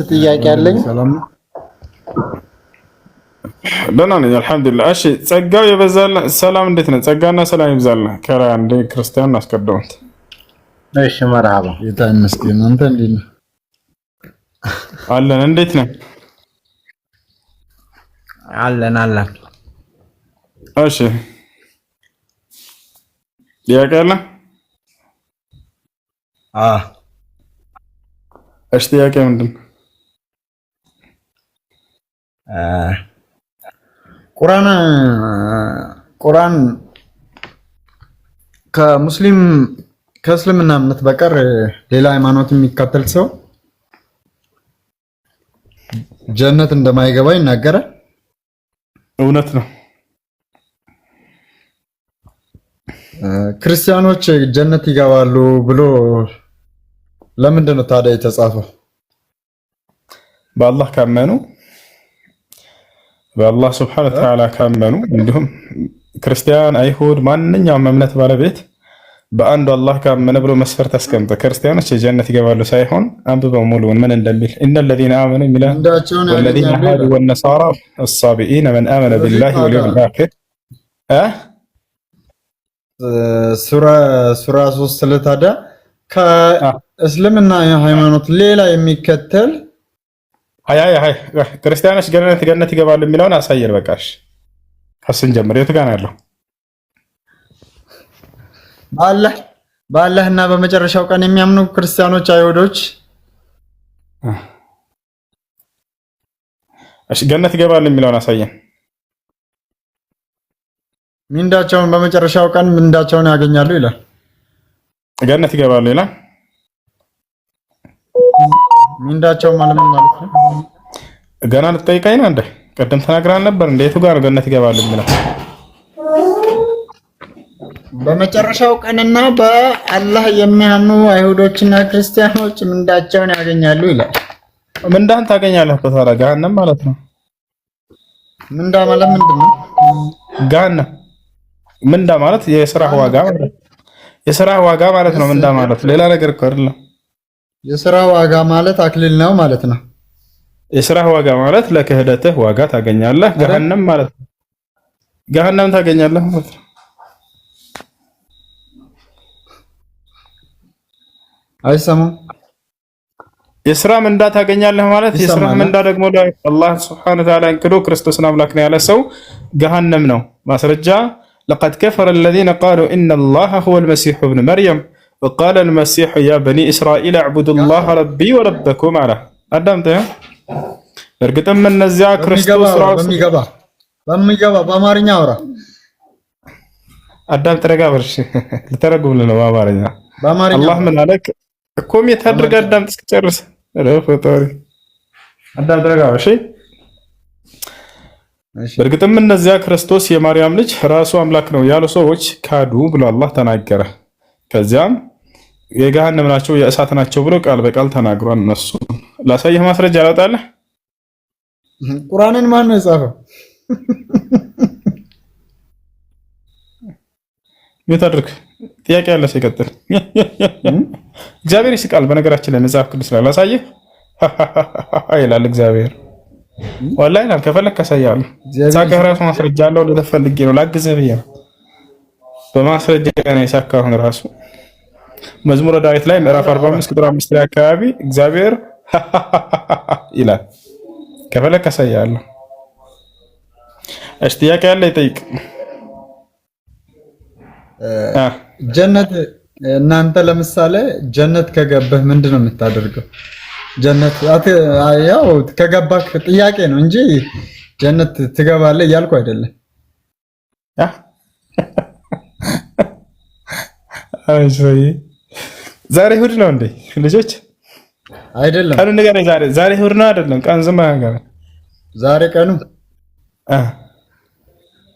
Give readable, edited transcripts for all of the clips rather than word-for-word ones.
ጥያቄ አለኝ። ሰላም ደህና ነኝ አልሐምዱሊላህ። እሺ ጸጋው የበዛልህ ሰላም እንዴት ነህ? ጸጋና ሰላም ይብዛልህ። ከራ አንዴ ክርስቲያን አስቀደሙት። እሺ መርሐባ ጌታ ይመስገን። አንተ እንዴት ነህ? አለን። እንዴት ነህ? አለን። እሺ ጥያቄ አለ? እሺ ጥያቄ ምንድን ነው? ቁርአን ከእስልምና እምነት በቀር ሌላ ሃይማኖት የሚከተል ሰው ጀነት እንደማይገባ ይናገራል። እውነት ነው። ክርስቲያኖች ጀነት ይገባሉ ብሎ ለምንድን ነው ታዲያ የተጻፈው? በአላህ ካመኑ በአላህ ሱብሓነሁ ወተዓላ ካመኑ እንዲሁም ክርስቲያን፣ አይሁድ፣ ማንኛውም እምነት ባለቤት በአንዱ አላህ ካመነ ብሎ መስፈርት አስቀምጠ ክርስቲያኖች የጀነት ይገባሉ ሳይሆን አንብበው ሙሉውን ምን እንደሚል ኢነል ለዚነ አመኑ ሚላን ወለዚነ ሃዱ ወነሳራ አሳቢኢነ መን አመነ ቢላሂ ወልየውሚል አኺር ሱራ 3 ለታዳ ከእስልምና ሃይማኖት ሌላ የሚከተል አይ ክርስቲያኖች ገነት ይገባሉ የሚለውን አሳየር። በቃሽ ከስን ጀምር። የቱ ጋር ነው ያለው? በአላህና በመጨረሻው ቀን የሚያምኑ ክርስቲያኖች፣ አይሁዶች እሺ ገነት ይገባሉ የሚለውን አሳየን። ምንዳቸውን በመጨረሻው ቀን ምንዳቸውን ያገኛሉ ይላል። ገነት ይገባሉ ይላል። ምንዳቸው ማለት ምን ማለት ነው? ገና ልትጠይቀኝ ነው እንዴ? ቀደም ተናግረን ነበር። እንዴቱ ጋር ገነት ይገባሉ የሚለው? በመጨረሻው ቀንና በአላህ የሚያምኑ አይሁዶችና ክርስቲያኖች ምንዳቸውን ያገኛሉ ይላል። ምንዳን ታገኛለህ? ታዲያ ገሃነም ማለት ነው። ምንዳ ማለት ምንድን ነው? ገሃነም ምንዳ ማለት የሥራ ዋጋ ማለት ነው። የሥራ ዋጋ ማለት ነው ምንዳ ማለት ሌላ ነገር እኮ አይደለም። የሥራ ዋጋ ማለት አክሊል ነው ማለት ነው። የሥራ ዋጋ ማለት ለክህደትህ ዋጋ ታገኛለህ። ገሃነም ማለት ነው ገሃነም ታገኛለህ ማለት ነው። አይሰማም። የሥራ ምንዳ ታገኛለህ ማለት የሥራ ምንዳ ደግሞ አላህ ሱብሓነሁ ወተዓላ እንክዶ ክርስቶስን አምላክ ነው ያለ ሰው ገሃነም ነው። ማስረጃ لقد كفر الذين قالوا إن الله هو المسيح ابن مريم وقال المسيح يا بني إسرائيل اعبدوا الله ربي وربكم على أدمت እርግጥም እነዚያ ክርስቶስ ራሱ በሚገባ በአማርኛ አውራ አዳም ተረጋብርሽ ልተረጉምልህ ነው በአማርኛ አላህ ምን አለክ እኮ የታድርግ አዳም እስከጨርስ ረፈጣሪ አዳም ተረጋብርሽ እርግጥም እነዚያ ክርስቶስ የማርያም ልጅ ራሱ አምላክ ነው ያሉ ሰዎች ካዱ ብሎ አላህ ተናገረ። ከዚያም የገሃነም ናቸው የእሳት ናቸው ብሎ ቃል በቃል ተናግሯል። እነሱ ላሳየህ ማስረጃ ያወጣለህ። ቁርአንን ማን ነው የጻፈው? የታድርግ ጥያቄ ያለ ሲቀጥል እግዚአብሔር ይስቃል። በነገራችን ላይ መጽሐፍ ቅዱስ ላይ ላሳየህ ይላል እግዚአብሔር። ወላሂ ነው ከፈለክ ያሳያለሁ። ሳቀህ ራሱ ማስረጃ አለው። ለተፈልጌ ነው ላግዝህ ብዬ ነው በማስረጃ ነው የሳካው ራሱ መዝሙረ ዳዊት ላይ ምዕራፍ 45 ቁጥር 5 ላይ አካባቢ እግዚአብሔር ይላል። ከፈለክ ያሳያለሁ። እሺ ጥያቄ ያለ ይጠይቅ። ጀነት እናንተ ለምሳሌ ጀነት ከገባህ ምንድነው የምታደርገው? ጀነት ያው ከገባህ ጥያቄ ነው እንጂ ጀነት ትገባለህ እያልኩ አይደለም። ዛሬ እሑድ ነው እንዴ ልጆች? አይደለም። ቀኑ ንገረኝ። ዛሬ እሑድ ነው አይደለም? ቀን ዝም ብለህ ዛሬ ቀኑ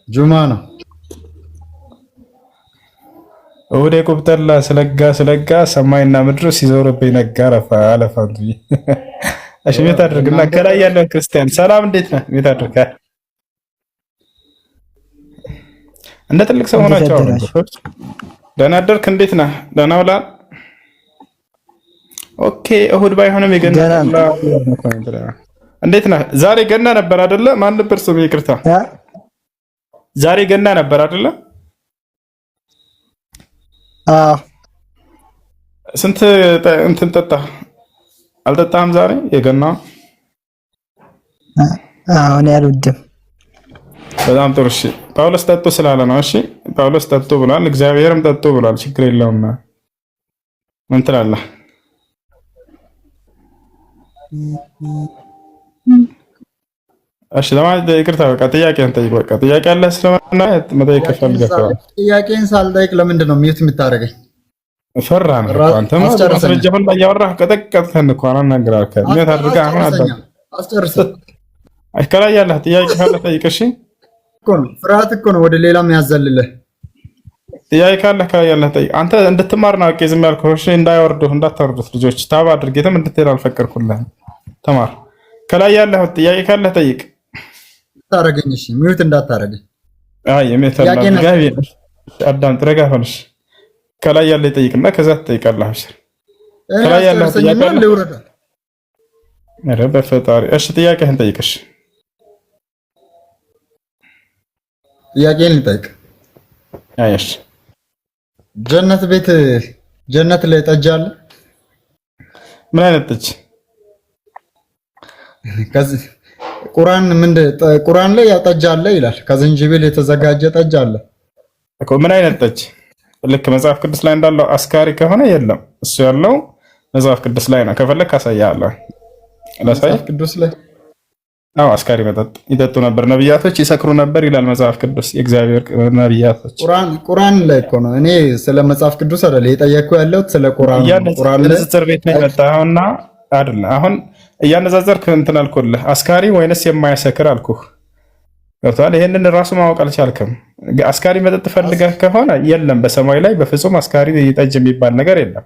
ጁማ ነው። እሑድ ቁብጠላ ስለጋ ሰማይና ምድሩ ሲዞርብኝ ነጋ አለፋ እንጂ እሺ ቤት አድርግና ከላይ ያለው ክርስቲያን ሰላም እንዴት ነህ? ቤት አድርጋ እንደ ትልቅ ሰው ሆናቸው። ደህና አደርክ? እንዴት ነህ? ደህና ውላ ኦኬ እሁድ ባይሆንም የገና እንዴት ነህ? ዛሬ ገና ነበር አይደለ? ማን ነበር ስሙ? ይቅርታ ዛሬ ገና ነበር አይደለ? አዎ። ስንት እንትን ጠጣህ? አልጠጣህም ዛሬ የገና? አዎ እኔ አልወድም። በጣም ጥሩ። እሺ ጳውሎስ ጠጡ ስላለ ነው። እሺ ጳውሎስ ጠጡ ብሏል፣ እግዚአብሔርም ጠጡ ብሏል። ችግር የለውም። ምን ትላለህ? እሺ ለማለት ይቅርታ፣ በቃ ጥያቄን ጠይቅ። በቃ ጥያቄ አለ ስለማና መጠየቅ ፈልገህ ጥያቄን ሳልጠይቅ ለምንድን ነው ሚዩት የምታደርገኝ? ፈራ ነው አንተ ማስረጃ ሁሉ እያወራህ ቀጠቀጥከን እኮ አናግራልከ ምን አድርገህ አሁን አስጨርሰኝ። ከላይ ያለህ ጥያቄ ካለ ጠይቅ። እሺ እኮ ነው ፍርሃት እኮ ነው ወደ ሌላ የሚያዘልልህ። ጥያቄ ካለ ከላይ ያለህ ጠይቅ። አንተ እንድትማር ነው አውቄ ዝም ያልኩህ። እሺ እንዳይወርዱህ እንዳታወርዱት ልጆች ታባ አድርጌትም እንድትሄድ አልፈቀድኩልህም። ተማር። ከላይ ያለህ ጥያቄ ካለ ጠይቅ። ታረገኝ። እሺ ሚዩት እንዳታረገኝ። አይ የሜተላ ጋቢ አዳም ትረጋፈንሽ። ከላይ ያለ ጠይቅና ከዛ ትጠይቃለህ። እሺ ከላይ ያለ ጥያቄ አለ ልውረድ። ኧረ በፈጣሪ እሺ ጥያቄህን ጠይቅሽ። ጥያቄን ልጠይቅ። አይሽ ጀነት ላይ ጠጅ አለ? ምን አይነት ጠጅ? ከዚህ ቁርአን ላይ ያው ጠጅ አለ ይላል። ከዝንጅብል የተዘጋጀ ጠጅ አለ እኮ። ምን አይነት ጠጅ? ልክ መጽሐፍ ቅዱስ ላይ እንዳለው አስካሪ ከሆነ የለም። እሱ ያለው መጽሐፍ ቅዱስ ላይ ነው። ከፈለክ አሳያለሁ። መጽሐፍ ቅዱስ ላይ አዎ፣ አስካሪ መጠጥ ይጠጡ ነበር፣ ነብያቶች ይሰክሩ ነበር ይላል መጽሐፍ ቅዱስ። የእግዚአብሔር ነብያቶች ቁርአን ላይ እኮ ነው። እኔ ስለ መጽሐፍ ቅዱስ አይደለ የጠየቅኩ ያለሁት ስለ ቁርአን ነው። ቁርአን ላይ ንጽጽር ቤት ነው የመጣኸውና አይደለ? አሁን እያነዛዘርክ እንትን አልኩልህ። አስካሪ ወይንስ የማያሰክር አልኩህ። ገብቶሃል? ይሄንን ራሱ ማወቅ አልቻልክም። አስካሪ መጠጥ ፈልገህ ከሆነ የለም፣ በሰማይ ላይ በፍጹም አስካሪ ጠጅ የሚባል ነገር የለም።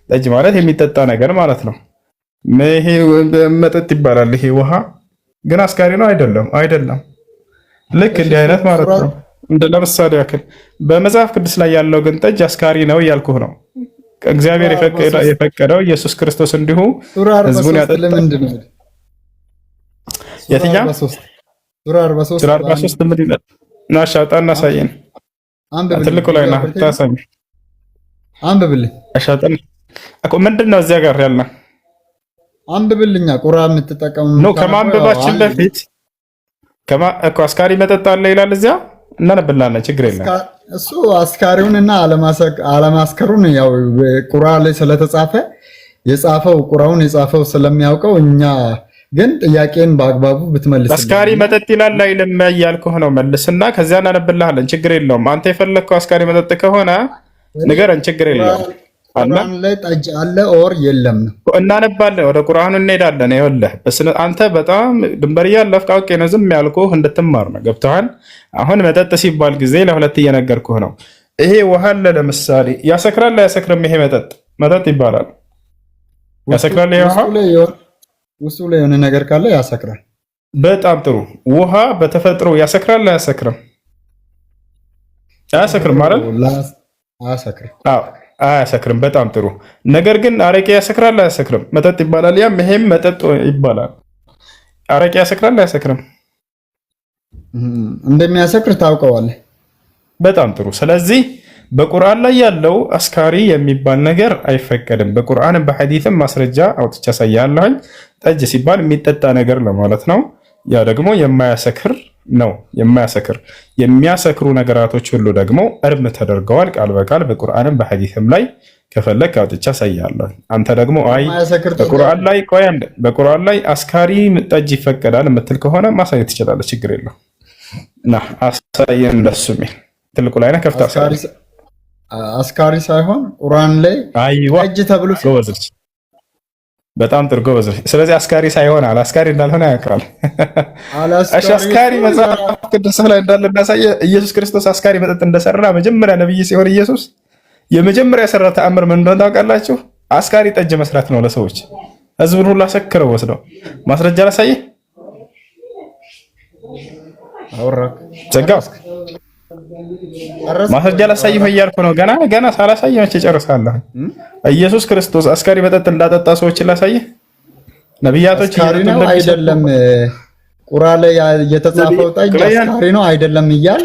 ጠጅ ማለት የሚጠጣ ነገር ማለት ነው። ይሄ መጠጥ ይባላል። ይሄ ውሃ ግን አስካሪ ነው አይደለም። ልክ እንዲህ አይነት ማለት ነው። እንደ ለምሳሌ ያክል በመጽሐፍ ቅዱስ ላይ ያለው ግን ጠጅ አስካሪ ነው እያልኩህ ነው። እግዚአብሔር የፈቀደው ኢየሱስ ክርስቶስ እንዲሁ ህዝቡን ያጠጣ። የትኛው ሱራ 43 ምን ይላል? ናሻ አውጣና አሳየን። ትልቁ ላይ ና ታሳኝ። አንብብልኝ። አሻጠን እኮ ምንድነው እዚያ ጋር ያለ? አንብብልኛ። ቁርአን የምትጠቀሙ ነው። ከማንበባችን በፊት እኮ አስካሪ መጠጥ አለ ይላል እዚያ። እናነብላለን፣ ችግር የለም። እሱ አስካሪውንና አለማስከሩን ያው ቁርአን ላይ ስለተጻፈ ቁርአኑን የጻፈው ስለሚያውቀው እኛ ግን ጥያቄን በአግባቡ ብትመልስ። አስካሪ መጠጥ ይላል ላይ ለማያልከው ነው መልስና ከዚያ እናነብልሃለን። ችግር የለውም። አንተ የፈለግከው አስካሪ መጠጥ ከሆነ ንገረን፣ ችግር የለውም። ቁርአን ላይ ጠጅ አለ ኦር የለም ነው እናነባለን። ወደ ቁርአኑ እንሄዳለን። ይኸውልህ አንተ በጣም ድንበር ያለፍክ አውቄ ነው ዝም ያልኩህ እንድትማር ነው። ገብቶሃል? አሁን መጠጥ ሲባል ጊዜ ለሁለት እየነገርኩህ ነው። ይሄ ውሃ አለ ለምሳሌ ያሰክራል አያሰክርም? ይሄ መጠጥ ይባላል። ያሰክራል? ይሄ ውሃ ውስጡ ላይ የሆነ ነገር ካለ ያሰክራል። በጣም ጥሩ። ውሃ በተፈጥሮ ያሰክራል አያሰክርም? አያሰክርም ማለት አያሰክርም። አዎ አያሰክርም። በጣም ጥሩ። ነገር ግን አረቄ ያሰክራል አያሰክርም? መጠጥ ይባላል። ያም ይሄም መጠጥ ይባላል። አረቄ ያሰክራል አያሰክርም? እንደሚያሰክር ታውቀዋለህ። በጣም ጥሩ። ስለዚህ በቁርአን ላይ ያለው አስካሪ የሚባል ነገር አይፈቀድም። በቁርአንም በሐዲስም ማስረጃ አውጥቼ አሳያለሁኝ። ጠጅ ሲባል የሚጠጣ ነገር ለማለት ነው። ያ ደግሞ የማያሰክር ነው። የሚያሰክሩ ነገራቶች ሁሉ ደግሞ እርም ተደርገዋል ቃል በቃል በቁርአንም በሐዲስም ላይ ከፈለክ አውጥቼ አሳያለሁ። አንተ ደግሞ አይ በቁርአን ላይ አስካሪ ጠጅ ይፈቀዳል የምትል ከሆነ ማሳየት ትችላለህ። ችግር የለው እና አሳየን። እንደሱ ትልቁ ላይ ነው ከፍታ አስካሪ ሳይሆን ቁርአን ላይ ጠጅ ተብሎ ጎበዝ። በጣም ጥሩ ጎበዝ። ስለዚህ አስካሪ ሳይሆን አስካሪ እንዳልሆነ ያውቃል። እሺ አስካሪ መጽሐፍ ቅዱስ ላይ እንዳለ እንዳሳየ ኢየሱስ ክርስቶስ አስካሪ መጠጥ እንደሰራ መጀመሪያ ነብይ ሲሆን ኢየሱስ የመጀመሪያ የሰራ ተአምር ምን እንደሆነ ታውቃላችሁ? አስካሪ ጠጅ መስራት ነው ለሰዎች። ህዝቡን ሁሉ አሰክረው ወስደው ማስረጃ ላሳየ አውራ ዘጋው ማስረጃ ላሳይህ እያልኩ ነው። ገና ሳላሳይህ መቼ ጨርሳለሁ? ኢየሱስ ክርስቶስ አስካሪ መጠጥ እንዳጠጣ ሰዎችን ላሳይህ። ነብያቶች አስካሪ ነው አይደለም? ቁርአን ላይ የተጻፈው ጠጅ አስካሪ ነው አይደለም እያል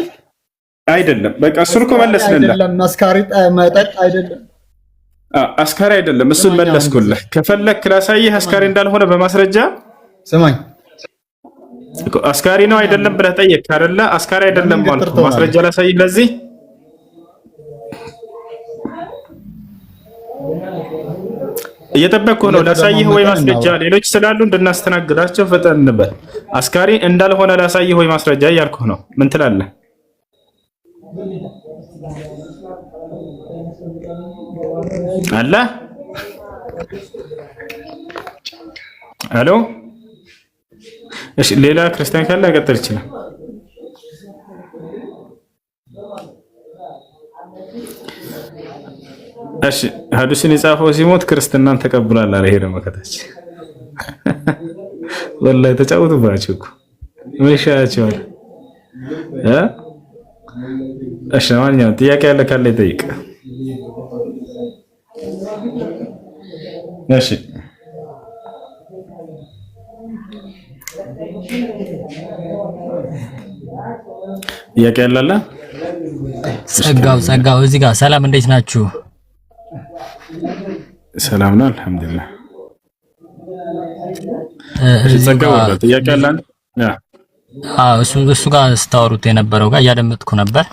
አይደለም። በቃ እሱን እኮ መለስልህ። አይደለም አስካሪ መጠጥ አይደለም፣ አስካሪ አይደለም። እሱን መለስኩልህ። ከፈለክ ላሳይህ አስካሪ እንዳልሆነ በማስረጃ ስማኝ። አስካሪ ነው አይደለም ብለህ ጠየቅክ አይደለ? አስካሪ አይደለም ማለት ማስረጃ ላሳይህ። ለዚህ እየጠበቅኩ ነው። ላሳይህ ወይ ማስረጃ? ሌሎች ስላሉ እንድናስተናግዳቸው ፈጠን በል። አስካሪ እንዳልሆነ ላሳይህ ወይ ማስረጃ እያልኩህ ነው። ምን ትላለህ? አለ ሄሎ። እሺ ሌላ ክርስቲያን ካለ ቀጥል ይችላል። እሺ ሐዲስን የጻፈው ሲሞት ክርስትናን ተቀብሏል አለ። ይሄ ደግሞ ከታች ወላሂ ተጫወቱባችሁ እኮ ምን ይሻላችኋል? እሺ ማንኛውም ጥያቄ ያለ ካለ ይጠይቅ። እሺ ጥያቄ ያለ? ጸጋው እዚህ ጋር ሰላም፣ እንዴት ናችሁ? ሰላም ነው አልሐምዱሊላህ። ጸጋው ጥያቄ ያለ? እሱ ጋር ስታወሩት የነበረው ጋር እያደመጥኩ ነበር።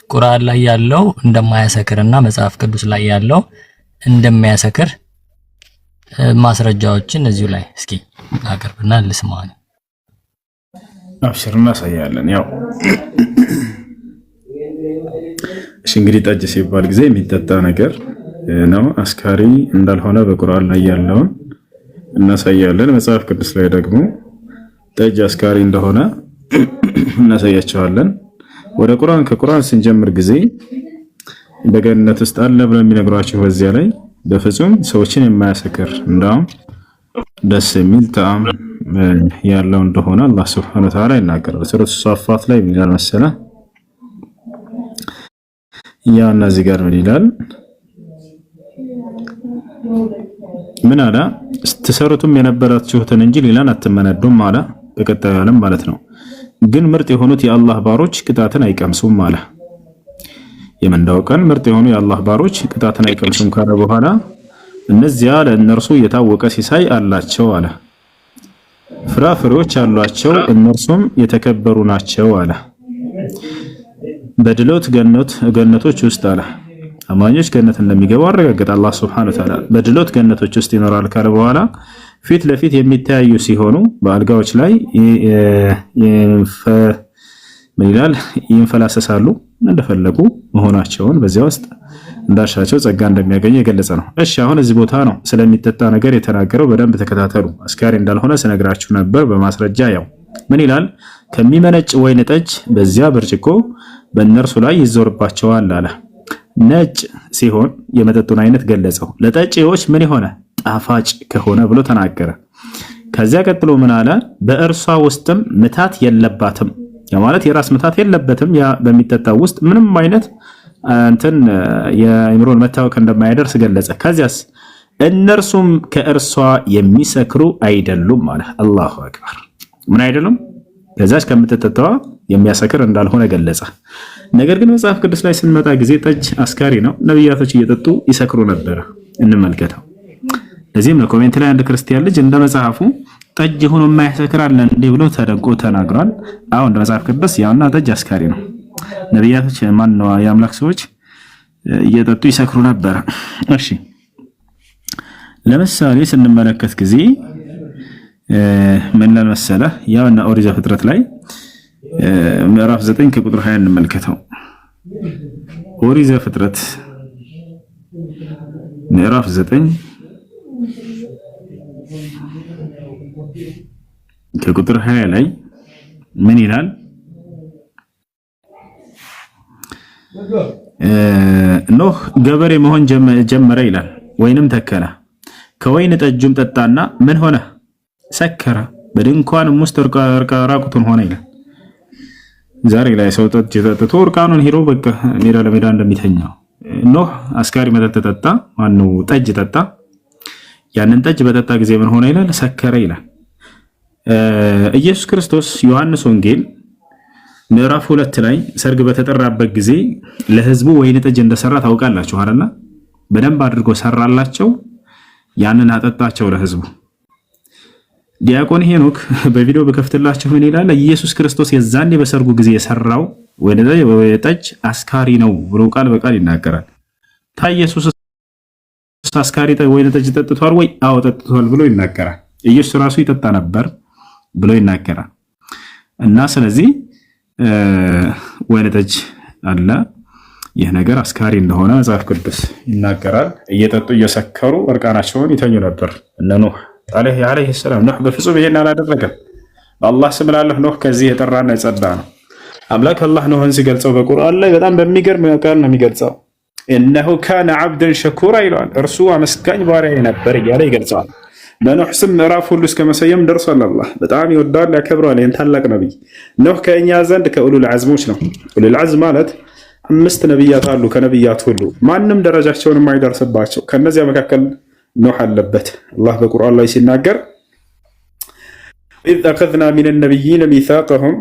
ቁርአን ላይ ያለው እንደማያሰክርና መጽሐፍ ቅዱስ ላይ ያለው እንደሚያሰክር ማስረጃዎችን እዚሁ ላይ እስኪ አቅርብና ልስማው። አብሽር እናሳያለን። ያው እሺ እንግዲህ ጠጅ ሲባል ጊዜ የሚጠጣ ነገር ነው። አስካሪ እንዳልሆነ በቁርአን ላይ ያለውን እናሳያለን። መጽሐፍ ቅዱስ ላይ ደግሞ ጠጅ አስካሪ እንደሆነ እናሳያቸዋለን። ወደ ቁርአን ከቁርአን ስንጀምር ጊዜ በገነት ውስጥ አለ ብለው የሚነግሯቸው በዚያ ላይ በፍጹም ሰዎችን የማያሰክር እንዳውም ደስ የሚል ጣዕም ያለው እንደሆነ አላህ Subhanahu Wa Ta'ala ይናገራል። ሱረቱ ሷፋት ላይ ምን ይላል መሰለህ? ያ እነዚህ ጋር ምን ይላል? ምን አለ? ስትሰሩትም የነበራችሁትን እንጂ ሌላን አትመነዱም አለ። በቀጣዩ ዓለም ማለት ነው። ግን ምርጥ የሆኑት የአላህ ባሮች ቅጣትን አይቀምሱም አለ። የመንዳው ቀን ምርጥ የሆኑ የአላህ ባሮች ቅጣትን አይቀምሱም ካለ በኋላ እነዚያ ለእነርሱ የታወቀ ሲሳይ አላቸው አለ። ፍራፍሬዎች አሏቸው እነርሱም የተከበሩ ናቸው አለ። በድሎት ገነቶች ውስጥ አለ አማኞች ገነት እንደሚገቡ አረጋገጠ አላህ Subhanahu Wa Ta'ala። በድሎት ገነቶች ውስጥ ይኖራል ካለ በኋላ ፊት ለፊት የሚተያዩ ሲሆኑ በአልጋዎች ላይ ምን ይላል? ይንፈላሰሳሉ እንደፈለጉ መሆናቸውን በዚያ ውስጥ እንዳሻቸው ጸጋ እንደሚያገኙ የገለጸ ነው። እሺ አሁን እዚህ ቦታ ነው ስለሚጠጣ ነገር የተናገረው። በደንብ ተከታተሉ። አስካሪ እንዳልሆነ ስነግራችሁ ነበር በማስረጃ። ያው ምን ይላል? ከሚመነጭ ወይን ጠጅ በዚያ ብርጭቆ በእነርሱ ላይ ይዞርባቸዋል አለ። ነጭ ሲሆን የመጠጡን አይነት ገለጸው። ለጠጪዎች ምን የሆነ ጣፋጭ ከሆነ ብሎ ተናገረ። ከዚያ ቀጥሎ ምን አለ? በእርሷ ውስጥም ምታት የለባትም። ያ ማለት የራስ ምታት የለበትም። ያ በሚጠጣው ውስጥ ምንም አይነት እንትን የአእምሮን መታወክ እንደማያደርስ ገለጸ። ከዚያስ እነርሱም ከእርሷ የሚሰክሩ አይደሉም አለ። አላሁ አክበር። ምን አይደሉም? ከዛች ከምትጠጣዋ የሚያሰክር እንዳልሆነ ገለጸ። ነገር ግን መጽሐፍ ቅዱስ ላይ ስንመጣ ጊዜ ጠጅ አስካሪ ነው፣ ነብያቶች እየጠጡ ይሰክሩ ነበር። እንመልከተው። ለዚህም ነው ኮሜንት ላይ አንድ ክርስቲያን ልጅ እንደ መጽሐፉ ጠጅ ሆኖ የማያሰክር አለ እንዴ ብሎ ተደንቆ ተናግሯል። አሁን እንደ መጽሐፍ ቅዱስ ያውና ጠጅ አስካሪ ነው። ነብያቶች ማን ነው የአምላክ ሰዎች እየጠጡ ይሰክሩ ነበር። እሺ ለምሳሌ ስንመለከት ጊዜ ምን ለመሰለ ያውና ኦሪት ዘፍጥረት ላይ ምዕራፍ 9 ከቁጥር 20 እንመልከተው። ኦሪት ዘፍጥረት ምዕራፍ 9 ከቁጥር 20 ላይ ምን ይላል? ኖህ ገበሬ መሆን ጀመረ ይላል። ወይንም ተከለ፣ ከወይን ጠጁም ጠጣና ምን ሆነ? ሰከረ፣ በድንኳንም ውስጥ ራቁቱን ሆነ ይላል። ዛሬ ላይ ሰው ጠጅ ጠጥቶ እርቃኑን ሄዶ በቃ ሜዳ ለሜዳ እንደሚተኛው ኖህ አስካሪ መጠጥ ጠጣ። ማነው ጠጅ ጠጣ። ያንን ጠጅ በጠጣ ጊዜ ምን ሆነ ይላል? ሰከረ ይላል። ኢየሱስ ክርስቶስ ዮሐንስ ወንጌል ምዕራፍ 2 ላይ ሰርግ በተጠራበት ጊዜ ለህዝቡ ወይን ጠጅ እንደሰራ ታውቃላችሁ አይደል? በደንብ አድርጎ ሰራላቸው፣ ያንን አጠጣቸው ለህዝቡ። ዲያቆን ሄኖክ በቪዲዮ በከፍትላችሁ ምን ይላል? ኢየሱስ ክርስቶስ የዛኔ በሰርጉ ጊዜ የሰራው ወይን ጠጅ አስካሪ ነው ብሎ ቃል በቃል ይናገራል። ኢየሱስ አስካሪ ወይን ጠጅ ጠጥቷል ወይ? አዎ ጠጥቷል ብሎ ይናገራል። ኢየሱስ ራሱ ይጠጣ ነበር ብሎ ይናገራል። እና ስለዚህ ወይን ጠጅ አለ፣ ይህ ነገር አስካሪ እንደሆነ መጽሐፍ ቅዱስ ይናገራል። እየጠጡ እየሰከሩ እርቃናቸውን ይተኙ ነበር እነ ኖህ አለይሂ ሰላም። ኖህ በፍጹም ይሄን አላደረገም። በአላህ ስም እላለሁ ኖህ ከዚህ የጠራና የጸዳ ነው። አምላክ አላህ ኖህን ሲገልጸው በቁርአን ላይ በጣም በሚገርም ቃል ነው የሚገልጸው። እነሆ ካነ ዓብደን ሸኩራ ይለዋል። እርሱ አመስጋኝ ባሪያ ነበር እያለ ይገልጸዋል። በኖህ ስም ምዕራፍ ሁሉ እስከ መሰየም ደርሷል። አላህ በጣም ይወዳል ያከብረዋል። ይህን ታላቅ ነቢይ ኖህ ከእኛ ዘንድ ከኡሉል ዐዝሞች ነው። ኡሉል ዐዝም ማለት 5 ነቢያት አሉ። ከነቢያት ሁሉ ማንም ደረጃቸውን የማይደርስባቸው ከነዚያ መካከል ኖህ አለበት። አላህ በቁርአን ላይ ሲናገር ኢዝ አኸዝና ሚነ ነቢይነ ሚሳቀሁም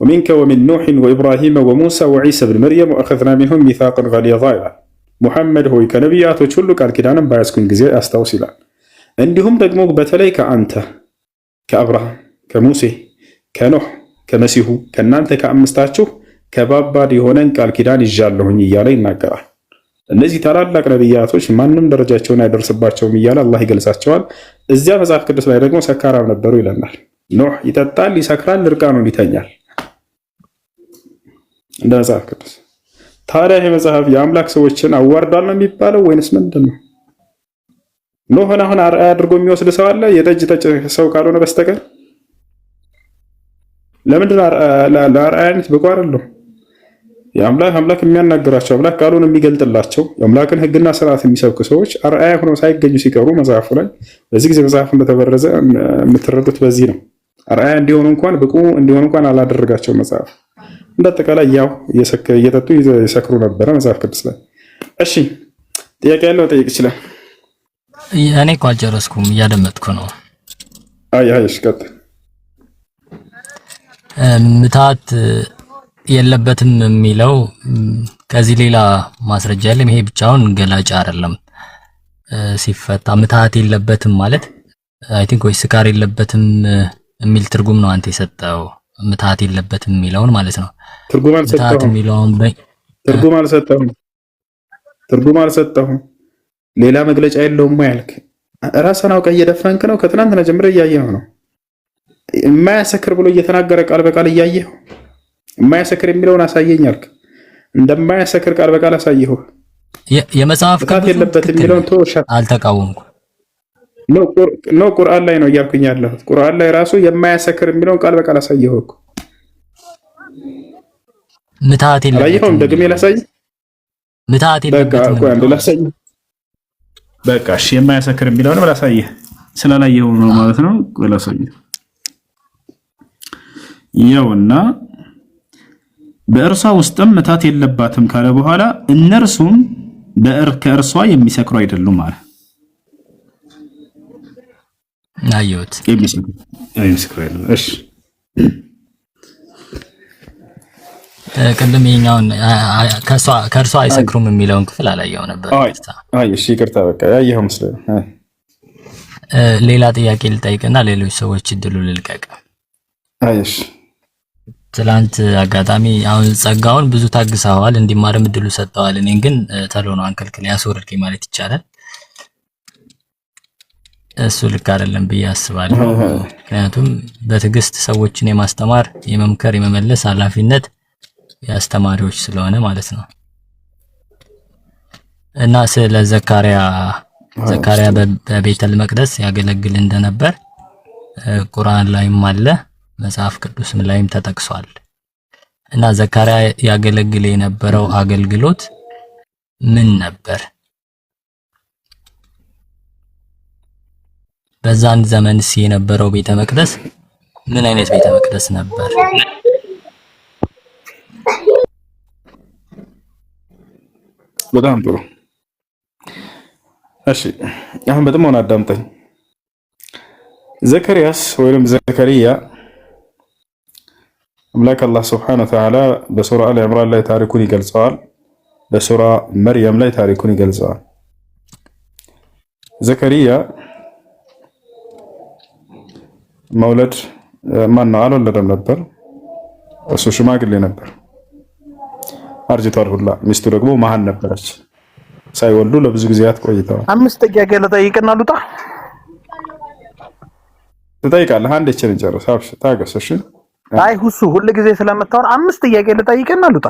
ወሚንከ ወሚን ኑሕን ወኢብራሂመ ወሙሳ ወዒሳ ብን መርየም ወአኸዝና ሚንሁም ሚሳቀን ገሊዛ ይላል። ሙሐመድ ሆይ ከነቢያቶች ሁሉ ቃል ኪዳንን ባያስኩኝ ጊዜ አስታውስ ይላል። እንዲሁም ደግሞ በተለይ ከአንተ ከአብርሃም፣ ከሙሴ፣ ከኖህ፣ ከመሲሁ ከእናንተ ከአምስታችሁ ከባባድ የሆነን ቃል ኪዳን ይዣለሁኝ እያለ ይናገራል። እነዚህ ታላላቅ ነቢያቶች ማንም ደረጃቸውን አይደርስባቸውም እያለ አላህ ይገልጻቸዋል። እዚያ መጽሐፍ ቅዱስ ላይ ደግሞ ሰካራም ነበሩ ይለናል። ኖህ ይጠጣል፣ ይሰክራል፣ እርቃኑን ይተኛል እንደ መጽሐፍ ቅዱስ። ታዲያ ይህ መጽሐፍ የአምላክ ሰዎችን አዋርዷል ነው የሚባለው ወይንስ ምንድን ነው? ኖህን አሁን አርአያ አድርጎ የሚወስድ ሰው አለ? የጠጅ ጠጭ ሰው ካልሆነ በስተቀር ለምንድን ነው ለአርአያነት ብቁ አይደለም? አምላክ የሚያናግራቸው አምላክ ቃሉን የሚገልጥላቸው የአምላክን ሕግና ስርዓት የሚሰብኩ ሰዎች አርአያ ሆነው ሳይገኙ ሲቀሩ መጽሐፉ ላይ በዚህ ጊዜ መጽሐፉ እንደተበረዘ የምትረዱት በዚህ ነው። አርአያ እንዲሆኑ እንኳን ብቁ እንዲሆኑ እንኳን አላደረጋቸው መጽሐፍ። እንዳጠቃላይ ያው እየጠጡ ይሰክሩ ነበረ መጽሐፍ ቅዱስ ላይ። እሺ ጥያቄ ያለው ጠይቅ ይችላል። እኔ እኮ አልጨረስኩም፣ እያደመጥኩ ነው። እሺ ቀጥል። ምታት የለበትም የሚለው ከዚህ ሌላ ማስረጃ የለም። ይሄ ብቻውን ገላጭ አይደለም። ሲፈታ ምታት የለበትም ማለት አይ ቲንክ ወይ ስካር የለበትም የሚል ትርጉም ነው አንተ የሰጠው። ምታት የለበትም የሚለውን ማለት ነው። ትርጉም አልሰጠሁም። ሌላ መግለጫ የለውም ያልክ ራስህን አውቀህ እየደፈንክ ነው። ከትናንትና ጀምረህ እያየኸው ነው። የማያሰክር ብሎ እየተናገረ ቃል በቃል እያየኸው የማያሰክር የሚለውን አሳየኝ አልክ። እንደማያሰክር ቃል በቃል አሳየኸው። የመጽሐፍ ቅዱስ የለበት የሚለውን ተወሻ አልተቃወምኩም። ነው ቁርአን ላይ ነው እያልኩኝ ያለሁት። ቁርአን ላይ ራሱ የማያሰክር የሚለውን ቃል በቃል አሳየኸው እኮ። ምታት የለበትም። አላየኸውም? ደግሜ ላሳይ። ምታት የለበትም። በቃ አንዱ ላሳይ። በቃ እሺ፣ የማያሰክር የሚለውን ላሳየህ። ስላላየኸው ነው ማለት ነው። ላሳይ ይኸውና በእርሷ ውስጥም ምታት የለባትም ካለ በኋላ እነርሱም ከእርሷ የሚሰክሩ አይደሉም አለ። አየሁት። የሚሰክሩ አይደሉም። እሺ ቅድም ይኸኛውን ከእርሷ አይሰክሩም የሚለውን ክፍል አላየው ነበር። እሺ ይቅርታ። በቃ ያየኸው መስሎኝ። ሌላ ጥያቄ ልጠይቅና ሌሎች ሰዎች እድሉ ልልቀቅ። እሺ ትላንት አጋጣሚ አሁን ጸጋውን ብዙ ታግሰዋል፣ እንዲማርም እድሉ ሰጥተዋል። እኔን ግን ተሎ ነው አንከልክል ያስወርድከኝ ማለት ይቻላል። እሱ ልክ አይደለም ብዬ አስባለሁ። ምክንያቱም በትዕግስት ሰዎችን የማስተማር የመምከር፣ የመመለስ ኃላፊነት የአስተማሪዎች ስለሆነ ማለት ነው። እና ስለ ዘካሪያ በቤተል መቅደስ ያገለግል እንደነበር ቁርአን ላይም አለ፣ መጽሐፍ ቅዱስም ላይም ተጠቅሷል። እና ዘካሪያ ያገለግል የነበረው አገልግሎት ምን ነበር? በዛን ዘመንስ የነበረው ቤተ መቅደስ ምን አይነት ቤተ መቅደስ ነበር? በጣም ጥሩ። እሺ አሁን በጥሞና አዳምጠኝ። ዘከርያስ ወይም ዘከሪያ አምላክ አላህ ሱብሓነሁ ወተዓላ በሱራ አሊ ዕምራን ላይ ታሪኩን ይገልጸዋል። በሱራ መርየም ላይ ታሪኩን ይገልጸዋል። ዘከሪያ መውለድ ማነው አልወለደም ነበር። እሱ ሽማግሌ ነበር፣ አርጅቷል ሁላ። ሚስቱ ደግሞ መሀን ነበረች። ሳይወልዱ ለብዙ ጊዜያት ቆይተዋል። 5 ጥያቄ ልጠይቅና ልውጣ? ትጠይቃለህ? አንድ እችን ጨርስ። አብሽር፣ ታገስ። እሺ። አይ ሁሱ ሁሉ ጊዜ ስለምታወራ 5 ጥያቄ ልጠይቅና ልውጣ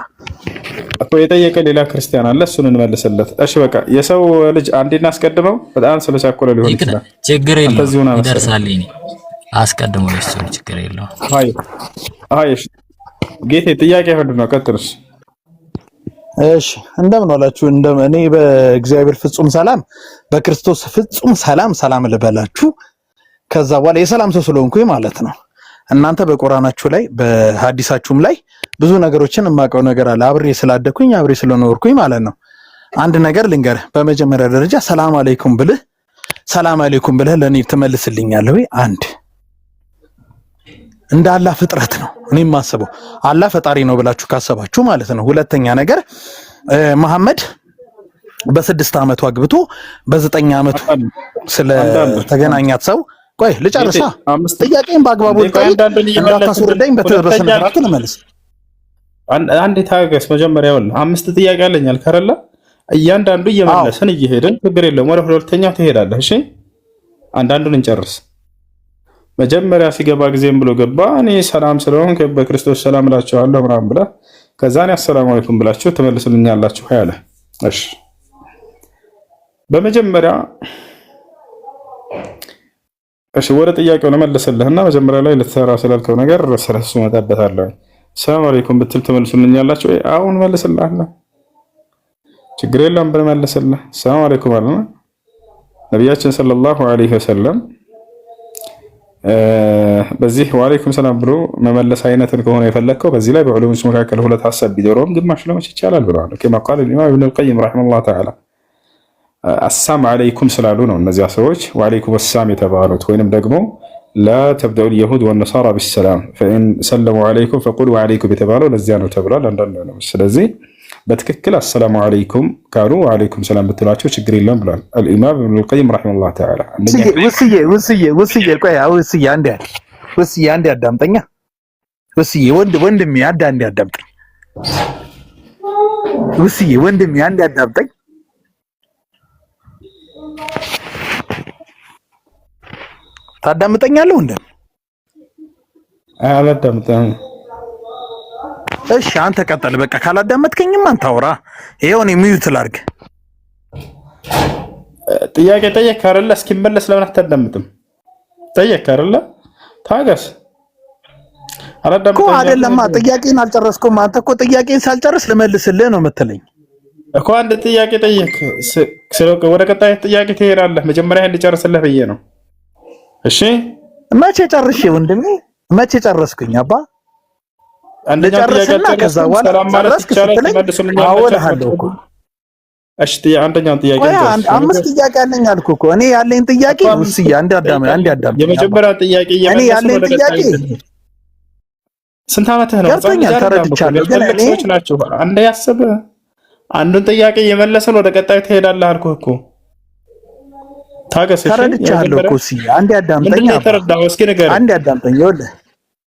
እኮ። የጠየቀ ሌላ ክርስቲያን አለ፣ እሱን እንመልስለት። እሺ በቃ የሰው ልጅ አንዴ እናስቀድመው። በጣም ስለቻኮለ ሊሆን ይችላል። ችግር የለውም፣ ይደርሳል። እኔ አስቀድሞ እሱ ችግር የለውም። አይ እሺ ጌቴ፣ ጥያቄ ምንድን ነው? ቀጥልሽ። እሺ እንደምን ዋላችሁ? እኔ በእግዚአብሔር ፍጹም ሰላም በክርስቶስ ፍጹም ሰላም ልበላችሁ። ከዛ በኋላ የሰላም ሰው ስለሆንኩኝ ማለት ነው። እናንተ በቁርአናችሁ ላይ በሐዲሳችሁም ላይ ብዙ ነገሮችን የማውቀው ነገር አለ፣ አብሬ ስላደኩኝ አብሬ ስለኖርኩኝ ማለት ነው። አንድ ነገር ልንገርህ። በመጀመሪያ ደረጃ ሰላም አለይኩም ብለህ ለኔ ትመልስልኛለህ ወይ? አንድ እንደ አላህ ፍጥረት ነው እኔ የማስበው፣ አላህ ፈጣሪ ነው ብላችሁ ካሰባችሁ ማለት ነው። ሁለተኛ ነገር መሐመድ በ6 ዓመቱ አግብቶ በ9 ዓመቱ ስለተገናኛት ሰው ቆይ ልጨርሳ። ጥያቄን በአግባቡ እንዳታስወርደኝ በስነ ስርዓት ልመልስ። አንዴ ታገስ። መጀመሪያ ይኸውልህ 5 ጥያቄ አለኝ አልክ አይደለ? እያንዳንዱ እየመለስን እየሄድን ችግር የለውም ወደ ሁለተኛው ትሄዳለህ። እሺ አንዳንዱን እንጨርስ። መጀመሪያ ሲገባ ጊዜም ብሎ ገባ። እኔ ሰላም ስለሆንክ በክርስቶስ ሰላም እላችኋለሁ ምናምን ብለህ ከዛ እኔ አሰላሙ አለይኩም ብላችሁ ትመልስልኛላችሁ ያለ። እሺ በመጀመሪያ እሺ ወደ ጥያቄው ለመለስልህና መጀመሪያ ላይ ልትሰራ ስላልከው ነገር ስለሱ መጣበታለሁ። ሰላም አለይኩም ብትል ትመልሱልኛላችሁ? አሁን መልስልሃለሁ፣ ችግር የለም ብመልስልህ። ሰላም አለይኩም አለና ነቢያችን ሰለላሁ ዐለይሂ ወሰለም በዚህ ወአለይኩም ሰላም ብሎ መመለስ አይነትን ከሆነ የፈለግከው በዚህ ላይ በዑለሞች መካከል ሁለት ሐሳብ ቢኖረውም ግማሽ ለመች ይቻላል ብለዋል። ከማ ቃል ኢማም ኢብኑ አልቀይም ረሂመሁላህ ተዓላ አሳም አለይኩም ስላሉ ነው እነዚያ ሰዎች ወአለይኩም አሳም የተባሉት። ወይንም ደግሞ ላ ተብደኡ اليهود والنصارى بالسلام فإن سلموا عليكم فقولوا عليكم የተባለው ለዚያ ነው ተብሏል። አንዳንድ ነው። ስለዚህ በትክክል አሰላሙ አለይኩም ካሉ ወአለይኩም ሰላም ብትላቸው ችግር የለም ብሏል አልኢማም ኢብኑ አልቀይም ረሂመሁላህ ተዓላ። ውስዬ ቆይ ውስዬ አንዴ አዳምጠኛ። ውስዬ ወንድሜ አንዴ አዳምጠኝ። ውስዬ ወንድሜ አንዴ አዳምጠኝ። ታዳምጠኛለህ? አላዳምጠም። እሺ አንተ ቀጠል። በቃ ካላዳመጥከኝም አንተ አውራ። ይሄው እኔ ሚዩት ላድርግ። ጥያቄ ጠየቅክ አይደለ? እስኪመለስ ለምን አታዳምጥም? ጠየቅክ አይደለ? ታገስ። አላዳምጠኝ እኮ አይደለማ። ጥያቄን አልጨረስኩም። አንተ እኮ ጥያቄን ሳልጨርስ ልመልስልህ ነው የምትለኝ እኮ። አንድ ጥያቄ ጠየቅክ፣ ወደ ቀጣይ ጥያቄ ትሄዳለህ። መጀመሪያ እንድጨርስልህ ብዬ ነው። እሺ መቼ ጨርሼ ወንድሜ? መቼ ጨረስኩኝ አባ? አንደኛው ጥያቄ ከዛ በኋላ ሰላም ማለት ይቻላል ትመልሱልኛላችሁ እኮ። እሺ አንደኛው ጥያቄ እንደ 5 ጥያቄ አለኝ አልኩህ እኮ። እኔ ያለኝ ጥያቄ ውስዬ አንድ አዳም የመጀመሪያው ጥያቄ እኔ ያለኝ ጥያቄ ስንት ዓመትህ ነው? ገብቶኛል፣ ተረድቻለሁ። ግን እኔ ናችሁ አንዴ ያስብ። አንዱን ጥያቄ እየመለስን ወደ ቀጣዩ ትሄዳለህ አልኩህ እኮ። ታገስ። እሺ ተረድቻለሁ እኮ። እስኪ አንዴ አዳምጠኝ። ምንድን ነው የተረዳኸው? እስኪ ንገረኝ። አንዴ አዳምጠኝ። ይኸውልህ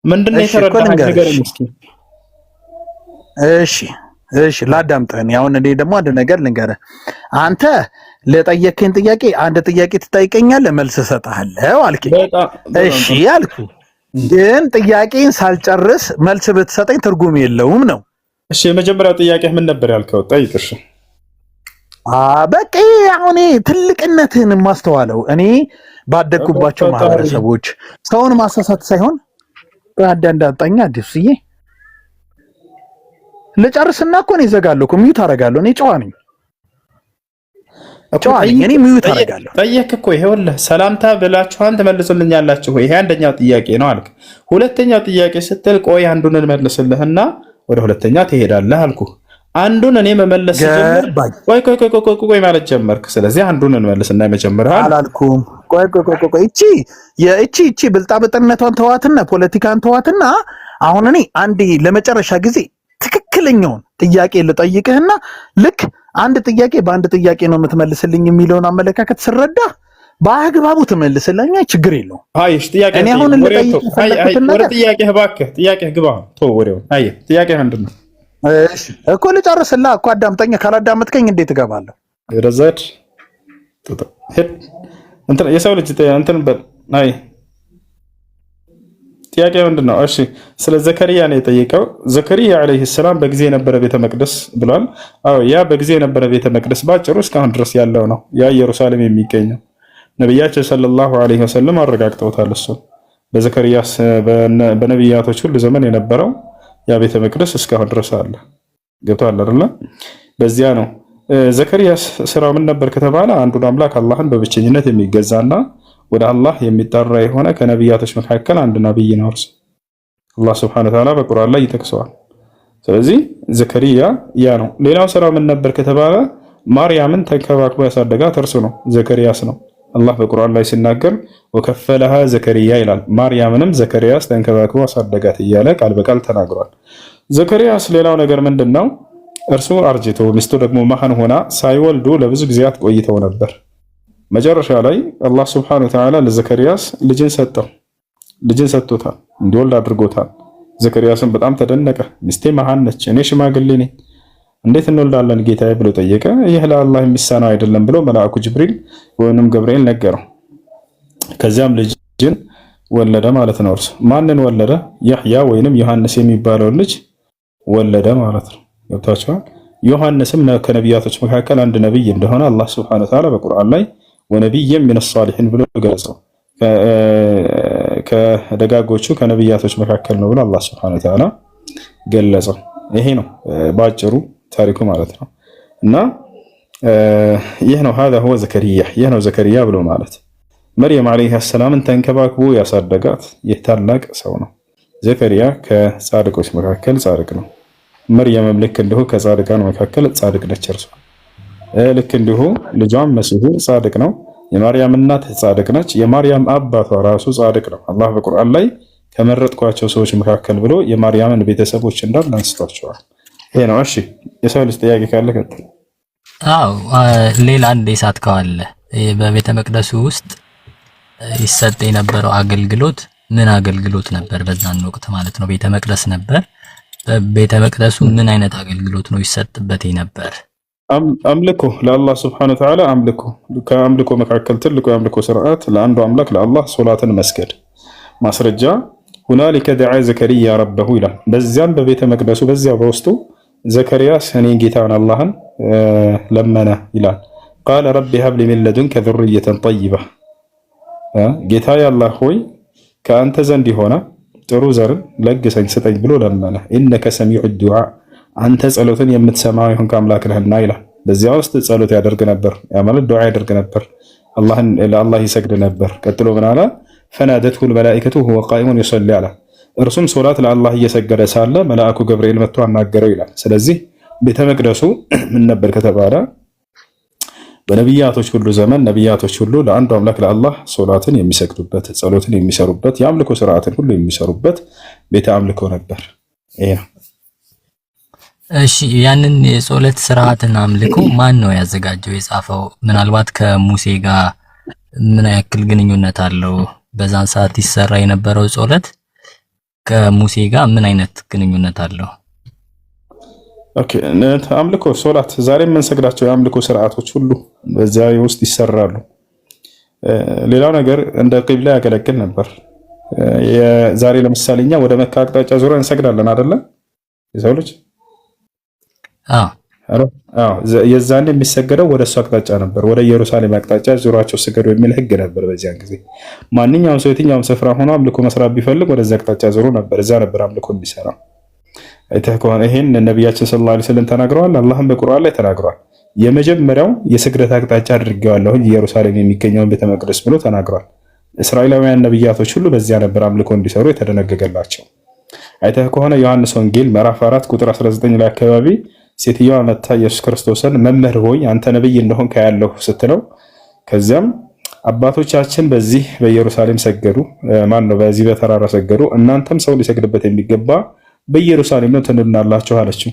ምንድን ነው የተረዳኸው? ንገረኝ እስኪ። እሺ ላዳምጠኝ። አሁን እኔ ደግሞ አንድ ነገር ልንገርህ። አንተ ለጠየቀኝ ጥያቄ አንድ ጥያቄ ትጠይቀኛለህ፣ መልስ እሰጥሃለሁ አልከኝ። እሺ አልኩህ። ግን ጥያቄን ሳልጨርስ መልስ ብትሰጠኝ ትርጉም የለውም ነው። እሺ የመጀመሪያው ጥያቄ ምን ነበር ያልከው? ጠይቅ። እሺ በቃ አሁን ትልቅነትህን የማስተዋለው እኔ ባደግኩባቸው ማህበረሰቦች ሰውን ማሳሳት ሳይሆን አዳምጠኛ። አዲስዬ ልጨርስና እኮ ነው ይዘጋለሁ እኮ ሚዩት አደርጋለሁ። እኔ ጨዋ ነኝ። እኔ ሚዩት አደርጋለሁ። ጠየቅክ እኮ ይሄውልህ፣ ሰላምታ ብላችኋን ትመልሱልኛላችሁ። ይሄ አንደኛው ጥያቄ ነው አልክ። ሁለተኛው ጥያቄ ስትል ቆይ አንዱን እንመልስልህና ወደ ሁለተኛ ትሄዳለህ አልኩህ። አንዱን እኔ መመለስ ጀመር። ቆይ ማለት ጀመርክ። ስለዚህ አንዱን እንመልስና የመጀመሪያው አላልኩም። ቆይ እቺ ብልጣብጥነቷን ተዋትና ፖለቲካን ተዋትና አሁን እኔ አንዴ ለመጨረሻ ጊዜ ትክክለኛውን ጥያቄ ልጠይቅህና ልክ አንድ ጥያቄ በአንድ ጥያቄ ነው የምትመልስልኝ የሚለውን አመለካከት ስረዳ በአግባቡ ትመልስልኝ፣ ችግር የለውም። አይሽ ጥያቄ እኔ አሁን ጥያቄህ እባክህ ጥያቄህ ግባ ወሬው። ጥያቄ ምንድን ነው? እሺ እኮ ልጨርስላ እኮ አዳምጠኝ። ካላዳመጥከኝ እንዴት እገባለሁ? ረዘድ የሰው ልጅ እንትን በል። ጥያቄ ምንድን ነው? እሺ ስለ ዘከሪያ ነው የጠየቀው። ዘከሪያ ዓለይሂ ሰላም በጊዜ የነበረ ቤተ መቅደስ ብሏል። ያ በጊዜ የነበረ ቤተ መቅደስ ባጭሩ እስካሁን ድረስ ያለው ነው። ያ ኢየሩሳሌም የሚገኘው ነቢያችን ሰለላሁ ዐለይሂ ወሰለም አረጋግጠውታል። እሱ በዘከሪያስ በነቢያቶች ሁሉ ዘመን የነበረው ያ ቤተ መቅደስ እስካሁን ድረስ አለ። ገብቷል አይደለ? በዚያ ነው ዘከሪያስ ስራው ምን ነበር ከተባለ አንዱን አምላክ አላህን በብቸኝነት የሚገዛና ወደ አላህ የሚጠራ የሆነ ከነቢያቶች መካከል አንድ ነብይ ነው። እርሱ አላህ ሱብሓነሁ ወተዓላ በቁርአን ላይ ይጠቅሰዋል። ስለዚህ ዘከሪያ ያ ነው። ሌላው ስራው ምን ነበር ከተባለ ማርያምን ተንከባክቦ ያሳደጋት እርሱ ነው፣ ዘከሪያስ ነው። አላህ በቁርአን ላይ ሲናገር ወከፈለሃ ዘከሪያ ይላል። ማርያምንም ዘከሪያስ ተንከባክቦ አሳደጋት እያለ ቃል በቃል ተናግሯል። ዘከሪያስ ሌላው ነገር ምንድነው? እርሱ አርጅቶ ሚስቱ ደግሞ መሃን ሆና ሳይወልዱ ለብዙ ጊዜያት ቆይተው ነበር። መጨረሻ ላይ አላህ ሱብሓነሁ ወተዓላ ለዘከሪያስ ልጅን ሰጥቶታል፣ እንዲወልድ አድርጎታል። ዘከሪያስን በጣም ተደነቀ። ሚስቴ መሃን ነች፣ እኔ ሽማግሌ ነኝ፣ እንዴት እንወልዳለን ጌታዬ ብሎ ጠየቀ። ይህ ለአላህ የሚሳነው አይደለም ብሎ መልአኩ ጅብሪል ወይንም ገብርኤል ነገረው። ከዚያም ልጅን ወለደ ማለት ነው። እርሱ ማንን ወለደ? ያህያ ወይንም ዮሐንስ የሚባለውን ልጅ ወለደ ማለት ነው። ገብታችኋል? ዮሐንስም ከነቢያቶች መካከል አንድ ነብይ እንደሆነ አላህ ሱብሓነሁ ወተዓላ በቁርአን ላይ ወነቢይን ሚነ ሷሊሒን ብሎ ገለጸው። ከደጋጎቹ ከነቢያቶች መካከል ነው ብሎ አላህ ሱብሓነሁ ወተዓላ ገለጸው። ይሄ ነው ባጭሩ ታሪኩ ማለት ነው። እና ይህ ነው هذا هو ዘከሪያ፣ ይህ ነው ዘከሪያ ብሎ ማለት። መርየም ዓለይሃ ሰላምን ተንከባክቦ ያሳደጋት ይህ ታላቅ ሰው ነው። ዘከሪያ ከጻድቆች መካከል ጻድቅ ነው። መርየምም ልክ እንዲሁ ከጻድቃን መካከል ጻድቅ ነች። እርሷ ልክ እንዲሁ ልጇም መሲሁ ጻድቅ ነው። የማርያም እናት ጻድቅ ነች። የማርያም አባቷ ራሱ ጻድቅ ነው። አላህ በቁርአን ላይ ከመረጥኳቸው ሰዎች መካከል ብሎ የማርያምን ቤተሰቦች እንዳለ አንስቷቸዋል። ይሄ ነው። እሺ የሰው ልጅ ጥያቄ ካለ ቀጥል። ሌላ አንድ የሳትከው አለ። በቤተ መቅደሱ ውስጥ ይሰጥ የነበረው አገልግሎት ምን አገልግሎት ነበር? በዛን ወቅት ማለት ነው። ቤተ መቅደስ ነበር። በቤተ መቅደሱ ምን አይነት አገልግሎት ነው ይሰጥበት ነበር? አምልኮ ለአላህ ስብሐነሁ ወተዓላ አምልኮ። ከአምልኮ መካከል ትልቁ የአምልኮ ስርዓት ለአንዱ አምላክ ለአላህ ሶላትን መስገድ። ማስረጃ ሁናሊከ ደዓ ዘከሪያ ረበሁ ይላል። በዚያም በቤተ መቅደሱ በዚያ በውስጡ ዘከሪያስ እኔ ጌታን አላህን ለመነ ይላል። ቃለ ረቢ ሀብሊ ሚን ለዱንከ ዙርየተን ጠይባ፣ ጌታዬ አላህ ሆይ ከአንተ ዘንድ የሆነ ጥሩ ዘርን ለግሰኝ ስጠኝ ብሎ ለመነ። ኢነከ ሰሚዑ ዱዓ፣ አንተ ጸሎትን የምትሰማ ይሁን ከአምላክ ነህና ይላል። በዚያ ውስጥ ጸሎት ያደርግ ነበር፣ ያ ማለት ዱዓ ያደርግ ነበር፣ ለአላህ ይሰግድ ነበር። ቀጥሎ ምን አለ? ፈናደትሁ ልመላኢከቱ ሁወ ቃኢሙን ይሰሊ አለ። እርሱም ሶላት ለአላህ እየሰገደ ሳለ መልአኩ ገብርኤል መጥቶ አናገረው ይላል። ስለዚህ ቤተ መቅደሱ ምን ነበር ከተባለ በነቢያቶች ሁሉ ዘመን ነቢያቶች ሁሉ ለአንዱ አምላክ ለአላህ ሶላትን የሚሰግዱበት፣ ጸሎትን የሚሰሩበት፣ የአምልኮ ስርዓትን ሁሉ የሚሰሩበት ቤተ አምልኮ ነበር። ይሄ ነው። እሺ ያንን የጸሎት ስርዓትን አምልኮ ማን ነው ያዘጋጀው የጻፈው? ምናልባት ከሙሴ ጋር ምን ያክል ግንኙነት አለው? በዛን ሰዓት ይሰራ የነበረው ጸሎት ከሙሴ ጋር ምን አይነት ግንኙነት አለው? ኦኬ አምልኮ ሶላት፣ ዛሬ የምንሰግዳቸው የአምልኮ ስርዓቶች ሁሉ በዚያ ውስጥ ይሰራሉ። ሌላው ነገር እንደ ቂብላ ያገለግል ነበር። ዛሬ ለምሳሌ እኛ ወደ መካ አቅጣጫ ዞረን እንሰግዳለን አይደለ? የሰው ልጅ የዛኔ የሚሰገደው ወደ እሱ አቅጣጫ ነበር። ወደ ኢየሩሳሌም አቅጣጫ ዙራቸው ስገዱ የሚል ህግ ነበር። በዚያን ጊዜ ማንኛውም ሰው የትኛውም ስፍራ ሆኖ አምልኮ መስራት ቢፈልግ ወደዛ አቅጣጫ ዞሮ ነበር። እዛ ነበር አምልኮ የሚሰራ። አይተህ ከሆነ ይሄን ነቢያችን ሰለላሁ ዐለይሂ ወሰለም ተናግረዋል። አላህም በቁርአን ላይ ተናግረዋል። የመጀመሪያው የስግደት አቅጣጫ አድርጌዋለሁ ኢየሩሳሌም የሚገኘውን ቤተ መቅደስ ብሎ ተናግረዋል። እስራኤላውያን ነቢያቶች ሁሉ በዚያ ነበር አምልኮ እንዲሰሩ የተደነገገላቸው። አይተህ ከሆነ ዮሐንስ ወንጌል ምዕራፍ 4 ቁጥር 19 ላይ አካባቢ ሴትዮዋ መታ ኢየሱስ ክርስቶስን መምህር ሆይ አንተ ነብይ እንደሆንክ ያለሁ ስትለው ከዚያም አባቶቻችን በዚህ በኢየሩሳሌም ሰገዱ፣ ማን ነው በዚህ በተራራ ሰገዱ፣ እናንተም ሰው ሊሰግድበት የሚገባ በኢየሩሳሌም ነው ትንናላችሁ አለችው።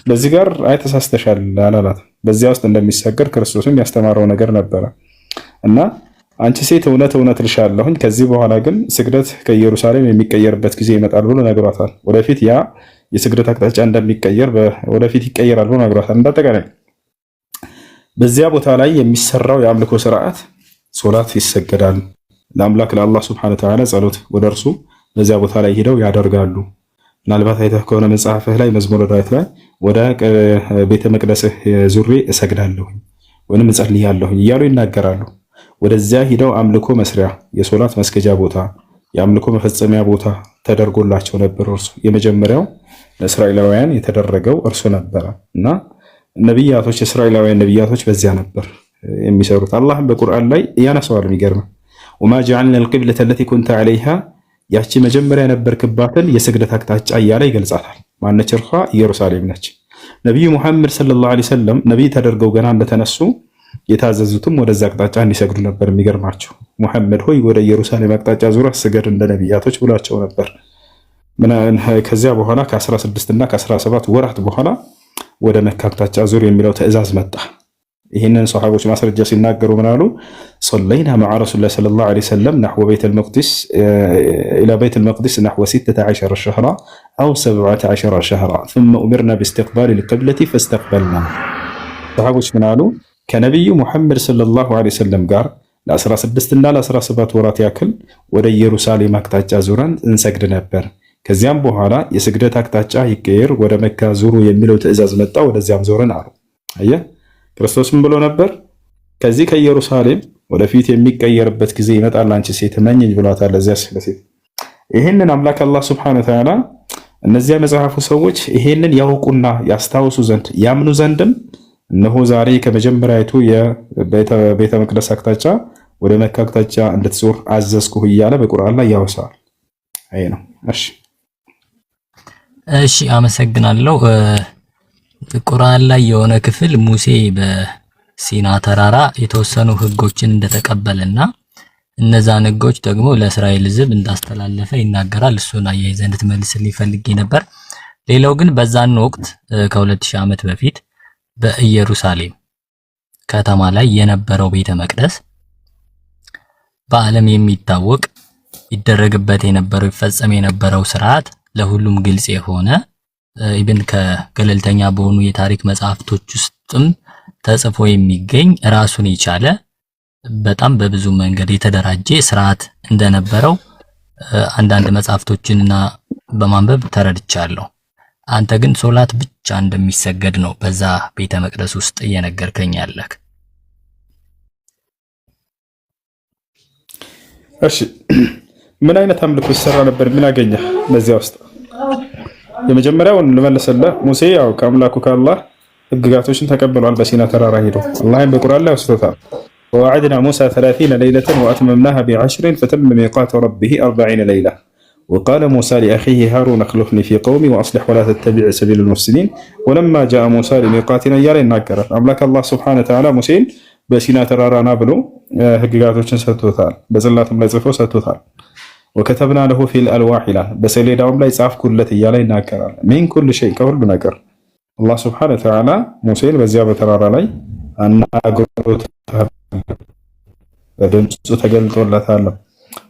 በዚህ ጋር ተሳስተሻል አላላት። በዚያ ውስጥ እንደሚሰገድ ክርስቶስም ያስተማረው ነገር ነበረ እና አንቺ ሴት እውነት እውነት እልሻለሁኝ ከዚህ በኋላ ግን ስግደት ከኢየሩሳሌም የሚቀየርበት ጊዜ ይመጣል ብሎ ነግሯታል። ወደፊት ያ የስግደት አቅጣጫ እንደሚቀየር ወደፊት ይቀየራል ብሎ ነግሯታል። እንዳጠቃላይ በዚያ ቦታ ላይ የሚሰራው የአምልኮ ስርዓት ሶላት ይሰገዳል። ለአምላክ ለአላህ ሱብሓነሁ ወተዓላ ጸሎት ወደ እርሱ በዚያ ቦታ ላይ ሄደው ያደርጋሉ። ምናልባት አይተህ ከሆነ መጽሐፍህ ላይ መዝሙረ ዳዊት ላይ ወደ ቤተ መቅደስህ ዙሬ እሰግዳለሁኝ ወይንም እጸልያለሁኝ እያሉ ይናገራሉ። ወደዚያ ሂደው አምልኮ መስሪያ የሶላት መስገጃ ቦታ የአምልኮ መፈጸሚያ ቦታ ተደርጎላቸው ነበር። እርሱ የመጀመሪያው ለእስራኤላውያን የተደረገው እርሱ ነበረ እና ነቢያቶች እስራኤላውያን ነቢያቶች በዚያ ነበር የሚሰሩት። አላህም በቁርአን ላይ ያነሳዋል። የሚገርም ወማ ጀዐልና አልቂብለተ አለቲ ኩንተ ዐለይሃ ያቺ መጀመሪያ የነበርክባትን የስግደት አቅጣጫ እያለ ይገልጻታል። ማነች? እርሷ ኢየሩሳሌም ነች። ነቢዩ ሙሐመድ ሰለላሁ ዐለይሂ ወሰለም ነቢይ ተደርገው ገና እንደተነሱ የታዘዙትም ወደዛ አቅጣጫ እንዲሰግዱ ነበር። የሚገርማቸው ሙሐመድ ሆይ ወደ ኢየሩሳሌም አቅጣጫ ዙረህ ስገድ እንደ ነቢያቶች ብሏቸው ነበር። ከዚያ በኋላ ከ16 እና ከ17 ወራት በኋላ ወደ መካ አቅጣጫ ዙር የሚለው ትዕዛዝ መጣ። ይህንን ሰሃቦች ማስረጃ ሲናገሩ ምን አሉ? ሰለይና መዓ ረሱሊላህ ሰለላሁ ዐለይሂ ወሰለም ነሕወ ቤተል መቅዲስ ኢላ ቤተል መቅዲስ ነሕወ 16 ሸህራ አው 17 ሸህራ ثم أمرنا باستقبال القبلة فاستقبلنا። ሰሃቦች ምን አሉ? ከነቢዩ ሙሐመድ ሰለላሁ ዐለይሂ ወሰለም ጋር ለ16 እና ለ17 ወራት ያክል ወደ ኢየሩሳሌም አቅጣጫ ዙረን እንሰግድ ነበር። ከዚያም በኋላ የስግደት አቅጣጫ ይቀየር ወደ መካ ዙሩ የሚለው ትዕዛዝ መጣ። ወደዚያም ዞረን አሉ። አየህ ክርስቶስም ብሎ ነበር ከዚህ ከኢየሩሳሌም ወደፊት የሚቀየርበት ጊዜ ይመጣል፣ አንቺ ሴት መኝኝ ብሏታል። ለዚያ ሴት ይህንን አምላክ አላህ ሱብሓነሁ ወተዓላ እነዚያ መጽሐፉ ሰዎች ይሄንን ያውቁና ያስታውሱ ዘንድ ያምኑ ዘንድም እነሆ ዛሬ ከመጀመሪያይቱ የቤተ መቅደስ አቅጣጫ ወደ መካ አቅጣጫ እንድትዞር አዘዝኩህ እያለ በቁርአን ላይ ያወሳል። አይ ነው። እሺ አመሰግናለሁ። ቁርአን ላይ የሆነ ክፍል ሙሴ በሲና ተራራ የተወሰኑ ህጎችን እንደተቀበለና እነዛን ህጎች ደግሞ ለእስራኤል ሕዝብ እንዳስተላለፈ ይናገራል። እሱን አያይዘህ እንድትመልስልኝ ፈልጌ ነበር። ሌላው ግን በዛን ወቅት ከ2000 ዓመት በፊት በኢየሩሳሌም ከተማ ላይ የነበረው ቤተ መቅደስ በዓለም የሚታወቅ ይደረግበት የነበረው ይፈጸም የነበረው ስርዓት ለሁሉም ግልጽ የሆነ ኢብን ከገለልተኛ በሆኑ የታሪክ መጽሐፍቶች ውስጥም ተጽፎ የሚገኝ ራሱን የቻለ በጣም በብዙ መንገድ የተደራጀ ስርዓት እንደነበረው አንዳንድ መጽሐፍቶችንና በማንበብ ተረድቻለሁ። አንተ ግን ሶላት ብቻ እንደሚሰገድ ነው በዛ ቤተ መቅደስ ውስጥ እየነገርከኝ ያለህ። እሺ ምን አይነት አምልኮ ይሰራ ነበር? ምን አገኘህ በዚያ ውስጥ? የመጀመሪያውን ልመልስልህ። ሙሴ ያው ከአምላኩ ከአላህ ህግጋቶችን ተቀብሏል። በሲና ተራራ ሄዶ አላህም በቁርአን ላይ ወስቶታል። ወወዐድና ሙሳ 30 ለይለተን ወአትመምናሃ ብ10 ፈተመ ሚቃቱ ረቢሂ 40 ለይላ ወቃለ ሙሳ ሊአኺሂ ሃሩን አኽሉፍኒ ፊ ቀውሚ ወአስሊሕ ወላ ተተቢዕ ሰቢለል ሙፍሲዲን ወለማ ጃአ ሙሳ ሊሚቃቲና እያለ ይናገራል። አምላክ አላህ ሱብሓነሁ ወተዓላ ሙሴን በሲና ተራራ ና ብሎ ህግጋቶችን ሰጥቶታል። በጽላትም ላይ ጽፎ ሰጥቶታል። ወከተብና ለሁ ፊል አልዋህ ይላል። በሰሌዳውም ላይ ጻፍኩለት እያለ ይናገራል። ሚን ኩል ሸይ ከሁሉ ነገር አላህ ሱብሓነሁ ወተዓላ ሙሴን በዚያ በተራራ ላይ አናግሮታል፣ በድምፁ ተገልጦለታል።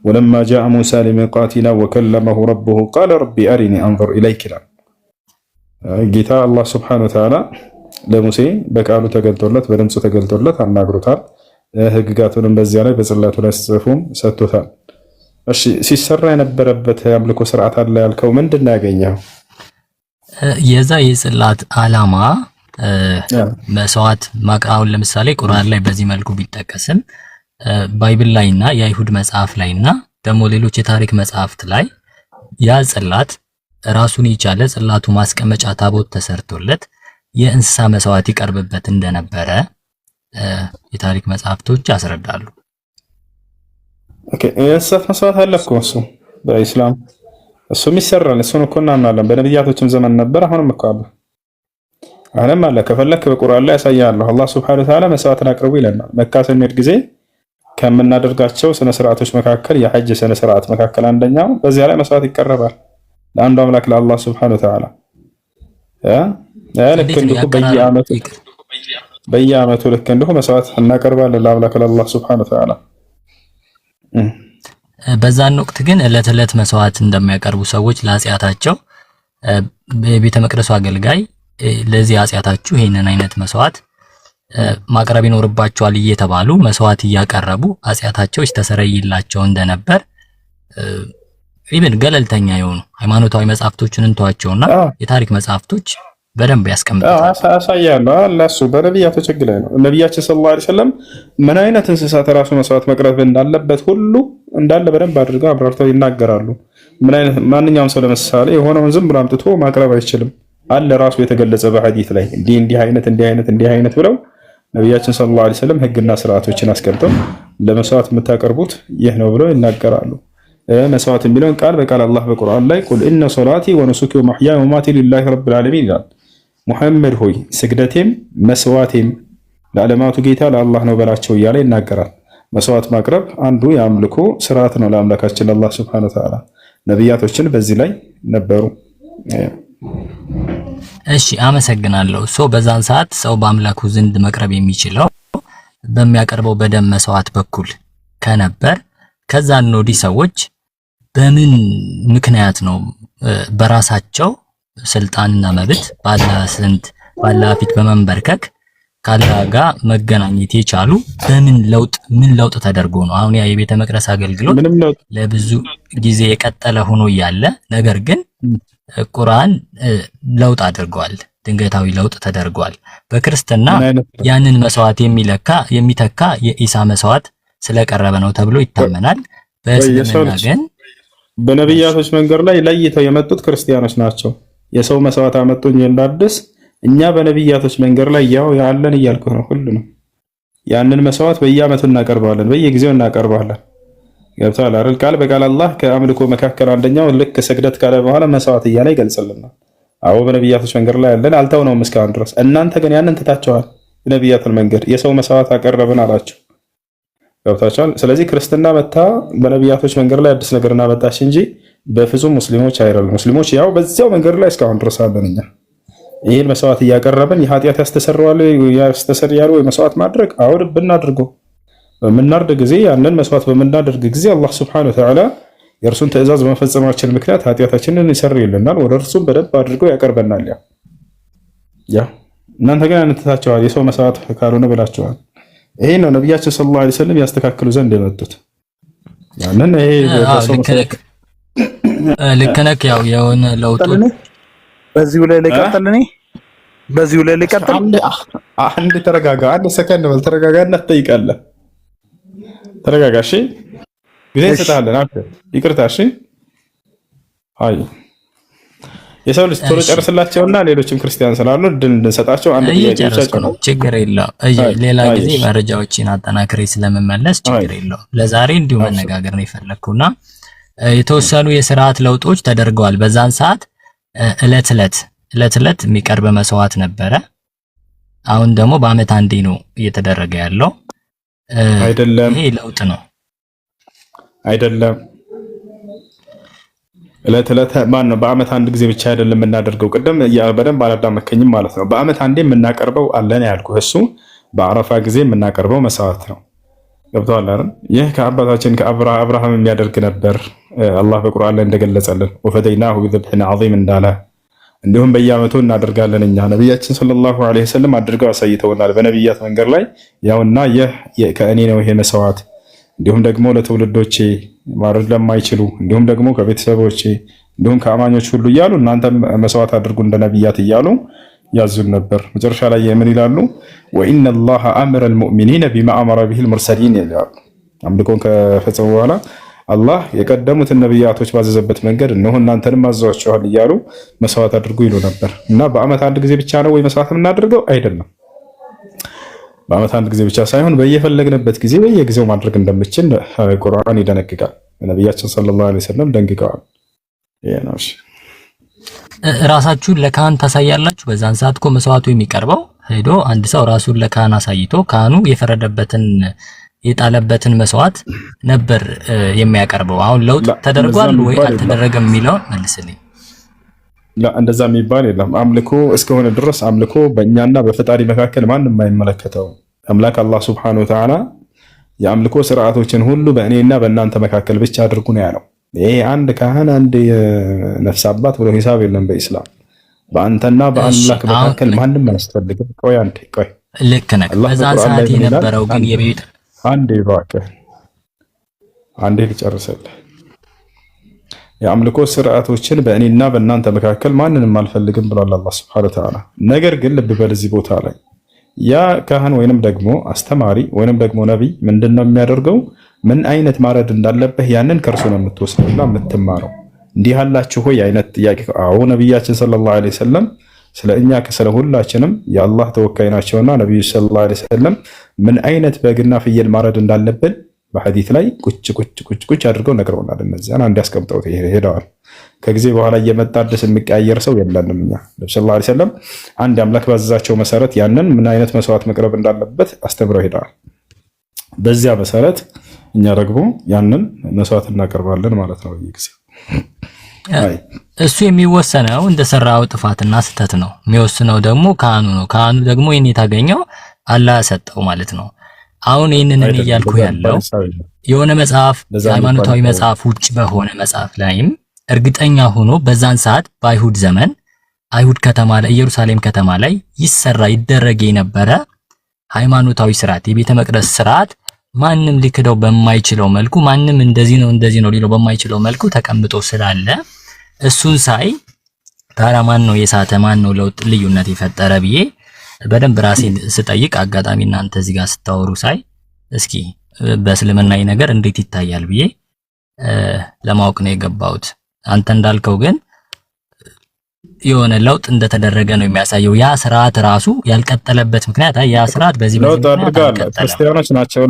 ወለማ ጃአ ሙሳ ሊሚቃቲና ወከለመሁ ረቡሁ ቃለ ረቢ አሪኒ አንዙር ኢለይክ ይላል። ጌታ አላህ ሱብሓነሁ ወተዓላ ለሙሴ በቃሉ ተገልጦለት በድምፁ ተገልጦለት አናግሮታል። ህግጋቱንም በዚያ ላይ በጽላቱ ላይ ጽፎም ሰጥቶታል። እሺ ሲሰራ የነበረበት የአምልኮ ስርዓት አለ ያልከው ምንድን ነው ያገኘው? የዛ የጽላት ዓላማ መስዋዕት ማቅራውን ለምሳሌ ቁርአን ላይ በዚህ መልኩ ቢጠቀስም ባይብል ላይና የአይሁድ መጽሐፍ ላይና ደግሞ ሌሎች የታሪክ መጽሐፍት ላይ ያ ጽላት ራሱን የቻለ ጽላቱ ማስቀመጫ ታቦት ተሰርቶለት የእንስሳ መስዋዕት ይቀርብበት እንደነበረ የታሪክ መጽሐፍቶች ያስረዳሉ። ኦኬ የእንስሳት መስዋዕት አለ እኮ እሱ በኢስላም እሱም ይሰራል። እሱን እኮ እናምናለን። በነቢያቶችም ዘመን ነበር፣ አሁንም እኮ አለ። አለም አለ ከፈለክ በቁርአን ላይ ያሳያለሁ። አላህ ሱብሓነሁ ወተዓላ መስዋዕትን አቅርቡ ይለናል። መካ ስንሄድ ጊዜ ከምናደርጋቸው ስነ ስርዓቶች መካከል የሐጅ ስነ ስርዓት መካከል አንደኛው በዚያ ላይ መስዋዕት ይቀርባል ለአንዱ አምላክ ለአላህ ሱብሓነሁ ወተዓላ። ልክ እንዲሁ በየዓመቱ ልክ እንዲሁ መስዋዕት እናቀርባለን ለአምላክ ለአላህ ሱብሓነሁ ወተዓላ። በዛን ወቅት ግን ዕለት ዕለት መስዋዕት እንደሚያቀርቡ ሰዎች ለኃጢአታቸው የቤተ መቅደሱ አገልጋይ ለዚህ ኃጢአታችሁ ይሄንን አይነት መስዋዕት ማቅረብ ይኖርባቸዋል እየተባሉ መስዋዕት እያቀረቡ ኃጢአታቸው ይስተሰረይላቸው እንደነበር ኢብን ገለልተኛ የሆኑ ሃይማኖታዊ መጽሐፍቶችን እንተዋቸውና የታሪክ መጽሐፍቶች በደንብ ያስቀምጣሉ። አሳያለሁ ለሱ በነቢያቶች ሕግ ላይ ነው። ነቢያችን ሰለላሁ ዐለይሂ ወሰለም ምን አይነት እንስሳት ራሱ መስዋዕት መቅረብ እንዳለበት ሁሉ እንዳለ በደንብ አድርገው አብራርተው ይናገራሉ። ምን አይነት ማንኛውም ሰው ለምሳሌ የሆነውን ዝም ብሎ አምጥቶ ማቅረብ አይችልም አለ ራሱ የተገለጸ በሐዲስ ላይ እንዲህ አይነት ብለው ነቢያችን ሰለላሁ ዐለይሂ ወሰለም ሕግና ስርዓቶችን አስቀምጠው ለመስዋዕት የምታቀርቡት ይህ ነው ብለው ይናገራሉ። መስዋዕት የሚለውን ቃል በቃል አላህ በቁርአን ላይ ቁል ኢነ ሶላቲ ወኑሱኪ ወመሕያየ ወመማቲ ሊላሂ ረቢል ዓለሚን ይላል። ሙሐመድ ሆይ ስግደቴም መስዋዕቴም ለዓለማቱ ጌታ ለአላህ ነው በላቸው እያለ ይናገራል። መስዋዕት ማቅረብ አንዱ የአምልኮ ስርዓት ነው ለአምላካችን ለአላህ ሱብሓነሁ ወተዓላ። ነቢያቶችን በዚህ ላይ ነበሩ። እሺ አመሰግናለሁ። በዛን ሰዓት ሰው በአምላኩ ዘንድ መቅረብ የሚችለው በሚያቀርበው በደም መስዋዕት በኩል ከነበር ከዛን ወዲህ ሰዎች በምን ምክንያት ነው በራሳቸው ስልጣንና መብት ባላህ ፊት በመንበርከክ ካላህ ጋር መገናኘት የቻሉ ምን ለውጥ ተደርጎ ነው? አሁን ያ የቤተ መቅደስ አገልግሎት ለብዙ ጊዜ የቀጠለ ሆኖ እያለ ነገር ግን ቁርአን ለውጥ አድርጓል። ድንገታዊ ለውጥ ተደርጓል። በክርስትና ያንን መስዋዕት የሚተካ የኢሳ መስዋዕት ስለቀረበ ነው ተብሎ ይታመናል። በእስልምና ግን በነቢያቶች መንገድ ላይ ለይተው የመጡት ክርስቲያኖች ናቸው። የሰው መስዋዕት አመጡኝ እንዳድስ እኛ በነቢያቶች መንገድ ላይ ያው ያለን እያልኩ ነው። ሁሉ ነው ያንን መስዋዕት በየዓመቱ እናቀርባለን፣ በየጊዜው እናቀርባለን። ገብቷል አይደል? ቃል በቃል አላህ ከአምልኮ መካከል አንደኛው ልክ ስግደት ካለ በኋላ መስዋዕት እያለ ይገልጽልናል። አዎ በነቢያቶች መንገድ ላይ ያለን አልተውነውም እስካሁን ድረስ። እናንተ ግን ያንን ትታችኋል። የነቢያትን መንገድ የሰው መስዋዕት አቀረብን አላቸው። ገብታችኋል? ስለዚህ ክርስትና መታ በነቢያቶች መንገድ ላይ አዲስ ነገር እናመጣች እንጂ በፍጹም ሙስሊሞች አይደሉም። ሙስሊሞች ያው በዚያው መንገድ ላይ እስካሁን ድረስ አለን። እኛ ይህን መስዋዕት እያቀረብን የኃጢአት ያስተሰርያሉ ወይ መስዋዕት ማድረግ አውድ ብናድርገው በምናርድ ጊዜ ያንን መስዋዕት በምናደርግ ጊዜ አላህ ሱብሓነሁ ወተዓላ የእርሱን ትእዛዝ በመፈጸማችን ምክንያት ኃጢአታችንን ይሰርይልናል፣ ወደ እርሱም በደንብ አድርገው ያቀርበናል። ያ እናንተ ግን አንተታቸዋል የሰው መስዋዕት ካልሆነ ብላችኋል። ይሄ ነው ነቢያችን ሰለላሁ ዐለይሂ ወሰለም ያስተካክሉ ዘንድ የመጡት። ያንን ይሄ ልክ ነህ። ያው የሆነ ለውጡ በዚሁ ላይ ልቀጥል። አንድ ተረጋጋ፣ አንድ ሰከንድ በል ተረጋጋ እና ትጠይቃለህ። ተረጋጋ እሺ፣ ጊዜ እንሰጥሃለን። ይቅርታ እሺ። አይ የሰው ልጅ ቶሎ ጨርስላቸውና ሌሎችም ክርስቲያን ስላሉ እድል እንድንሰጣቸው አንድ ጥያቄ ነው። ችግር የለውም። ሌላ ጊዜ መረጃዎችን አጠናክሬ ስለምመለስ ችግር የለውም። ለዛሬ እንዲሁ መነጋገር ነው የፈለግኩና የተወሰኑ የስርዓት ለውጦች ተደርገዋል። በዛን ሰዓት እለት እለት የሚቀርብ መስዋዕት ነበረ። አሁን ደግሞ በአመት አንዴ ነው እየተደረገ ያለው። አይደለም፣ ይሄ ለውጥ ነው አይደለም። እለት ማን ነው? በአመት አንድ ጊዜ ብቻ አይደለም የምናደርገው። ቅድም በደንብ አላዳመከኝም ማለት ነው። በአመት አንዴ የምናቀርበው አለን ያልኩህ እሱ በአረፋ ጊዜ የምናቀርበው መስዋዕት ነው። ገብተዋል አይደል? ይህ ከአባታችን ከአብርሃም የሚያደርግ ነበር። አላህ በቁርአን ላይ እንደገለጸልን ወፈደይናሁ ቢዘብሒን ዐዚም እንዳለ እንዲሁም በየዓመቱ እናደርጋለን። እኛ ነቢያችን ሰለላሁ ዐለይሂ ወሰለም አድርገው አሳይተውናል በነቢያት መንገድ ላይ ያውና ይህ ከእኔ ነው ይሄ መስዋዕት፣ እንዲሁም ደግሞ ለትውልዶቼ ማረድ ለማይችሉ እንዲሁም ደግሞ ከቤተሰቦቼ እንዲሁም ከአማኞች ሁሉ እያሉ እናንተም መስዋዕት አድርጉ እንደ ነቢያት እያሉ ያዙን ነበር። መጨረሻ ላይ የምን ይላሉ? ወኢነላሃ አመረ አልሙእሚኒነ ቢማ አመረ ቢሂል ሙርሰሊን ይላሉ። አምልኮን ከፈጸሙ በኋላ አላህ የቀደሙትን ነቢያቶች ባዘዘበት መንገድ እነሆ እናንተንም አዘዋችኋል እያሉ መስዋዕት አድርጉ ይሉ ነበር። እና በአመት አንድ ጊዜ ብቻ ነው ወይ መስዋዕት የምናደርገው? አይደለም። በአመት አንድ ጊዜ ብቻ ሳይሆን በየፈለግንበት ጊዜ በየጊዜው ማድረግ እንደምችል ቁርአን ይደነግጋል። ነቢያችን ሰለላሁ ዐለይሂ ወሰለም ደንግገዋል። ይሄ ነው። ራሳችሁን ለካህን ታሳያላችሁ። በዛን ሰዓት እኮ መስዋዕቱ የሚቀርበው ሄዶ አንድ ሰው ራሱን ለካህን አሳይቶ ካህኑ የፈረደበትን የጣለበትን መስዋዕት ነበር የሚያቀርበው። አሁን ለውጥ ተደርጓል ወይ አልተደረገም የሚለው መልስልኝ። እንደዛ የሚባል የለም። አምልኮ እስከሆነ ድረስ አምልኮ በእኛና በፈጣሪ መካከል ማንም የማይመለከተው አምላክ አላህ ሱብሓነሁ ወተዓላ የአምልኮ ስርዓቶችን ሁሉ በእኔና በእናንተ መካከል ብቻ አድርጉ ነው ያለው። ይሄ አንድ ካህን አንድ የነፍስ አባት ብሎ ሂሳብ የለም በኢስላም። በአንተና በአምላክ መካከል ማንም አያስፈልግም። ቆይ ልክ ነህ። በዛን ሰዓት የነበረው ግን የቤት አንዴ እባክህ አንዴ ልጨርሰልህ። የአምልኮ ስርዓቶችን በእኔና በእናንተ መካከል ማንንም አልፈልግም ብሏል አላህ ሱብሓነሁ ወተዓላ። ነገር ግን ልብ በል እዚህ ቦታ ላይ ያ ካህን ወይንም ደግሞ አስተማሪ ወይንም ደግሞ ነቢይ ምንድነው የሚያደርገው? ምን አይነት ማረድ እንዳለብህ ያንን ከእርሱ ነው የምትወስደውና የምትማረው። እንዲህ አላችሁ ሆይ አይነት ጥያቄ። አዎ ነቢያችን ሰለላሁ ዐለይሂ ወሰለም ስለ እኛ ስለ ሁላችንም የአላህ ተወካይ ናቸውና ነቢዩ ሰለላሁ ዐለይሂ ወሰለም ምን አይነት በግና ፍየል ማረድ እንዳለብን በሐዲስ ላይ ቁጭ አድርገው ነግረውናል። እነዚያን አንድ ያስቀምጠው ሄደዋል። ከጊዜ በኋላ እየመጣ አዲስ የሚቀያየር ሰው የለንም። እኛ ነብዩ ሰለላሁ ዐለይሂ ወሰለም አንድ አምላክ ባዘዛቸው መሰረት ያንን ምን አይነት መስዋዕት መቅረብ እንዳለበት አስተምረው ሄደዋል። በዚያ መሰረት እኛ ደግሞ ያንን መስዋዕት እናቀርባለን ማለት ነው። በየጊዜው እሱ የሚወሰነው እንደሰራው ጥፋትና ስህተት ነው። የሚወስነው ደግሞ ካህኑ ነው። ካህኑ ደግሞ ይሄን የታገኘው አላህ ሰጠው ማለት ነው። አሁን ይሄንን እያልኩ ያለው የሆነ መጽሐፍ ሃይማኖታዊ መጽሐፍ ውጭ በሆነ መጽሐፍ ላይም እርግጠኛ ሆኖ በዛን ሰዓት በአይሁድ ዘመን አይሁድ ከተማ ላይ ኢየሩሳሌም ከተማ ላይ ይደረግ የነበረ ሃይማኖታዊ ስርዓት የቤተ መቅደስ ስርዓት ማንም ሊክደው በማይችለው መልኩ ማንም እንደዚህ ነው ሊለው በማይችለው መልኩ ተቀምጦ ስላለ እሱን ሳይ ታዲያ ማን ነው የሳተ ማን ነው ለውጥ ልዩነት የፈጠረ ብዬ በደንብ ራሴን ስጠይቅ አጋጣሚ እናንተ እዚህ ጋር ስታወሩ ሳይ እስኪ በእስልምናዊ ነገር እንዴት ይታያል ብዬ ለማወቅ ነው የገባሁት። አንተ እንዳልከው ግን የሆነ ለውጥ እንደተደረገ ነው የሚያሳየው። ያ ስርዓት ራሱ ያልቀጠለበት ምክንያት ያ ስርዓት በዚህ ክርስቲያኖች ናቸው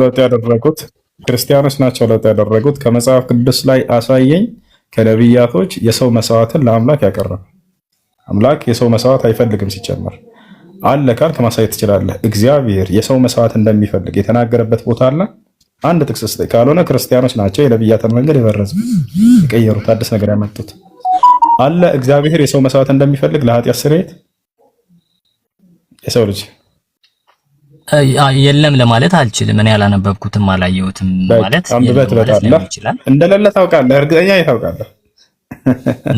ለውጥ ያደረጉት። ከመጽሐፍ ቅዱስ ላይ አሳየኝ። ከነቢያቶች የሰው መስዋዕትን ለአምላክ ያቀረበ አምላክ የሰው መስዋዕት አይፈልግም። ሲጨመር አለ ካልክ ማሳየት ትችላለህ። እግዚአብሔር የሰው መስዋዕት እንደሚፈልግ የተናገረበት ቦታ አለ። አንድ ጥቅስ ስጠኝ። ካልሆነ ክርስቲያኖች ናቸው የነቢያትን መንገድ የበረዙ የቀየሩት አዲስ ነገር ያመጡት አለ። እግዚአብሔር የሰው መስዋዕት እንደሚፈልግ ለኃጢአት ስርየት የሰው ልጅ የለም ለማለት አልችልም። እኔ ያላነበብኩትም አላየሁትም ማለት ይችላል። እንደሌለ ታውቃለህ፣ እርግጠኛ ታውቃለህ።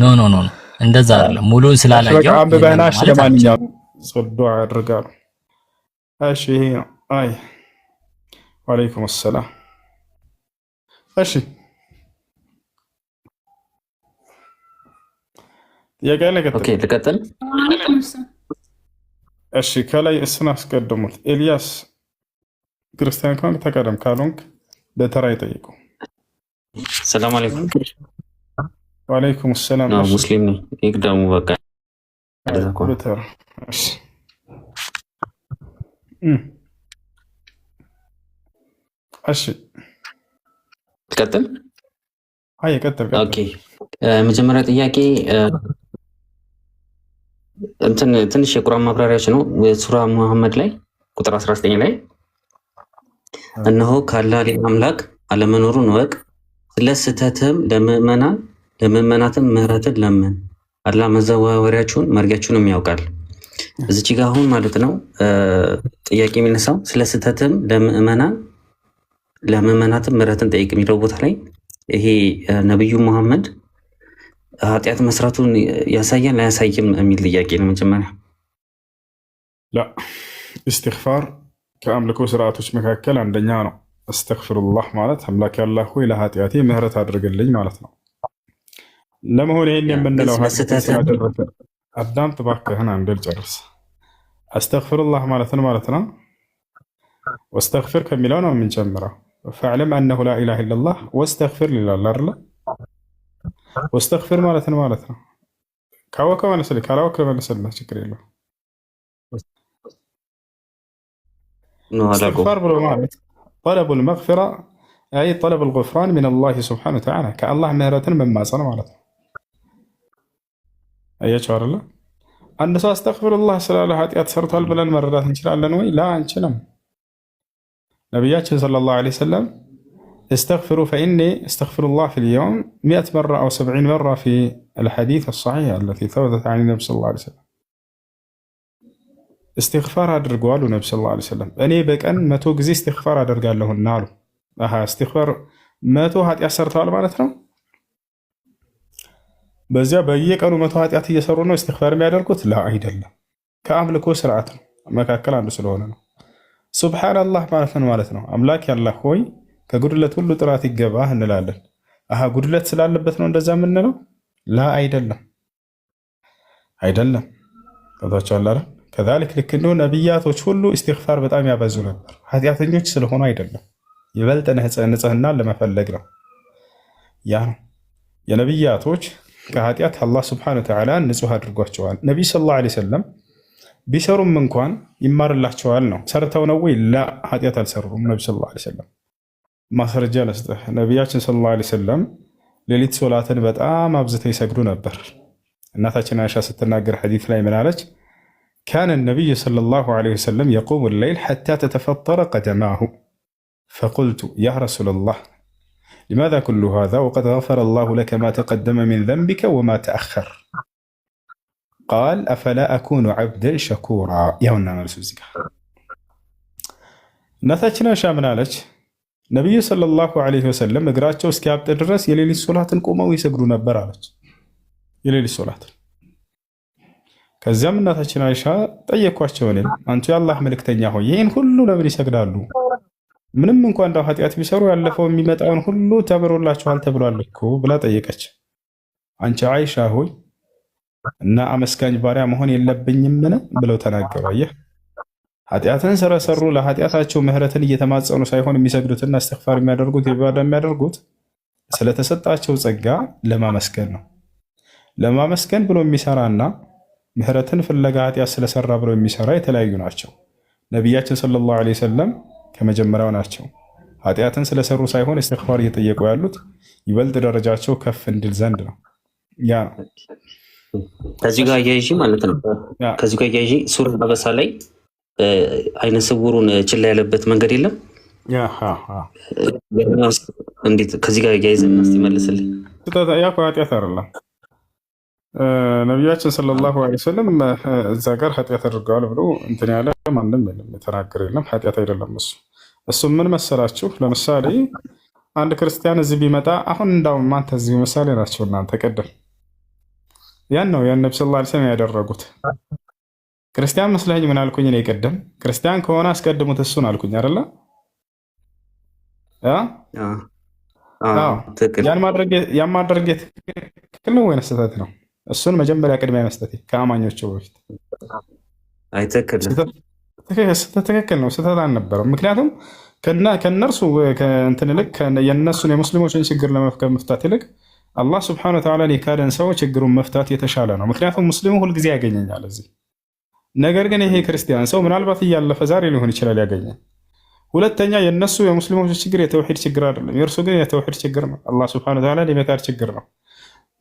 ኖ እንደዛ አይደለም። ሙሉን ስላላየው አንብበህናሽ ለማንኛውም ጸዶ ያደርጋሉ። እሺ ይሄ ነው። አይ ወአለይኩም ሰላም። እሺ ኦኬ ልቀጥል። እሺ ከላይ እሱን አስቀድሙት። ኤልያስ ክርስቲያን ከሆንክ ተቀደም፣ ካልሆንክ በተራ ይጠይቁ። ሰላም አለይኩም። ወአለይኩም ሰላም። ሙስሊም ነኝ። ይቅደሙ በቃ በተራ። እሺ እሺ ልቀጥል። አይ ቀጥል። ኦኬ መጀመሪያ ጥያቄ ትንሽ የቁርአን ማብራሪያዎች ነው። ሱራ ሙሐመድ ላይ ቁጥር 19 ላይ እነሆ ካላህ ሌላ አምላክ አለመኖሩን እወቅ፣ ስለ ስህተትም ለምዕመናትም ምህረትን ለምን፣ አላህ መዘዋወሪያችሁን መርጊያችሁንም ያውቃል። እዚች ጋር አሁን ማለት ነው ጥያቄ የሚነሳው ስለ ስህተትም ለምዕመናትም ምህረትን ጠይቅ የሚለው ቦታ ላይ ይሄ ነብዩ መሐመድ ኃጢአት መስራቱን ያሳያል አያሳይም የሚል ጥያቄ ነው። መጀመሪያ ኢስቲግፋር ከአምልኮ ስርዓቶች መካከል አንደኛ ነው። አስተግፍሩላህ ማለት አምላክ ያላህ ሆይ ለኃጢአቴ ምህረት አድርግልኝ ማለት ነው። ለመሆን ይሄን የምንለው አዳምጥ እባክህን አንዴ ልጨርስ። አስተግፍሩላህ ማለት ነው። ወስተግፊር ከሚለው ነው የምንጨምረው። ፈዕለም አነሁ ላኢላሃ ኢለላህ ወስተግፊር ይላል አይደል? ወስተግፊር ማለት ነው። ካወቀው መልስልኝ፣ ካላወቀው መልስልኝ፣ ችግር የለውም። استغفار ብሎ ማለት طلب المغفرة أي طلب الغفران من الله سبحانه وتعالى ከአላህ ምህረትን መማጸን ማለት ነው። አያችሁ አይደለ? አንድ ሰው አስተግፊሩላህ ስላለ ኃጢአት ሰርቷል ብለን መረዳት እንችላለን ወይ? ላ አንችልም። ነቢያችን ሰለላሁ ዐለይሂ ወሰለም እስተግፊሩ ፈኢኒ እስተግፊሩላህ ፊል የውም 100 መራ አው 70 መራ ፊ አልሐዲስ አልሰሒህ አለቲ ተወረት ዐን ነቢ ሰለላሁ ዐለይሂ ወሰለም እስትግፋር አድርጉ አሉ ነቢ ሰለላሁ ዐለይሂ ወሰለም። እኔ በቀን 100 ጊዜ እስትግፋር አደርጋለሁና አሉ። እስትግፋር 100 ኃጢአት ሰርተዋል ማለት ነው። በዚያ በየቀኑ 100 ኃጢአት እየሰሩ ነው እስትግፋር የሚያደርጉት? ላ አይደለም። ከአምልኮ ስርዓት ነው መካከል አንዱ ስለሆነ ነው። ሱብሃንአላህ ማለት ነው አምላክ ያላህ ሆይ ከጉድለት ሁሉ ጥራት ይገባህ እንላለን። ጉድለት ስላለበት ነው እንደዛ የምንለው? ላ አይደለም፣ አይደለም። ከታቻለ አይደል? ከዛልክ ልክ እንደው ነብያቶች ሁሉ እስትግፋር በጣም ያበዙ ነበር። ኃጢአተኞች ስለሆኑ አይደለም፣ ይበልጥ ንጽህናን ለመፈለግ ነው። ያ ነው የነብያቶች ከኃጢአት አላህ ሱብሓነሁ ወተዓላ ንጹህ አድርጓቸዋል። ነቢይ ሰለላሁ ዐለይሂ ወሰለም ቢሰሩም እንኳን ይማርላቸዋል ነው። ሰርተው ነው ወይ? ላ ኃጢአት አልሰሩም። ነቢ ሰለላሁ ዐለይሂ ወሰለም ማስረጃ ለስጥህ። ነቢያችን ሰለላሁ ዐለይሂ ወሰለም ሌሊት ሶላትን በጣም አብዝተው ይሰግዱ ነበር። እናታችን አይሻ ስትናገር ሐዲስ ላይ ምን አለች? ካነ ነቢዩ ሰለላሁ ዐለይሂ ወሰለም የቁሙ ሌይል ሐታ ተተፈጠረ ቀደማሁ ፈቁልቱ ያ ረሱለላህ لماذا كل هذا وقد غفر الله لك ما تقدم من ذنبك وما تأخر قال أفلا أكون عبدا شكورا يونا መልሱ እዚህ ጋር እናታችን አይሻ ምን አለች? ነብዩ ሰለላሁ ዐለይሂ ወሰለም እግራቸው እስኪያብጥ ድረስ የሌሊት ሶላትን ቆመው ይሰግዱ ነበር አለች። የሌሊት ሶላትን። ከዚያም እናታችን አይሻ ጠየኳቸው፣ እኔም አንቱ የአላህ መልእክተኛ ሆይ ይህን ሁሉ ለምን ይሰግዳሉ? ምንም እንኳን እንዳው ኃጢአት ቢሰሩ ያለፈው የሚመጣውን ሁሉ ተምሮላችኋል ተብሏል እኮ ብላ ጠየቀች። አንቺ አይሻ ሆይ እና አመስጋኝ ባሪያ መሆን የለብኝምን ብለው ተናገሩ። አየህ ኃጢአትን ስለሰሩ ለኃጢአታቸው ምህረትን እየተማጸኑ ሳይሆን የሚሰግዱትና እስትግፋር የሚያደርጉት ኢባዳ የሚያደርጉት ስለተሰጣቸው ጸጋ ለማመስገን ነው። ለማመስገን ብሎ የሚሰራና ምህረትን ፍለጋ ኃጢአት ስለሰራ ብሎ የሚሰራ የተለያዩ ናቸው። ነቢያችን ሰለላሁ ዐለይሂ ወሰለም ከመጀመሪያው ናቸው። ኃጢአትን ስለሰሩ ሳይሆን እስትግፋር እየጠየቁ ያሉት ይበልጥ ደረጃቸው ከፍ እንድል ዘንድ ነው። ያ ነው። ከዚህ ጋር አያይዤ ማለት ነው። ከዚህ ጋር አያይዤ ሱራ አበሳ ላይ አይነ ስውሩን ችላ ያለበት መንገድ የለም። እንዴት ከዚህ ጋር አያይዘን እስቲ መልስልኝ። ያ ኃጢአት አይደለም። ነቢያችን ሰለላሁ ዐለይሂ ወሰለም እዛ ጋር ኃጢአት አድርገዋል ብሎ እንትን ያለ ማንም የለም፣ የተናገረ የለም። ኃጢአት አይደለም እሱ ምን መሰላችሁ? ለምሳሌ አንድ ክርስቲያን እዚህ ቢመጣ አሁን እንዳውም አንተ እዚህ ምሳሌ ናቸው እናንተ ቀደም ያን ነው ያን ነብዩ ሰለላሁ ዐለይሂ ወሰለም ያደረጉት። ክርስቲያን መስለኝ ምን አልኩኝ እኔ ቀደም ክርስቲያን ከሆነ አስቀድሙት እሱን አልኩኝ አይደለ? ያን ማድረግ ትክክል ነው ወይስ ስህተት ነው? እሱን መጀመሪያ ቅድሚያ መስጠት ከአማኞቹ በፊት ትክክል ነው፣ ስህተት አልነበረም። ምክንያቱም ከነርሱ እንትን ይልቅ የነሱን የሙስሊሞችን ችግር ለመፍታት ይልቅ አላህ ስብሐነሁ ወተዓላ የካደን ሰው ችግሩን መፍታት የተሻለ ነው። ምክንያቱም ሙስሊሙ ሁልጊዜ ያገኘኛል እዚህ። ነገር ግን ይሄ ክርስቲያን ሰው ምናልባት እያለፈ ዛሬ ሊሆን ይችላል ያገኘኝ። ሁለተኛ የነሱ የሙስሊሞች ችግር የተውሂድ ችግር አይደለም፣ የእርሱ ግን የተውሂድ ችግር ነው። አላህ ስብሐነሁ ወተዓላ የመካድ ችግር ነው።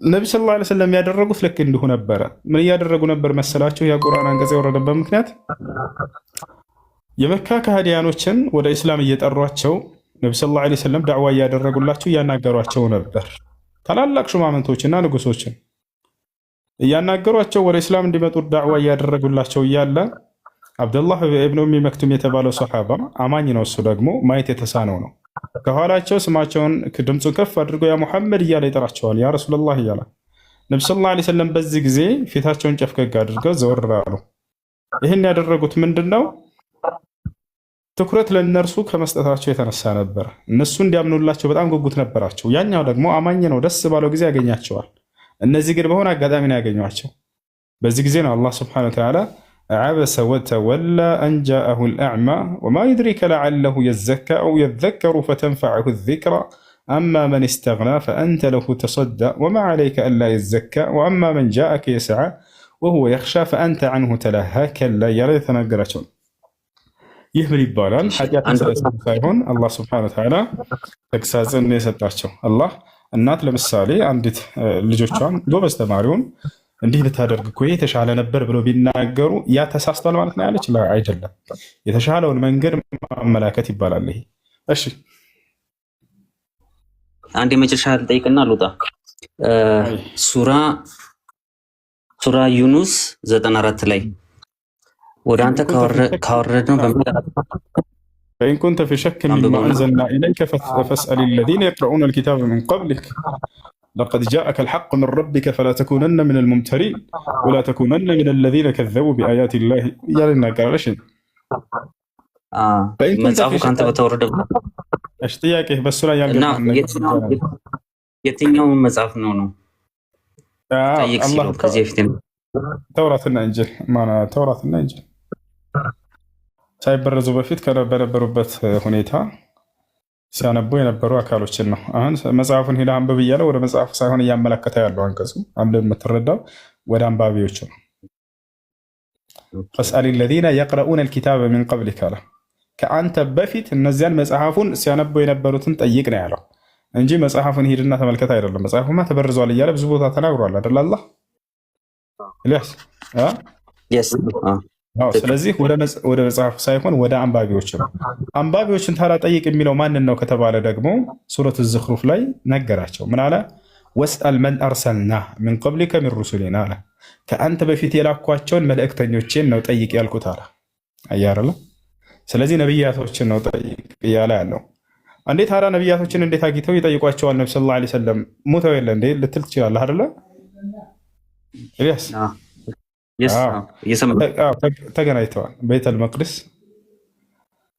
ነቢ ሰለላሁ ዐለይሂ ወሰለም ያደረጉት ልክ እንዲሁ ነበረ። ምን እያደረጉ ነበር መሰላችሁ? የቁርአን አንቀጽ የወረደበት ምክንያት የመካ ከሃዲያኖችን ወደ እስላም እየጠሯቸው ነቢ ሰለላሁ ዐለይሂ ወሰለም ዳዕዋ እያደረጉላቸው እያናገሯቸው ነበር። ታላላቅ ሹማምንቶችና ንጉሶችን እያናገሯቸው ወደ እስላም እንዲመጡ ዳዕዋ እያደረጉላቸው እያለ አብደላህ ኢብኑ ኡሚ መክቱም የተባለው ሰሃባ አማኝ ነው። እሱ ደግሞ ማየት የተሳነው ነው። ከኋላቸው ስማቸውን ድምፁ ከፍ አድርገው ያ ሙሐመድ እያለ ይጠራቸዋል። ያ ረሱላህ እያለ ነቢ ሰለላሁ ዐለይሂ ወሰለም በዚህ ጊዜ ፊታቸውን ጨፍገግ አድርገው ዘወር አሉ። ይህን ያደረጉት ምንድን ነው? ትኩረት ለእነርሱ ከመስጠታቸው የተነሳ ነበር። እነሱ እንዲያምኑላቸው በጣም ጉጉት ነበራቸው። ያኛው ደግሞ አማኝ ነው፣ ደስ ባለው ጊዜ ያገኛቸዋል። እነዚህ ግን በሆነ አጋጣሚ ነው ያገኟቸው። በዚህ ጊዜ ነው አላህ ስብሐነሁ ወተዓላ عبس وتولى أن جاءه الأعمى وما يدريك لعله يزكى أو يذكر فتنفعه الذكرى أما من استغنى فأنت له تصدى وما عليك ألا يزكى وأما من جاءك يسعى وهو يخشى فأنت عنه تلهى كلا يرى يتنقرشون يهمل يبالان حاجات سايهون الله سبحانه وتعالى تكسازن يسطاچو الله እናት ለምሳሌ አንዲት ልጆቿን ጎበዝ ተማሪውን እንዲህ ልታደርግ እኮ የተሻለ ነበር ብሎ ቢናገሩ ያ ተሳስቷል ማለት ነው ያለች አይደለም። የተሻለውን መንገድ ማመላከት ይባላል ይሄ። እሺ አንድ የመጨረሻ ልጠይቅና ልውጣ። ሱራ ዩኑስ 94 ላይ ወደ አንተ ካወረድነው فإن كنت في شك مما أنزلنا إليك فاسأل الذين يقرؤون الكتاب من قبلك لقد جاءك الحق من ربك فلا تكونن من الممترين ولا تكونن من الذين كذبوا بآيات الله يالنا قال شيء فإن كنت في شك اشتياكه بس لا يالنا የትኛው መጽሐፍ ነው ጠይቅ ሲሉ ከዚህ በፊት ተውራትና እንጂል ተውራትና እንጂል ሳይበረዙ በፊት በነበሩበት ሁኔታ ሲያነቡ የነበሩ አካሎችን ነው። አሁን መጽሐፉን ሄዳ አንብብ እያለ ወደ መጽሐፉ ሳይሆን እያመለከተ ያለው አንቀጹ አንብብ የምትረዳው ወደ አንባቢዎቹ ነው። ፈስአል ለዚነ የቅረኡነ ልኪታበ ሚን ቀብሊክ አለ። ከአንተ በፊት እነዚያን መጽሐፉን ሲያነቡ የነበሩትን ጠይቅ ነው ያለው እንጂ መጽሐፉን ሂድና ተመልከት አይደለም። መጽሐፉማ ተበርዟል እያለ ብዙ ቦታ ተናግሯል አይደል? አላህ ስለዚህ ወደ መጽሐፉ ሳይሆን ወደ አንባቢዎች ነው። አንባቢዎችን ታዲያ ጠይቅ የሚለው ማንን ነው ከተባለ ደግሞ ሱረት ዝኽሩፍ ላይ ነገራቸው። ምን አለ? ወስአል መን አርሰልና ሚን ቀብሊከ ሚን ሩሱሊና አለ። ከአንተ በፊት የላኳቸውን መልእክተኞችን ነው ጠይቅ ያልኩት አለ። አያረለ ስለዚህ ነቢያቶችን ነው ጠይቅ እያለ ያለው። እንዴት ታዲያ ነቢያቶችን እንዴት አግኝተው ይጠይቋቸዋል? ነቢ ሰለላሁ ዐለይሂ ወሰለም ሞተው የለ እንዴ ልትል ትችላለህ አይደለ? ኢልያስ ተገናኝተዋል። ቤተል መቅደስ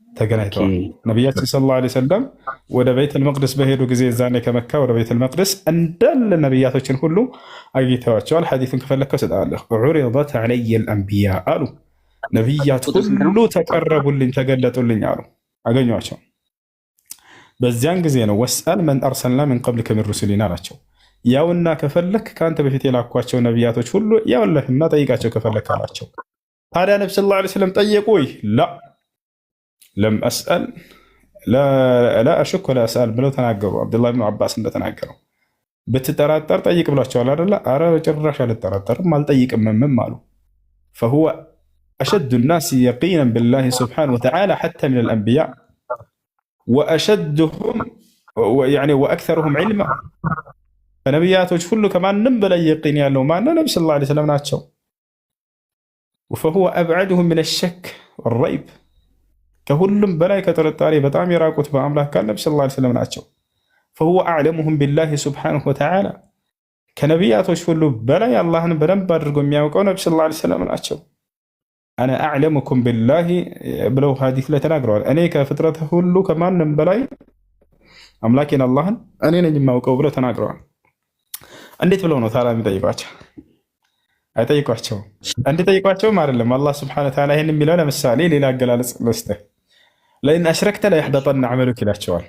ተገናኝተዋል። ነቢያችን ሰለላሁ ዐለይሂ ወሰለም ወደ ቤተል መቅደስ በሄዱ ጊዜ እዛኔ ከመካ ወደ ቤተል መቅደስ እንዳለ ነቢያቶችን ሁሉ አግኝተዋቸዋል። ሐዲሱን ከፈለግከው እሰጥሃለሁ። ዑሪደት ዐለየ አልአንቢያ አሉ። ነቢያት ሁሉ ተቀረቡልኝ፣ ተገለጡልኝ አሉ። አገኟቸው። በዚያን ጊዜ ነው ወስአል መን አርሰልና ምን ቀብሊከ ሚን ሩሱሊና አላቸው። ያውና ከፈለክ ከአንተ በፊት የላኳቸው ነቢያቶች ሁሉ ያውለህና ጠይቃቸው ከፈለክ አላቸው። ታዲያ ነቢ ሰለላሁ ዐለይሂ ወሰለም ጠየቁ ወይ? ለም አስአል ላ አሹክ ወላ አስአል ብለው ተናገሩ። አብዱላህ ብን አባስ እንደተናገረው ብትጠራጠር ጠይቅ ብሏቸዋል አይደለ? አረ በጭራሽ አልጠራጠርም አልጠይቅምም አሉ። ፈሁወ አሸዱ ናስ የቂናን ቢላሂ ሱብሓነሁ ወተዓላ ሐታ ሚን አልአንቢያ ወአሸድሁም ወአክተሩሁም ዒልማ ከነቢያቶች ሁሉ ከማንም በላይ የቂን ያለው ማነው? ነቢ ሰለላሁ ዐለይሂ ወሰለም ናቸው። ፈሁወ አብዐድሁም ሚነ ሸክ ወረይብ ከሁሉም በላይ ከጥርጣሬ በጣም የራቁት በአምላክ ቃል ነቢ ሰለላሁ ዐለይሂ ወሰለም ናቸው። ፈሁወ አዕለሙሁም ቢላሂ ሱብሓነሁ ወተዓላ ከነቢያቶች ሁሉ በላይ አላህን በደንብ አድርጎ የሚያውቀው ነቢ ሰለላሁ ዐለይሂ ወሰለም ናቸው። አነ አዕለሙኩም ቢላሂ ብለው ሐዲስ ላይ ተናግረዋል። እኔ ከፍጥረት ሁሉ ከማንም በላይ አምላኬን አላህን እኔ ነኝ የማውቀው ብለው ተናግረዋል። እንዴት ብለው ነው ታዲያ የሚጠይቋቸው? አይጠይቋቸውም። እንዲጠይቋቸውም አይደለም። አላህ ስብሐነሁ ወተዓላ ይህን የሚለው ለምሳሌ ሌላ አገላለጽ ልስጥህ። ለኢን አሽረክተ ለየሕበጠነ ዐመሉክ ይላቸዋል።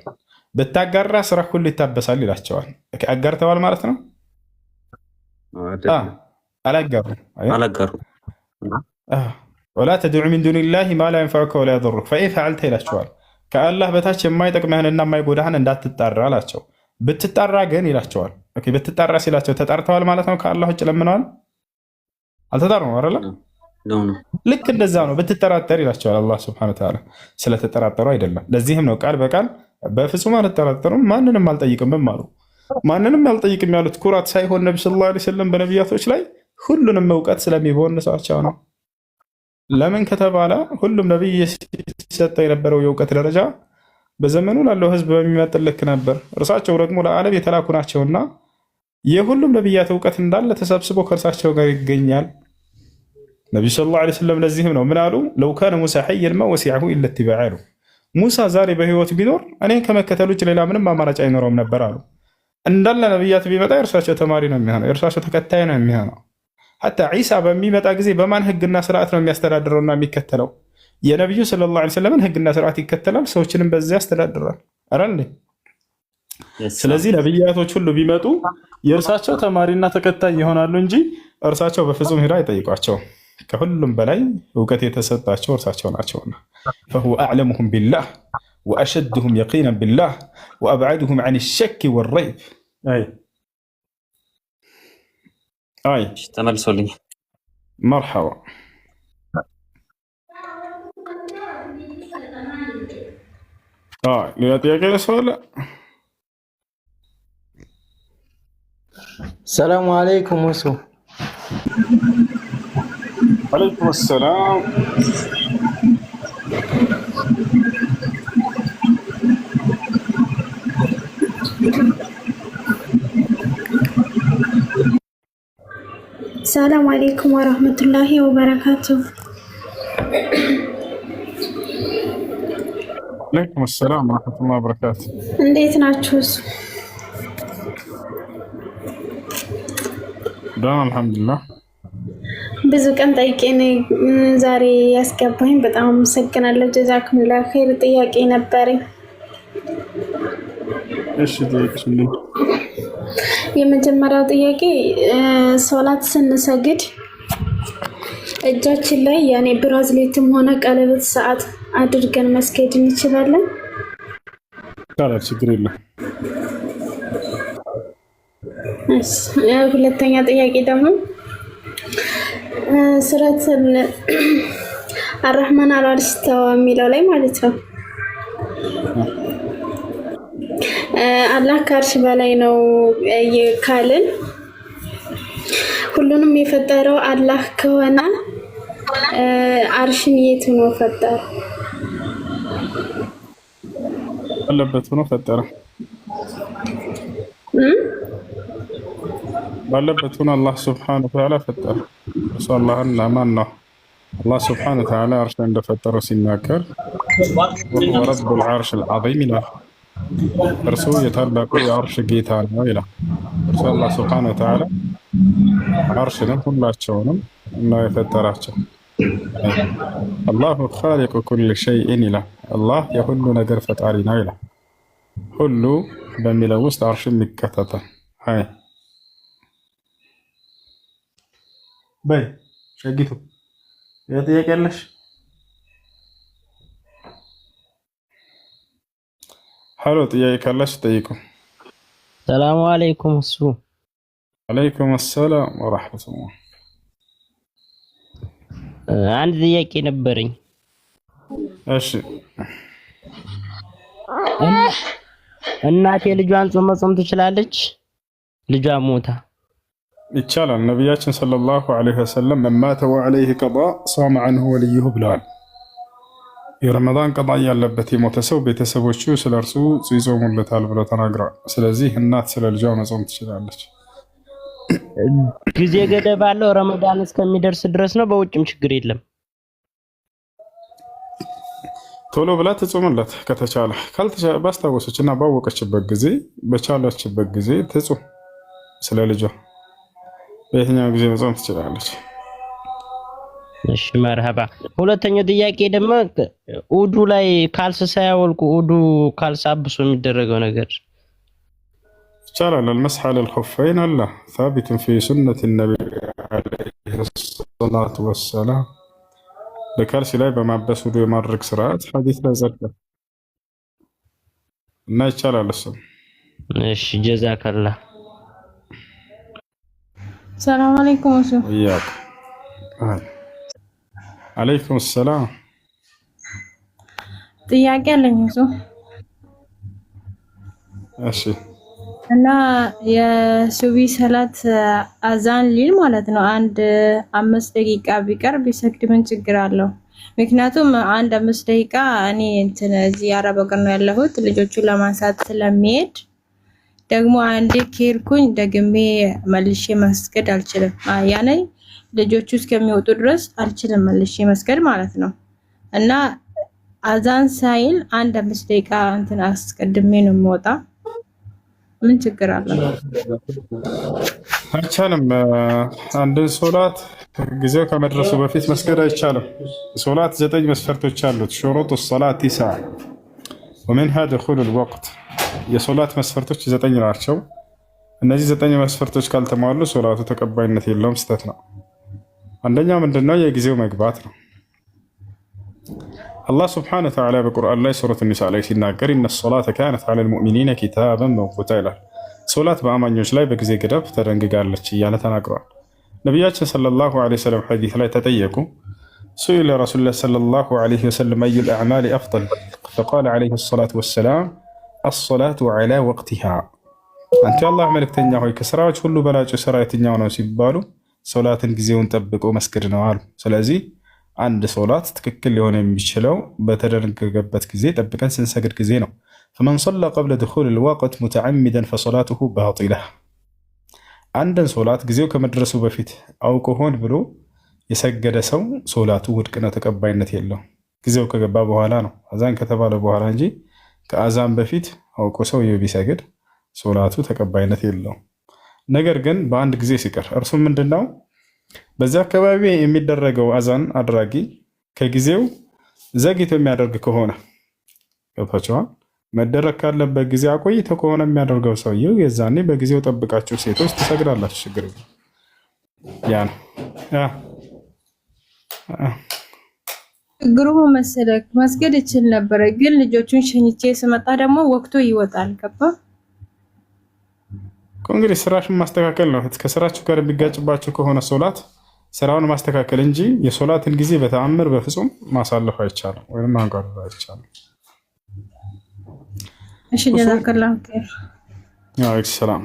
ብታጋራ ስራ ሁሉ ይታበሳል ይላቸዋል። አጋርተዋል ማለት ነው? አላጋሩም። ወላ ተድዑ ሚን ዱኒላሂ ማ ላ የንፈዑከ ወላ የضሩክ ፈኢን ፈዐልተ ይላቸዋል። ከአላህ በታች የማይጠቅምህንና የማይጎዳህን እንዳትጣራ አላቸው። ብትጣራ ግን ይላቸዋል። ብትጣራ ሲላቸው ተጣርተዋል ማለት ነው? ከአላህ ውጭ ለምነዋል? አልተጣሩም አይደለ? ልክ እንደዛ ነው። ብትጠራጠር ይላቸዋል አላህ ሱብሓነሁ ወተዓላ። ስለተጠራጠሩ አይደለም። ለዚህም ነው ቃል በቃል በፍጹም አልጠራጠሩም ማንንም አልጠይቅምም አሉ። ማንንም አልጠይቅም ያሉት ኩራት ሳይሆን ነቢ ሰለላሁ ዐለይሂ ወሰለም በነቢያቶች ላይ ሁሉንም እውቀት ስለሚቦንሳቸው ነው። ለምን ከተባለ ሁሉም ነቢይ ሲሰጠው የነበረው የእውቀት ደረጃ በዘመኑ ላለው ህዝብ በሚመጥን ልክ ነበር። እርሳቸው ደግሞ ለዓለም የተላኩ ናቸውና የሁሉም ነቢያት እውቀት እንዳለ ተሰብስቦ ከእርሳቸው ጋር ይገኛል። ነቢዩ ሰለላሁ ዐለይሂ ወሰለም ለዚህም ነው ምን አሉ? ለው ካነ ሙሳ ሐየን ማ ወሲዐሁ ኢላ ኢትባዕ አሉ። ሙሳ ዛሬ በህይወት ቢኖር እኔን ከመከተል ውጭ ሌላ ምንም አማራጭ አይኖረውም ነበር አሉ። እንዳለ ነቢያት ቢመጣ የእርሳቸው ተማሪ ነው የሚሆነው፣ የእርሳቸው ተከታይ ነው የሚሆነው። ሐታ ዒሳ በሚመጣ ጊዜ በማን ህግና ስርዓት ነው የሚያስተዳድረውና የሚከተለው? የነቢዩ ሰለላሁ ዐለይሂ ወሰለምን ህግና ስርዓት ይከተላል፣ ሰዎችንም በዚያ ያስተዳድራል። አረ እንዴ! ስለዚህ ነቢያቶች ሁሉ ቢመጡ የእርሳቸው ተማሪና ተከታይ ይሆናሉ እንጂ እርሳቸው በፍጹም ሄዳ አይጠይቋቸውም። ከሁሉም በላይ እውቀት የተሰጣቸው እርሳቸው ናቸውና ፈሁወ አዕለሙሁም ቢላህ ወአሸድሁም የቂናን ቢላህ ወአብዐድሁም ዐን ሸክ ወረይብ። አይ ተመልሶልኝ መርሐባ ሌላ ጥያቄ ለሰዋለ ሰላሙ አለይኩም ወሱ አለይኩም ሰላም ሰላም አለይኩም ወራህመቱላሂ ወበረካቱሁ። አለይኩም ሰላም ወራህመቱላሂ ወበረካቱሁ። እንዴት ናችሁ? ደህና አልሐምዱሊላህ። ብዙ ቀን ጠይቄ ዛሬ ያስገባኝ፣ በጣም አመሰግናለሁ። ጀዛኩሙላህ ኸይር። ጥያቄ ነበረኝ። እሺ ጠይቅልኝ። የመጀመሪያው ጥያቄ ሶላት ስንሰግድ እጃችን ላይ ያኔ ብራዝሌትም ሆነ ቀለበት ሰዓት አድርገን መስገድ እንችላለን? ታዲያ ችግር የለም። ሁለተኛ ጥያቄ ደግሞ ሱረት አርረህማን አልዓርሽ ኢስተዋ የሚለው ላይ ማለት ነው አላህ ከአርሽ በላይ ነው ካልን ሁሉንም የፈጠረው አላህ ከሆነ አርሽን የት ሆኖ ፈጠረ? ባለበት ሆኖ ፈጠረ። ባለበት ሆኖ አላህ ሱብሓነሁ ወተዓላ ፈጠረ። እሱ አላህና ማን ነው? አላህ ሱብሓነሁ ወተዓላ አርሽን እንደፈጠረው ሲናገር ወሁወ ረቡል ዓርሺል ዐዚም ይላል። እርሱ የታላቁ የአርሽ ጌታ ነው ይላል። እርሱ አላህ ሱብሓነሁ ወተዓላ አርሽንም ሁላቸውንም ነው የፈጠራቸው። አላሁ ኻሊቁ ኩሊ ሸይኢን ይላል። አላህ የሁሉ ነገር ፈጣሪ ነው ይላል። ሁሉ በሚለው ውስጥ አርሽም ይካተታል። አይ በይ ሸጊቱ የጥያቄ ያለሽ? ሀሎ ጥያቄ ካላሽ ጠይቁ። ሰላሙ አለይኩም እሱ አለይኩም ሰላም ወራህመቱላህ። አንድ ጥያቄ ነበረኝ። እሺ እናቴ ልጇን ጾም መጾም ትችላለች? ልጇ ሞታ ይቻላል። ነቢያችን ሰለላሁ ዐለይሂ ወሰለም መን ማተ ወዐለይሂ ቀዷ ሷመ ዐንሁ ወልዩሁ ብለዋል። የረመዳን ቀጣ ያለበት የሞተ ሰው ቤተሰቦቹ ስለ እርሱ ይጾሙለታል ብለው ተናግረዋል። ስለዚህ እናት ስለ ልጇ መጾም ትችላለች። ጊዜ ገደብ አለው? ረመዳን እስከሚደርስ ድረስ ነው? በውጭም ችግር የለም? ቶሎ ብላ ትጾምለት ከተቻለ፣ ካልተቻለ ባስታወሰች እና ባወቀችበት ጊዜ በቻለችበት ጊዜ ትጾም። ስለ ልጇ በየትኛው ጊዜ መጾም ትችላለች። እሺ መርሐባ። ሁለተኛው ጥያቄ ደግሞ ውዱ ላይ ካልስ ሳያወልቁ ውዱ ካልስ አብሶ የሚደረገው ነገር ይቻላል። المسح على الخفين الله ثابت في سنة النبي عليه الصلاة والسلام በካልሲ ላይ በማበስ ውዱ የማድረግ ስርዓት ሐዲስ ላይ ዘርግቷል እና ይቻላል እሱ። እሺ ጀዛከላህ። ሰላም አለይኩም እሱ ወያክ አለይኩም ሰላም። ጥያቄ አለኝ እሱ እሺ እና የሱቢ ሰላት አዛን ሊል ማለት ነው 5 ደቂቃ ቢቀር ቢሰግድ ምን ችግር አለው? ምክንያቱም 5 ደቂቃ እኔ እዚህ አረብ ሀገር ነው ያለሁት ልጆቹን ለማንሳት ስለሚሄድ ደግሞ አንዴ ከሄድኩኝ ደግሜ መልሼ መስገድ አልችልም። ያኔ ልጆቹ እስከሚወጡ ድረስ አልችልም መልሼ መስገድ ማለት ነው። እና አዛን ሳይል 5 ደቂቃ አስቀድሜ ነው የምወጣ። ምን ችግር አለ? አይቻልም። አንድን ሶላት ጊዜው ከመድረሱ በፊት መስገድ አይቻልም። ሶላት 9 መስፈርቶች አሉት። ሹሩጡ ሶላት 9 ومنها دخول الوقت። የሶላት መስፈርቶች 9 ናቸው። እነዚህ 9 መስፈርቶች ካልተሟሉ ሶላቱ ተቀባይነት የለውም፣ ስተት ነው። አንደኛው ምንድነው? የጊዜው መግባት ነው። አላህ ስብሐነሁ ወተዓላ በቁርአን ላይ ሱረቱ ኒሳ ላይ ሲናገር ኢነ ሶላተ ካነት ዐለል ሙእሚኒነ ኪታበን መውቁታ ይላል። ሶላት በአማኞች ላይ በጊዜ ገደብ ተደንግጋለች እያለ ተናግሯል። ነቢያችን ሰለላሁ ዐለይሂ ወሰለም ሐዲስ ላይ ተጠየቁ። ሱኢለ ረሱሉላህ ሰለላሁ ዐለይሂ ወሰለም አዩል አዕማሊ አፍደል ፈቃለ ዐለይሂ ሰላቱ ወሰላም አሰላቱ ዐላ ወቅቲሃ። አንተ የአላህ መልእክተኛ ሆይ ከስራዎች ሁሉ በላጩ ስራ የትኛው ነው ሲባሉ ሶላትን ጊዜውን ጠብቆ መስገድ ነው አሉ። ስለዚህ አንድ ሶላት ትክክል ሊሆን የሚችለው በተደነገገበት ጊዜ ጠብቀን ስንሰግድ ጊዜ ነው። ፈመን ሰላ ቀብለ ድኹል ልወቅት ሙተዓሚደን ፈሶላቱሁ ባጢላ። አንድን ሶላት ጊዜው ከመድረሱ በፊት አውቆ ሆን ብሎ የሰገደ ሰው ሶላቱ ውድቅ ነው፣ ተቀባይነት የለው። ጊዜው ከገባ በኋላ ነው አዛን ከተባለ በኋላ እንጂ ከአዛን በፊት አውቆ ሰው ቢሰግድ ሶላቱ ተቀባይነት የለው። ነገር ግን በአንድ ጊዜ ሲቀር እርሱም ምንድነው? በዚያ አካባቢ የሚደረገው አዛን አድራጊ ከጊዜው ዘግይቶ የሚያደርግ ከሆነ ገብታችኋል። መደረግ ካለበት ጊዜ አቆይቶ ከሆነ የሚያደርገው ሰውየው የዛኔ በጊዜው ጠብቃችሁ ሴቶች ትሰግዳላችሁ። ችግር ያ ነው። ችግሩ መሰለክ መስገድ ይችል ነበረ፣ ግን ልጆቹን ሸኝቼ ስመጣ ደግሞ ወቅቱ ይወጣል። ገባ እንግዲህ ስራሽን ማስተካከል ነው። ከስራችሁ ጋር የሚጋጭባችሁ ከሆነ ሶላት ስራውን ማስተካከል እንጂ የሶላትን ጊዜ በተአምር በፍጹም ማሳለፍ አይቻልም ወይም ማንጓረር አይቻልም። እሺ ጀዛከላሁ ኸይር። ወአለይኩም ሰላም።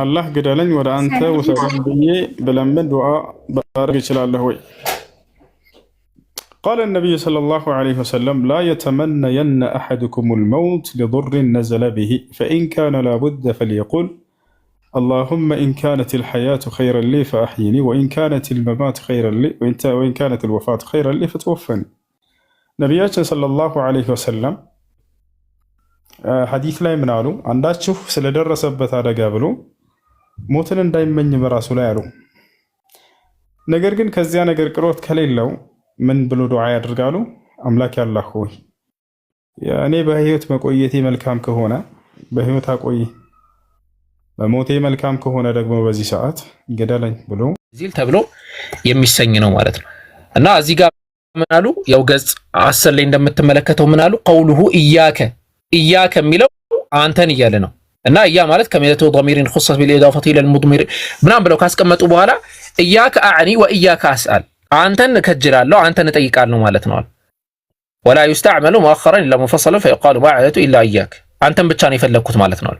አላህ ግደለኝ ወደ አንተ ወሰደኝ ብዬ ብለምን ዱዓ ባረግ ይችላል ወይ? قال النبي صلى الله عليه وسلم لا يتمنين أحدكم الموت لضر نزل به فإن كان لابد فليقل اللهم إن كانت الحياة خيرا لي فأحيني وإن كانت الممات خيرا لي وإن كانت الوفاة خيرا لي فتوفني. نبياتنا صلى الله عليه وسلم حديث لا يمنعلو عندها تشوف سلدرس بتاع قابلو موتن دايما براس لا يعلو نجر جن كزيان نجر كروت كليلو من بلو دعاء يرجعلو أملاك الله هو يعني بهيوت مقويتي ملكام كهونا بهيوت هاقوي በሞቴ መልካም ከሆነ ደግሞ በዚህ ሰዓት ገደለኝ ብሎ ዚል ተብሎ የሚሰኝ ነው ማለት ነው። እና እዚህ ጋር ምን አሉ? ያው ገጽ 10 ላይ እንደምትመለከተው ምን አሉ? ቀውሉሁ ኢያከ የሚለው አንተን እያለ ነው። እና ያ ማለት ከመለቱ ضمير خصص بالاضافه الى المضمر ምናምን ብለው ካስቀመጡ በኋላ ኢያከ አዕኒ ወኢያከ አስአል አንተን ከጅላለሁ አንተን እጠይቃለሁ ማለት ነው። ولا يستعمل مؤخرا الا مفصلا فيقال ما عدت الا اياك አንተን ብቻ ነው የፈለኩት ማለት ነው።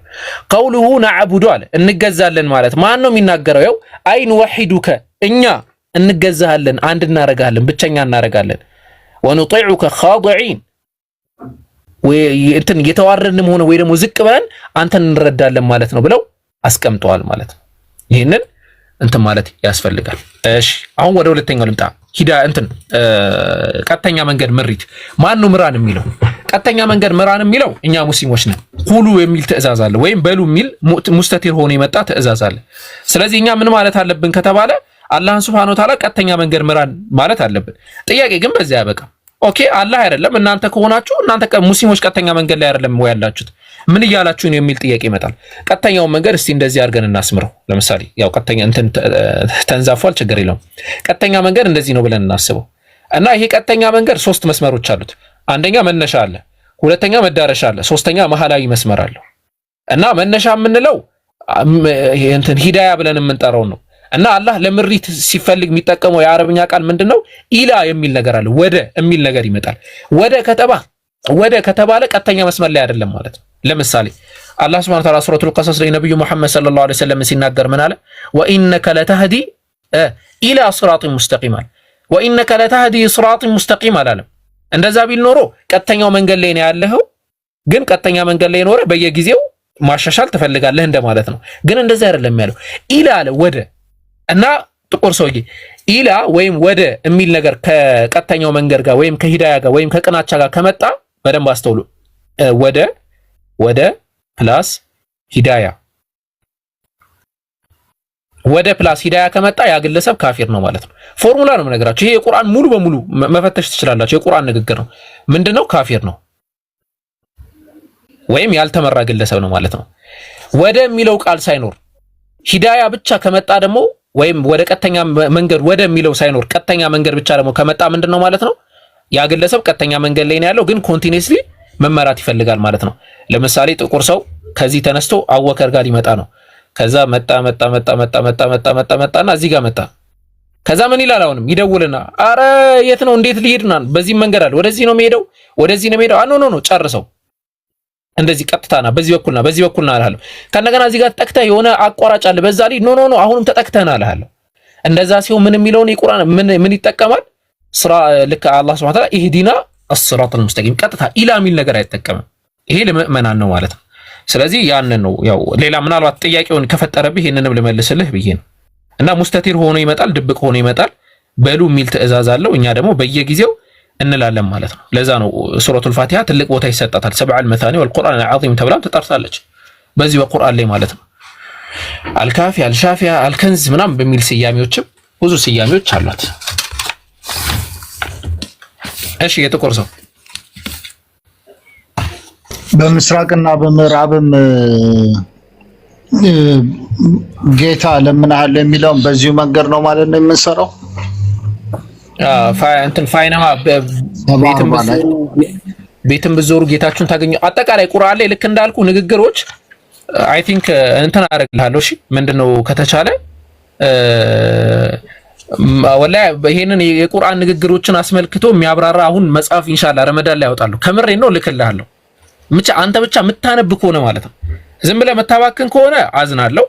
ቀውሉሁ ነዕቡዱ አለ እንገዛለን ማለት ማን ነው የሚናገረው? ያው አይን ወሂዱከ እኛ እንገዛለን፣ አንድ እናረጋለን፣ ብቸኛ እናረጋለን። ወንጢዑከ ኻዲዒን ወይ እንትን የተዋረድንም ሆነ ወይ ደግሞ ዝቅ ብለን አንተን እንረዳለን ማለት ነው ብለው አስቀምጠዋል ማለት ነው። ይሄንን እንትን ማለት ያስፈልጋል። እሺ አሁን ወደ ሁለተኛው ልምጣ። ሂዳ እንትን ቀጥተኛ መንገድ ምሪት ማን ነው ምራን የሚለው? ቀጥተኛ መንገድ ምራን የሚለው እኛ ሙስሊሞች ነን። ሁሉ የሚል ትእዛዝ አለ፣ ወይም በሉ የሚል ሙስተቲር ሆኖ የመጣ ትእዛዝ አለ። ስለዚህ እኛ ምን ማለት አለብን ከተባለ አላህን ሱብሃነሁ ወተዓላ ቀጥተኛ መንገድ ምራን ማለት አለብን። ጥያቄ ግን በዚያ ያበቃ። ኦኬ አላህ አይደለም እናንተ ከሆናችሁ እናንተ ሙስሊሞች ቀጥተኛ መንገድ ላይ አይደለም ወይ ያላችሁት? ምን እያላችሁ ነው የሚል ጥያቄ ይመጣል። ቀጥተኛው መንገድ እስቲ እንደዚህ አድርገን እናስምረው። ለምሳሌ ያው ቀጥተኛ እንትን ተንዛፏል፣ ችግር የለውም። ቀጥተኛ መንገድ እንደዚህ ነው ብለን እናስበው እና ይሄ ቀጥተኛ መንገድ 3 መስመሮች አሉት። አንደኛ መነሻ አለ፣ ሁለተኛ መዳረሻ አለ፣ ሶስተኛ መሐላዊ መስመር አለው። እና መነሻ የምንለው እንትን ሂዳያ ብለን የምንጠራው ነው። እና አላህ ለምሪት ሲፈልግ የሚጠቀመው የአረብኛ ቃል ምንድነው? ኢላ የሚል ነገር አለ፣ ወደ የሚል ነገር ይመጣል። ወደ ከተባለ ቀጥተኛ መስመር ላይ አይደለም ማለት ነው። ለምሳሌ አላህ Subhanahu Wa Ta'ala ሱረቱል ቀሰስ ላይ ነብዩ መሐመድ ሰለላሁ ዐለይሂ ወሰለም ሲናገር ምን አለ? ወኢነከ ለተህዲ ኢላ ሲራጢን ሙስተቂም አለ። ወኢነከ ለተህዲ ሲራጢን ሙስተቂም አላለም። እንደዛ ቢል ኖሮ ቀጥተኛው መንገድ ላይ ነው ያለኸው፣ ግን ቀጥተኛ መንገድ ላይ ኖረ በየጊዜው ማሻሻል ትፈልጋለህ እንደማለት ነው። ግን እንደዛ አይደለም ያለው፣ ኢላ አለ ወደ። እና ጥቁር ሰውዬ ኢላ ወይም ወደ የሚል ነገር ከቀጥተኛው መንገድ ጋር ወይም ከሂዳያ ጋር ወይም ከቅናቻ ጋር ከመጣ በደንብ አስተውሉ። ወደ ፕላስ ሂዳያ ወደ ፕላስ ሂዳያ ከመጣ ያ ግለሰብ ካፊር ነው ማለት ነው። ፎርሙላ ነው የምነግራችሁ። ይሄ የቁርአን ሙሉ በሙሉ መፈተሽ ትችላላችሁ። የቁርአን ንግግር ነው። ምንድነው? ካፊር ነው ወይም ያልተመራ ግለሰብ ነው ማለት ነው። ወደ የሚለው ቃል ሳይኖር ሂዳያ ብቻ ከመጣ ደግሞ ወይም ወደ ቀጥተኛ መንገድ ወደ የሚለው ሳይኖር ቀጥተኛ መንገድ ብቻ ደግሞ ከመጣ ምንድነው ማለት ነው? ያ ግለሰብ ቀጥተኛ መንገድ ላይ ነው ያለው፣ ግን ኮንቲኒየስሊ መመራት ይፈልጋል ማለት ነው። ለምሳሌ ጥቁር ሰው ከዚህ ተነስቶ አቡበከር ጋር ሊመጣ ነው። ከዛ መጣና እዚህ ጋር መጣ። ከዛ ምን ይላል? አሁንም ይደውልና አረ የት ነው እንዴት ልሄድና በዚህ መንገድ አለ ወደዚህ ነው የምሄደው ወደዚህ ነው የምሄደው ኖ ጨርሰው እንደዚህ ቀጥታና በዚህ በኩልና አልሃለሁ። ከነገና እዚህ ጋር ተጠቅተህ የሆነ አቋራጭ አለ በዛ ላይ ኖ አሁንም ተጠቅተህና አልሃለሁ። እንደዛ ሲሆን ምን የሚለውን የቁርአን ምን ይጠቀማል? ስራ ልክ አላህ Subhanahu Wa Ta'ala ኢህዲና አስ-ሲራጠል ሙስተቂም ቀጥታ ኢላ ሚል ነገር አይጠቀምም። ይሄ ለምእመናን ነው ማለት ነው። ስለዚህ ያንን ነው ያው ሌላ ምናልባት ጥያቄውን ከፈጠረብህ ይሄንንም ልመልስልህ ብዬ ነው። እና ሙስተቲር ሆኖ ይመጣል፣ ድብቅ ሆኖ ይመጣል። በሉ የሚል ትእዛዝ አለው። እኛ ደግሞ በየጊዜው እንላለን ማለት ነው። ለዛ ነው ሱረቱል ፋቲሃ ትልቅ ቦታ ይሰጣታል። ሰብዐል መታኒ ወልቁርአን አልዓዚም ተብላም ተጠርታለች በዚህ በቁርአን ላይ ማለት ነው። አልካፊ፣ አልሻፊያ፣ አልከንዝ ምናምን በሚል ስያሜዎችም ብዙ ስያሜዎች አሏት። እሺ የጥቁር ሰው በምስራቅና በምዕራብም ጌታ ለምናል የሚለውን በዚሁ መንገድ ነው ማለት ነው የምንሰራው። እንትን ፋይናማ ቤትም ብዞሩ ጌታችሁን ታገኙ። አጠቃላይ ቁርአን ላይ ልክ እንዳልኩ ንግግሮች አይ ቲንክ እንትን አደርግልሃለሁ። እሺ ምንድነው ከተቻለ ወላሂ ይሄንን የቁርአን ንግግሮችን አስመልክቶ የሚያብራራ አሁን መጽሐፍ ኢንሻአላህ ረመዳን ላይ ያወጣሉ። ከምሬ ነው ልክልሃለሁ። አንተ ብቻ የምታነብ ከሆነ ማለት ነው። ዝም ብለህ መታባክን ከሆነ አዝናለሁ፣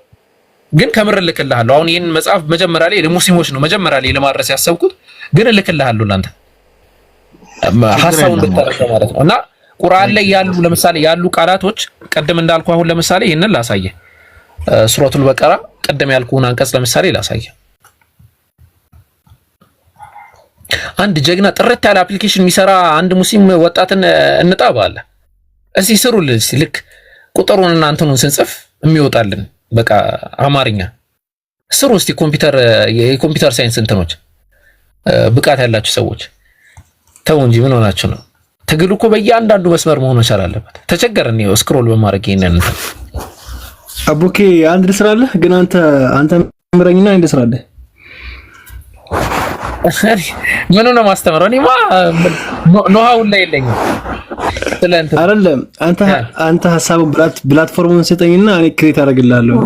ግን ከምር ልክልሃለሁ። አሁን ይሄን መጽሐፍ መጀመሪያ ላይ ለሙስሊሞች ነው መጀመሪያ ላይ ለማድረስ ያሰብኩት፣ ግን ልክልሃለሁ ላንተ ሐሳቡን ብታረጋ ማለት ነው። እና ቁርአን ላይ ያሉ ለምሳሌ ያሉ ቃላቶች ቀደም እንዳልኩ አሁን ለምሳሌ ይሄንን ላሳየ ሱረቱል በቀራ ቀደም ያልኩን አንቀጽ ለምሳሌ ላሳየ። አንድ ጀግና ጥርት ያለ አፕሊኬሽን የሚሰራ አንድ ሙስሊም ወጣትን እንጣባ አለ። እስኪ ስሩልን እስኪ ልክ ቁጥሩን እና እንትኑን ስንጽፍ የሚወጣልን በቃ አማርኛ ስሩ እስቲ። የኮምፒውተር ሳይንስ እንትኖች ብቃት ያላችሁ ሰዎች ተው እንጂ ምን ሆናችሁ ነው? ትግሉ እኮ በእያንዳንዱ መስመር መሆን መቻል አለበት። ተቸገረን ነው ስክሮል በማድረግ ይሄንን አቡኬ አንድ ልስራለህ፣ ግን አንተ ምረኝና አንድ ልስራለህ። ምን ነው ማስተምረው? እኔማ ኖሃውን ላይ የለኝም። ስለዚህ አይደለም አንተ ሐሳቡን ፕላትፎርሙን ስጠኝና እኔ ክሬት አደርግልሃለሁ።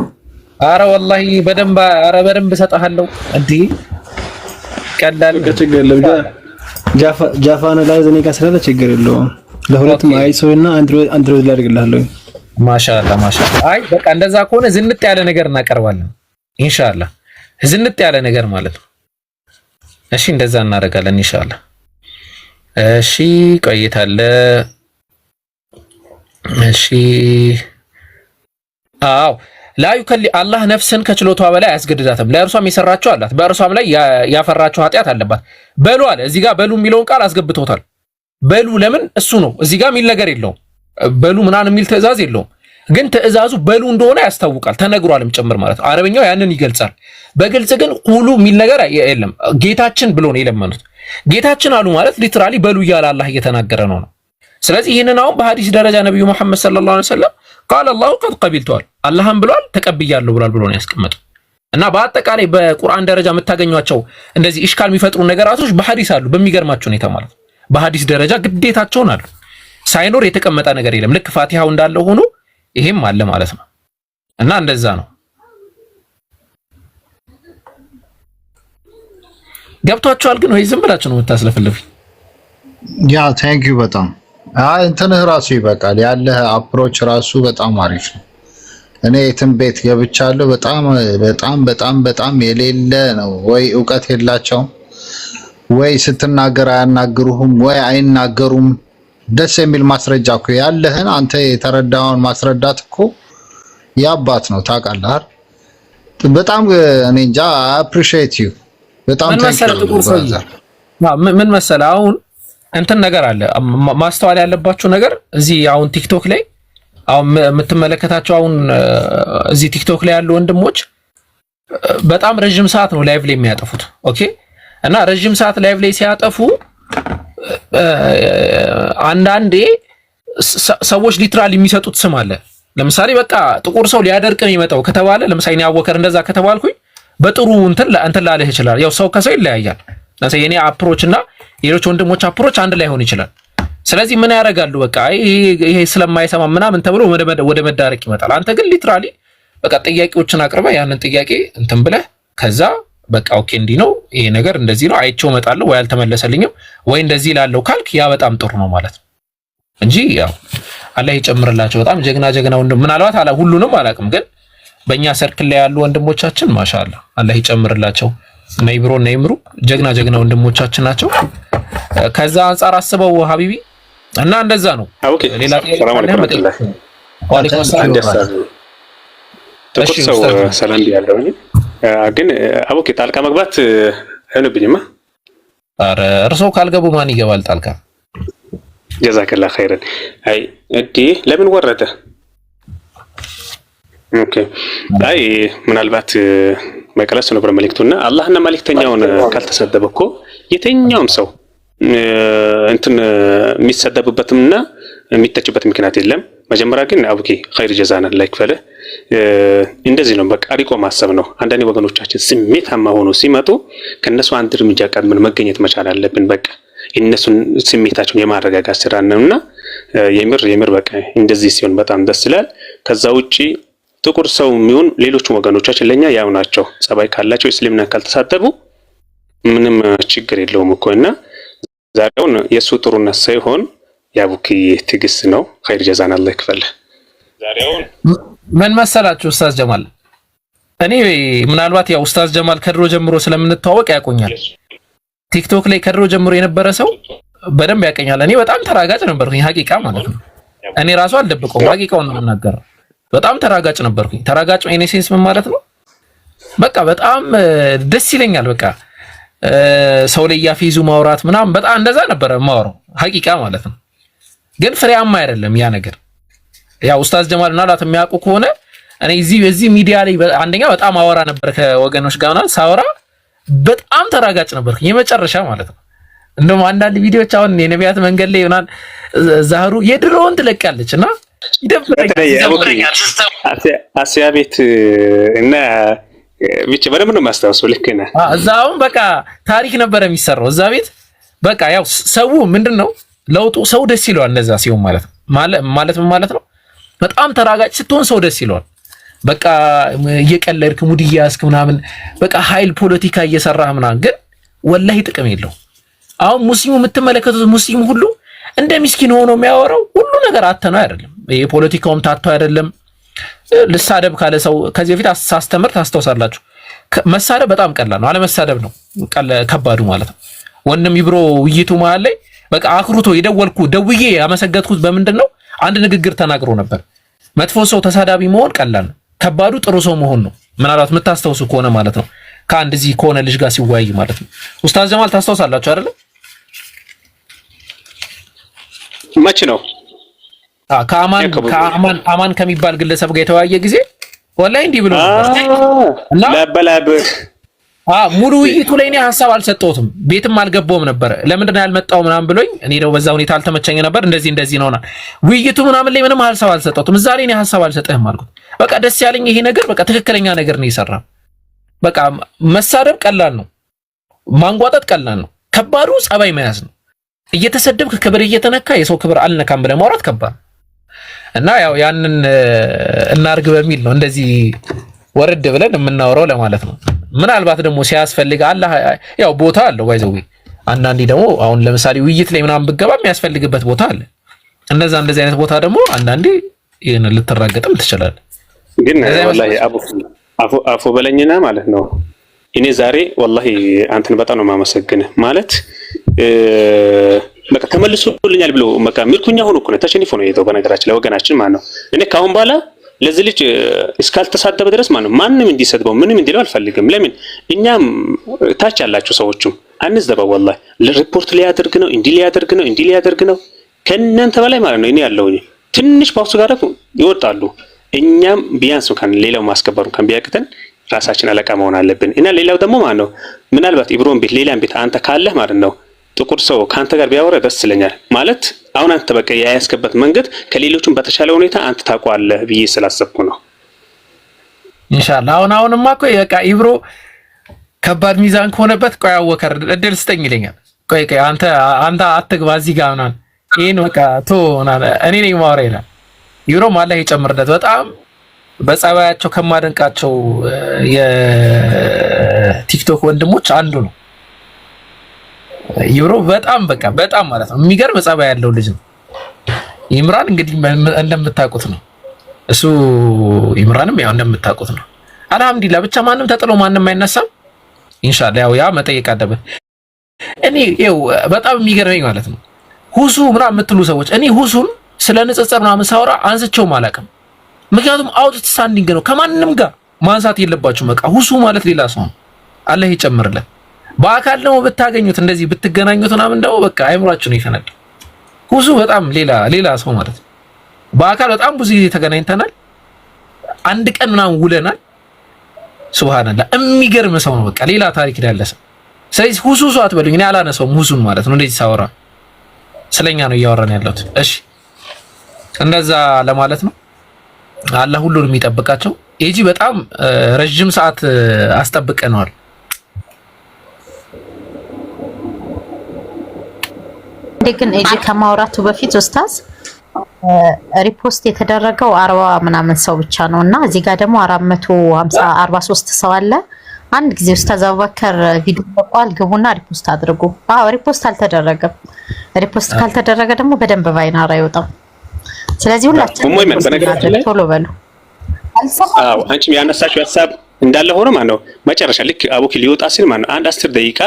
አረ ወላሂ በደንብ እሰጥሃለሁ። እንዴ ቀላል ችግር የለም። ጃፋን ላይ ዘኔ ጋር ስለለ ችግር የለውም። ለሁለቱም አይሶ እና አንድሮይድ ላይ አደርግልሃለሁ። ማሻአላ። አይ በቃ እንደዛ ከሆነ ዝንጥ ያለ ነገር እናቀርባለን ኢንሻአላህ። ዝንጥ ያለ ነገር ማለት ነው። እሺ እንደዛ እናደርጋለን ኢንሻአላህ። እሺ ቆይታለ። እሺ አው ላዩከሊ አላህ ነፍስን ከችሎቷ በላይ አያስገድዳትም። ለእርሷም የሰራችው አላት፣ በእርሷም ላይ ያፈራችው ኃጢአት አለባት። በሉ አለ እዚህ ጋር በሉ የሚለውን ቃል አስገብቶታል። በሉ ለምን እሱ ነው እዚህ ጋር የሚል ነገር የለውም። በሉ ምናምን የሚል ትዕዛዝ የለውም። ግን ትዕዛዙ በሉ እንደሆነ ያስታውቃል፣ ተነግሯልም ጭምር ማለት ነው። አረበኛው ያንን ይገልጻል። በግልጽ ግን ሁሉ የሚል ነገር የለም። ጌታችን ብሎ ነው የለመኑት። ጌታችን አሉ ማለት ሊትራሊ በሉ እያለ አላህ እየተናገረ ነው። ስለዚህ ይህንን አሁን በሐዲስ ደረጃ ነብዩ መሐመድ ሰለላሁ ዐለይሂ ወሰለም ቃል አላሁ ቀድ ቀቢልተዋል አላህም ብሏል ተቀብያለሁ ብሎ ነው ያስቀመጠው። እና በአጠቃላይ በቁርአን ደረጃ የምታገኟቸው እንደዚህ ኢሽካል የሚፈጥሩ ነገራቶች በሐዲስ አሉ። በሚገርማቸው ሁኔታ ማለት በሐዲስ ደረጃ ግዴታቸውን አሉ። ሳይኖር የተቀመጠ ነገር የለም። ልክ ፋቲሃው እንዳለው ሆኖ ይሄም አለ ማለት ነው። እና እንደዛ ነው። ገብቷችኋል? ግን ወይ ዝም ብላችሁ ነው የምታስለፍልፉኝ? ያ ታንክ ዩ በጣም እንትንህ ራሱ ይበቃል። ያለህ አፕሮች ራሱ በጣም አሪፍ ነው። እኔ የትም ቤት ገብቻለሁ። በጣም የሌለ ነው። ወይ እውቀት የላቸውም፣ ወይ ስትናገር አያናግሩህም፣ ወይ አይናገሩም። ደስ የሚል ማስረጃ እኮ ያለህን አንተ የተረዳውን ማስረዳት እኮ ያባት ነው። ታውቃለህ አይደል? በጣም እኔ እንጃ አፕሪሺየት ዩ በጣም ምን መሰለህ አሁን እንትን ነገር አለ ማስተዋል ያለባችሁ ነገር እዚህ አሁን ቲክቶክ ላይ አሁን የምትመለከታቸው አሁን እዚህ ቲክቶክ ላይ ያሉ ወንድሞች በጣም ረጅም ሰዓት ነው ላይቭ ላይ የሚያጠፉት። ኦኬ እና ረጅም ሰዓት ላይቭ ላይ ሲያጠፉ አንዳንዴ ሰዎች ሊትራሊ የሚሰጡት ስም አለ። ለምሳሌ በቃ ጥቁር ሰው ሊያደርቅ ነው የመጣው ከተባለ ለምሳሌ እኔ አወከር እንደዛ ከተባልኩኝ በጥሩ እንትን ላለህ ይችላል። ያው ሰው ከሰው ይለያያል። ለምሳሌ የኔ አፕሮች እና የሌሎች ወንድሞች አፕሮች አንድ ላይ ሆን ይችላል። ስለዚህ ምን ያደርጋሉ? በቃ ይሄ ስለማይሰማ ምናምን ተብሎ ወደ መዳረቅ ይመጣል። አንተ ግን ሊትራሊ በቃ ጥያቄዎችን አቅርበህ ያንን ጥያቄ እንትን ብለህ ከዛ በቃ ኦኬ እንዲህ ነው ይሄ ነገር እንደዚህ ነው አይቼው እመጣለሁ ወይ አልተመለሰልኝም ወይ እንደዚህ ላለው ካልክ ያ በጣም ጥሩ ነው ማለት ነው እንጂ ያው አላህ ይጨምርላቸው በጣም ጀግና ወንድም ምናልባት አላ ሁሉንም አላውቅም ግን በእኛ ሰርክል ላይ ያሉ ወንድሞቻችን ማሻአላ አላህ ይጨምርላቸው ነይብሮ ነይምሩ ጀግና ወንድሞቻችን ናቸው ከዛ አንፃር አስበው ሀቢቢ እና እንደዛ ነው ሌላ ሰላም አለይኩም ወአለይኩም ሰላም ጥቁር ሰው ሰላም ቢያለው ግን አቡኪ ጣልቃ መግባት አይሆንብኝማ አረ እርሶ ካልገቡ ማን ይገባል ጣልቃ ጀዛከላ ኸይረን አይ እዲ ለምን ወረደ ኦኬ አይ ምናልባት መቀለስ ነው በመልእክቱና አላህና መልእክተኛውን ካልተሰደበኮ የትኛውም ሰው እንትን የሚሰደብበትና የሚተችበት ምክንያት የለም መጀመሪያ ግን አቡኪ ኸይር ጀዛና ላይክ ፈለ እንደዚህ ነው በቃ አሪቆ ማሰብ ነው አንዳንድ ወገኖቻችን ስሜታማ ሆኖ ሲመጡ ከነሱ አንድ እርምጃ ቀድመን መገኘት መቻል አለብን በቃ እነሱን ስሜታቸውን የማረጋጋት ስራ ነውና የምር በቃ እንደዚህ ሲሆን በጣም ደስ ይላል ከዛ ውጪ ጥቁር ሰው የሚሆን ሌሎች ወገኖቻችን ለኛ ያው ናቸው ጸባይ ካላቸው እስልምና ካልተሳደቡ ምንም ችግር የለውም እኮና ዛሬውን የሱ ጥሩነት ሳይሆን ያቡኪ ትግስት ነው ኸይር ጀዛን አላህ ይክፈል ዛሬውን ምን መሰላችሁ ኡስታዝ ጀማል እኔ ምናልባት ያው ኡስታዝ ጀማል ከድሮ ጀምሮ ስለምንተዋወቅ ያቆኛል ቲክቶክ ላይ ከድሮ ጀምሮ የነበረ ሰው በደንብ ያቀኛል እኔ በጣም ተራጋጭ ነበርኩኝ ሐቂቃ ማለት ነው እኔ ራሱ አልደብቀውም ሐቂቃውን ነው የምናገረው በጣም ተራጋጭ ነበርኩኝ ተራጋጭ ኢኔሴንስ ምን ማለት ነው በቃ በጣም ደስ ይለኛል በቃ ሰው ላይ ያፊዙ ማውራት ምናምን በጣም እንደዛ ነበር ማውራው ሐቂቃ ማለት ነው ግን ፍሬያማ አይደለም ያ ነገር ያው ኡስታዝ ጀማል ናላት የሚያውቁ ከሆነ እኔ እዚህ ሚዲያ ላይ አንደኛ በጣም አወራ ነበር ከወገኖች ጋርና ሳወራ በጣም ተራጋጭ ነበርኩኝ የመጨረሻ ማለት ነው እንደውም አንዳንድ ቪዲዮዎች አሁን የነቢያት መንገድ ላይ ይሆናል ዛህሩ የድሮውን ትለቃለችና ይደብረኛል አሲያ ቤት እና ብቻ በደንብ ነው ማስተዋወስ ልክ ነህ እዛው በቃ ታሪክ ነበር የሚሰራው እዛ ቤት በቃ ያው ሰው ምንድነው ለውጡ ሰው ደስ ይለዋል እንደዛ ሲሆን ማለት ነው በጣም ተራጋጭ ስትሆን ሰው ደስ ይለዋል በቃ እየቀለድክ ሙድ እያስክ ምናምን በቃ ኃይል ፖለቲካ እየሰራህ ምናምን ግን ወላሂ ጥቅም የለው አሁን ሙስሊሙ የምትመለከቱት ሙስሊሙ ሁሉ እንደ ምስኪን ሆኖ የሚያወራው ሁሉ ነገር አተነው አይደለም የፖለቲካውም ታተው አይደለም ልሳደብ ካለ ሰው ከዚህ በፊት አስተምር ታስተውሳላችሁ መሳደብ በጣም ቀላል ነው አለመሳደብ ነው ከባዱ ማለት ነው ወንድም ይብሮ ውይይቱ መሃል ላይ በቃ አክሩቶ ደውዬ ያመሰገትኩት በምንድነው አንድ ንግግር ተናግሮ ነበር መጥፎ ሰው ተሳዳቢ መሆን ቀላል ነው ከባዱ ጥሩ ሰው መሆን ነው ምናልባት የምታስተውሱ ከሆነ ማለት ነው ከአንድ እዚህ ከሆነ ልጅ ጋር ሲወያይ ማለት ነው ኡስታዝ ጀማል ታስተውሳላችሁ አይደል መች ነው ከአማን ከሚባል ግለሰብ ጋር የተወያየ ጊዜ ወላሂ እንዲህ ብሎ እና ለበላብ ሙሉ ውይይቱ ላይ እኔ ሐሳብ አልሰጠሁትም ቤትም አልገባውም ነበር ለምንድን ነው ያልመጣው ምናምን ብሎኝ እኔ ነው በዛ ሁኔታ አልተመቸኝ ነበር እንደዚህ ነውና ውይይቱ ምናምን ላይ ምንም ሐሳብ አልሰጠሁትም እዛ ላይ እኔ ሐሳብ አልሰጠህም አልኩት በቃ ደስ ያለኝ ይሄ ነገር በቃ ትክክለኛ ነገር ነው ይሰራ በቃ መሳደብ ቀላል ነው ማንጓጠጥ ቀላል ነው ከባዱ ጸባይ መያዝ ነው እየተሰደብክ ክብር እየተነካ የሰው ክብር አልነካም ብለህ ማውራት ከባድ እና ያው ያንን እናርግ በሚል ነው እንደዚህ ወረድ ብለን የምናወራው ለማለት ነው ምናልባት ደግሞ ሲያስፈልግ አላህ ያው ቦታ አለው ባይዘው አንዳንዴ ደግሞ አሁን ለምሳሌ ውይይት ላይ ምናምን ብገባ የሚያስፈልግበት ቦታ አለ እንደዚህ አይነት ቦታ ደግሞ አንዳንዴ ይሄን ልትራገጥም ትችላለህ ግን ወላሂ አፉ በለኝና ማለት ነው እኔ ዛሬ ወላሂ አንተን በጣም ነው ማመሰግነህ ማለት በቃ ተመልሶልኛል ብሎ በቃ ምርኩኛ ሆኖ እኮ ነው ተሸንፎ ነው የሄደው በነገራችን ላይ ወገናችን ማለት ነው እኔ ካሁን በኋላ ለዚህ ልጅ እስካልተሳደበ ድረስ ማለት ነው ማንንም እንዲሰድበው ምንም እንዲለው አልፈልግም ለምን እኛም ታች ያላችሁ ሰዎችም አንዝደበው ወላሂ ሪፖርት ሊያደርግ ነው እንዲህ ሊያደርግ ነው ከእናንተ በላይ ማለት ነው እኔ ያለው ትንሽ ፓውስ ጋር ይወጣሉ እኛም ቢያንስ እንኳን ሌላው ማስከበሩ እንኳን ቢያቅተን ራሳችን አለቃ መሆን አለብን እና ሌላው ደግሞ ማለት ነው ምናልባት ኢብሮን ቤት ሌላም ቤት አንተ ካለህ ማለት ነው ጥቁር ሰው ካንተ ጋር ቢያወራ ደስ ይለኛል ማለት አሁን አንተ በቃ ያያስከበት መንገድ ከሌሎቹም በተሻለ ሁኔታ አንተ ታውቀዋለህ ብዬ ስላሰብኩ ነው ኢንሻአላህ አሁንማ እኮ በቃ ኢብሮ ከባድ ሚዛን ከሆነበት ቆይ አወከር እድል ስጠኝ ይለኛል ቆይ አንተ አትግባ እዚህ ጋር ምናምን ይሄን በቃ እኔ ነኝ ማውራ ይላል ኢብሮ ማላህ ይጨምርለት በጣም በጸባያቸው ከማደንቃቸው የቲክቶክ ወንድሞች አንዱ ነው። ይብሮ በጣም በቃ በጣም ማለት ነው የሚገርም ጸባይ ያለው ልጅ ነው። ኢምራን እንግዲህ እንደምታውቁት ነው። እሱ ኢምራንም ያው እንደምታውቁት ነው። አልሐምዱሊላህ ብቻ ማንም ተጥሎ ማንም አይነሳም። ኢንሻአላህ ያው ያ መጠየቅ አለበት። እኔ ይኸው በጣም የሚገርመኝ ማለት ነው ሁሱ ምናምን የምትሉ ሰዎች እኔ ሁሱን ስለ ንጽጽር ምናምን ሳወራ አንስቼውም አላውቅም። ምክንያቱም አውትስታንዲንግ ነው፣ ከማንም ጋር ማንሳት የለባችሁም። በቃ ሁሱ ማለት ሌላ ሰው ነው፣ አላህ ይጨምርለት። በአካል ደግሞ ብታገኙት እንደዚህ ብትገናኙት ምናምን ደግሞ በቃ አይምሯችሁ ነው ይፈነዳል። ሁሱ በጣም ሌላ ሰው ማለት ነው። በአካል በጣም ብዙ ጊዜ ተገናኝተናል፣ አንድ ቀን ምናምን ውለናል። ሱብሃንአላህ የሚገርም ሰው ነው። በቃ ሌላ ታሪክ ያለ ሰው። ስለዚህ ሁሱ አትበሉኝ፣ እኔ አላነሳውም ሁሱን ማለት ነው። እንደዚህ ሳወራ ስለኛ ነው እያወራን ያለሁት። እሺ እንደዛ ለማለት ነው። አላህ ሁሉንም የሚጠብቃቸው። ኤጂ በጣም ረጅም ሰዓት አስጠብቀነዋል። ግን ኤጂ ከማውራቱ በፊት ኡስታዝ ሪፖስት የተደረገው 40 ምናምን ሰው ብቻ ነው እና እዚህ ጋር ደግሞ 443 ሰው አለ። አንድ ጊዜ ኡስታዝ አቡበከር ቪዲዮ ለቋል፣ ግቡና ሪፖስት አድርጉ። ሪፖስት አልተደረገም። ሪፖስት ካልተደረገ ደግሞ በደንብ ባይናራ አይወጣም። ስለዚህ ሁላችንም ቶሎ በሉ። አንቺም ያነሳሽው ሐሳብ እንዳለ ሆኖ ማለት ነው መጨረሻ ልክ አቡኪ ሊወጣ ሲል ማለት ነው አንድ 10 ደቂቃ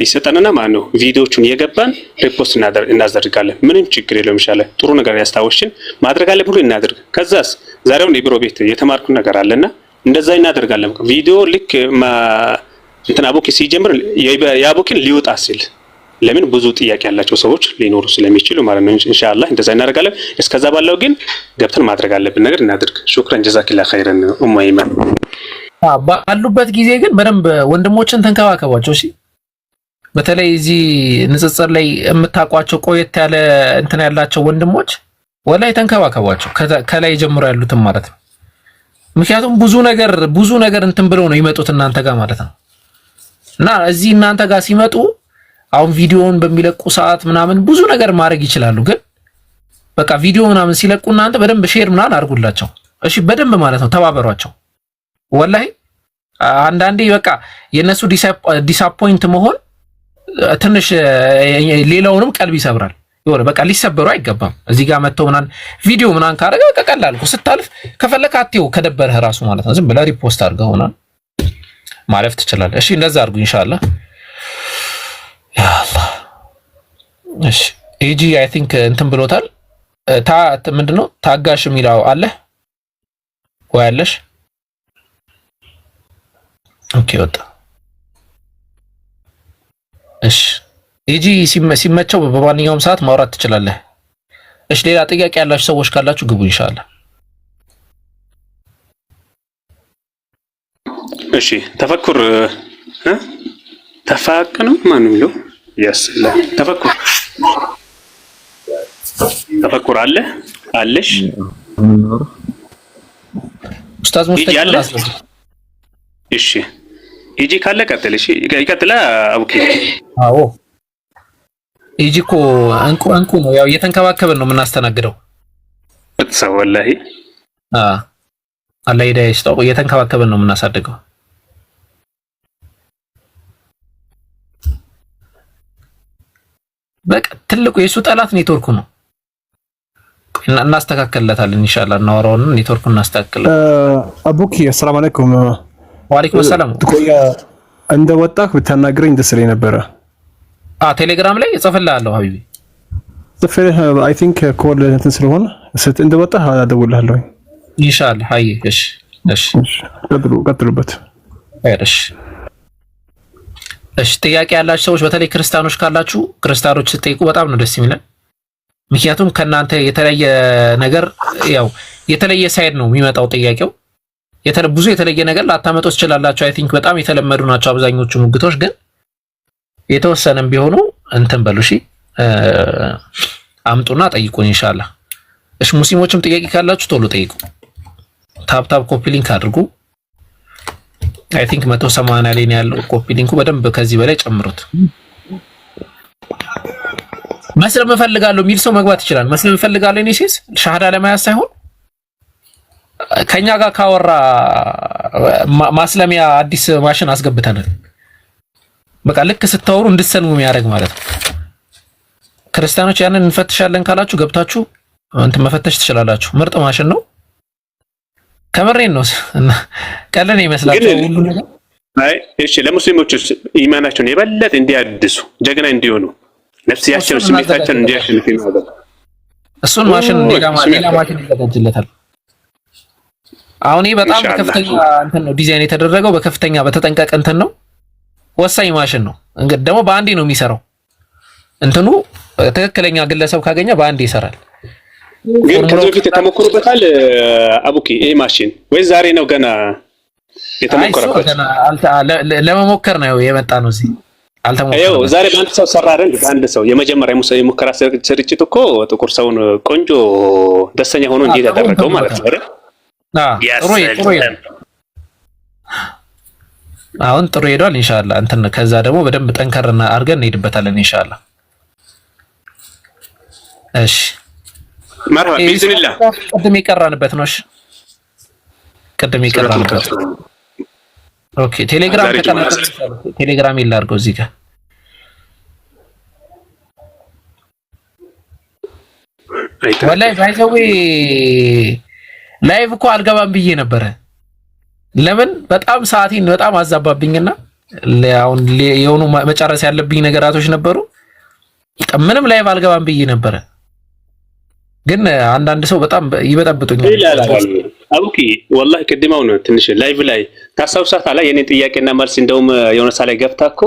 ይሰጠንና ማለት ነው ቪዲዮቹን የገባን ሪፖስት እናደርጋለን። ምንም ችግር የለውም። ኢንሻአላህ ጥሩ ነገር ያስታወሽን ማድረግ አለ ብሎ እናደርግ። ከዛስ ዛሬውን የቢሮ ቤት የተማርኩ ነገር አለና እንደዛ እናደርጋለን። ቪዲዮ ልክ እንትን አቡኪ ሲጀምር የአቡኪን ሊወጣ ሲል ለምን ብዙ ጥያቄ ያላቸው ሰዎች ሊኖሩ ስለሚችሉ ማለት ነው። ኢንሻአላህ እንደዛ እናደርጋለን። እስከዛ ባለው ግን ገብተን ማድረግ አለብን ነገር እናድርግ። ሹክራን ጀዛኪላ ኸይረን ኡማይማ። ባሉበት ጊዜ ግን በደንብ ወንድሞችን ተንከባከቧቸው። እሺ በተለይ እዚህ ንጽጽር ላይ የምታውቋቸው ቆየት ያለ እንትን ያላቸው ወንድሞች ወላይ ተንከባከቧቸው፣ ከላይ ጀምሮ ያሉትን ማለት ነው። ምክንያቱም ብዙ ነገር እንትን ብለው ነው ይመጡት እናንተ ጋር ማለት ነው። እና እዚህ እናንተ ጋር ሲመጡ አሁን ቪዲዮውን በሚለቁ ሰዓት ምናምን ብዙ ነገር ማድረግ ይችላሉ። ግን በቃ ቪዲዮ ምናምን ሲለቁ እናንተ በደንብ ሼር ምናምን አድርጉላቸው። እሺ በደንብ ማለት ነው ተባበሯቸው። ወላሂ አንዳንዴ በቃ የነሱ ዲስአፖይንት መሆን ትንሽ ሌላውንም ቀልብ ይሰብራል። ይወረ በቃ ሊሰበሩ አይገባም። እዚህ ጋር መተው ምናምን ቪዲዮ ምናምን ካደረገ በቃ ቀላል እኮ ስታልፍ ከፈለክ አትየው ከደበረህ ራሱ ማለት ነው ዝም ብለህ ሪፖስት አድርገው ምናምን ማለፍ ትችላለህ። እሺ እንደዛ አድርጉ ኢንሻአላህ ያ አላህ። እሺ ኤጂ አይ ቲንክ እንትን ብሎታል። ምንድነው ታጋሽ የሚለው አለ ወይ አለሽ? ኦኬ ወጣ። እሺ ኤጂ ሲመቸው በማንኛውም ሰዓት ማውራት ትችላለህ። እሺ ሌላ ጥያቄ ያላችሁ ሰዎች ካላችሁ ግቡ ኢንሻአላህ። እሺ ተፈኩር ተፋቅነው ማን ነው የሚለው? ያስላ ተፈኩር አለሽ ኡስታዝ ሙስተቂም አስለስ። እሺ ኤጂ ካለ ቀጥል። እሺ ይቀጥላ አቡኪ። አዎ ኤጂ እኮ እንቁ ነው። ያው እየተንከባከበን ነው የምናስተናግደው። እጥሰው ወላሂ አላህ ሂዳያ ይስጠው። እየተንከባከበን ነው የምናሳድገው። በቃ ትልቁ የሱ ጠላት ኔትወርኩ ነው። እናስተካክልለታለን ኢንሻአላህ። እናወራውን ኔትወርኩን እናስተካክልለን። አቡኪ አሰላሙ አለይኩም። ወአለይኩም ሰላም። ትቆያ እንደወጣህ ብታናግረኝ ደስ ይለኝ ነበረ። ቴሌግራም ላይ እጽፍልሃለሁ ሀቢቢ። ጽፍልህ አይ ቲንክ ኮል እንትን ስለሆነ እንደወጣህ አደውልልሃለሁ ኢንሻአላህ። አይ እሺ ቀጥሉበት። እሺ ጥያቄ ያላችሁ ሰዎች በተለይ ክርስቲያኖች ካላችሁ ክርስቲያኖች ስትጠይቁ በጣም ነው ደስ የሚለን። ምክንያቱም ከናንተ የተለየ ነገር ያው የተለየ ሳይድ ነው የሚመጣው ጥያቄው። ብዙ የተለየ ነገር ላታመጡ ትችላላችሁ። አይ ቲንክ በጣም የተለመዱ ናቸው አብዛኞቹ ሙግቶች፣ ግን የተወሰነም ቢሆኑ እንትን በሉ እሺ፣ አምጡና ጠይቁን ኢንሻአላህ። እሺ ሙስሊሞችም ጥያቄ ካላችሁ ቶሎ ጠይቁ። ታፕ ኮፒ ሊንክ አድርጉ። አይ ቲንክ 180 ላይ ነው ያለው ኮፒ ሊንኩ። በደንብ ከዚህ በላይ ጨምሩት። መስለም እፈልጋለሁ የሚል ሰው መግባት ይችላል። መስለም እፈልጋለሁ እኔ ሲስ ሻሃዳ ለማያዝ ሳይሆን ከኛ ጋር ካወራ ማስለሚያ አዲስ ማሽን አስገብተናል። በቃ ልክ ስታወሩ እንድትሰልሙ የሚያደርግ ማለት ነው። ክርስቲያኖች ያንን እንፈትሻለን ካላችሁ ገብታችሁ እንትን መፈተሽ ትችላላችሁ። ምርጥ ማሽን ነው። ከመሬን ነው እና ቀለኔ ይመስላችሁ ሁሉ ነገር። አይ እሺ፣ ለሙስሊሞች ኢማናቸውን የበለጠ እንዲያድሱ ጀግና እንዲሆኑ ነፍሲያቸውን ስሜታቸውን እንዲያሸንፉ ይማደር እሱን ማሽን ሌላ ማሽን ይዘጋጅለታል። አሁን ይሄ በጣም በከፍተኛ እንትን ነው ዲዛይን የተደረገው፣ በከፍተኛ በተጠንቀቅ እንትን ነው። ወሳኝ ማሽን ነው። እንግዲህ ደግሞ በአንዴ ነው የሚሰራው። እንትኑ ትክክለኛ ግለሰብ ካገኘ በአንዴ ይሰራል። ግን ከዚህ በፊት ተሞክሮበታል አቡኪ ይሄ ማሽን ወይ ዛሬ ነው ገና የተሞከረበት? ለመሞከር ነው የመጣ ነው እዚህ አልተሞከረም። አዎ ዛሬ በአንድ ሰው ሰራ አይደል? በአንድ ሰው የመጀመሪያ ሙከራ ስርጭት እኮ ጥቁር ሰውን ቆንጆ ደስተኛ ሆኖ እንዴት ያደረገው ማለት ነው አይደል? ጥሩ አሁን ጥሩ ሄዷል ኢንሻአላህ። እንትን ከዛ ደግሞ በደንብ ጠንከርና አድርገን እንሄድበታለን ኢንሻአላህ። እሺ መርሃባ ቢዝኒላህ። ቅድም የቀራንበት ነው። እሺ ቅድም የቀራንበት ኦኬ። ቴሌግራም ተቀመጠ። ቴሌግራም ይላርገው እዚህ ጋር ወላሂ ባይዘው ላይቭ እኮ አልገባም ብዬ ነበረ። ለምን በጣም ሰዓቴን በጣም አዛባብኝና አሁን የሆኑ መጨረስ ያለብኝ ነገራቶች ነበሩ። ምንም ላይቭ አልገባም ብዬ ነበረ። ግን አንዳንድ ሰው በጣም ይበጠብጡኛል። አቡኪ ወላሂ ቅድማው ነው ትንሽ ላይቭ ላይ ታሳውሳታለህ የኔ ጥያቄና መልስ እንደውም የሆነ ሳላይ ገብታ እኮ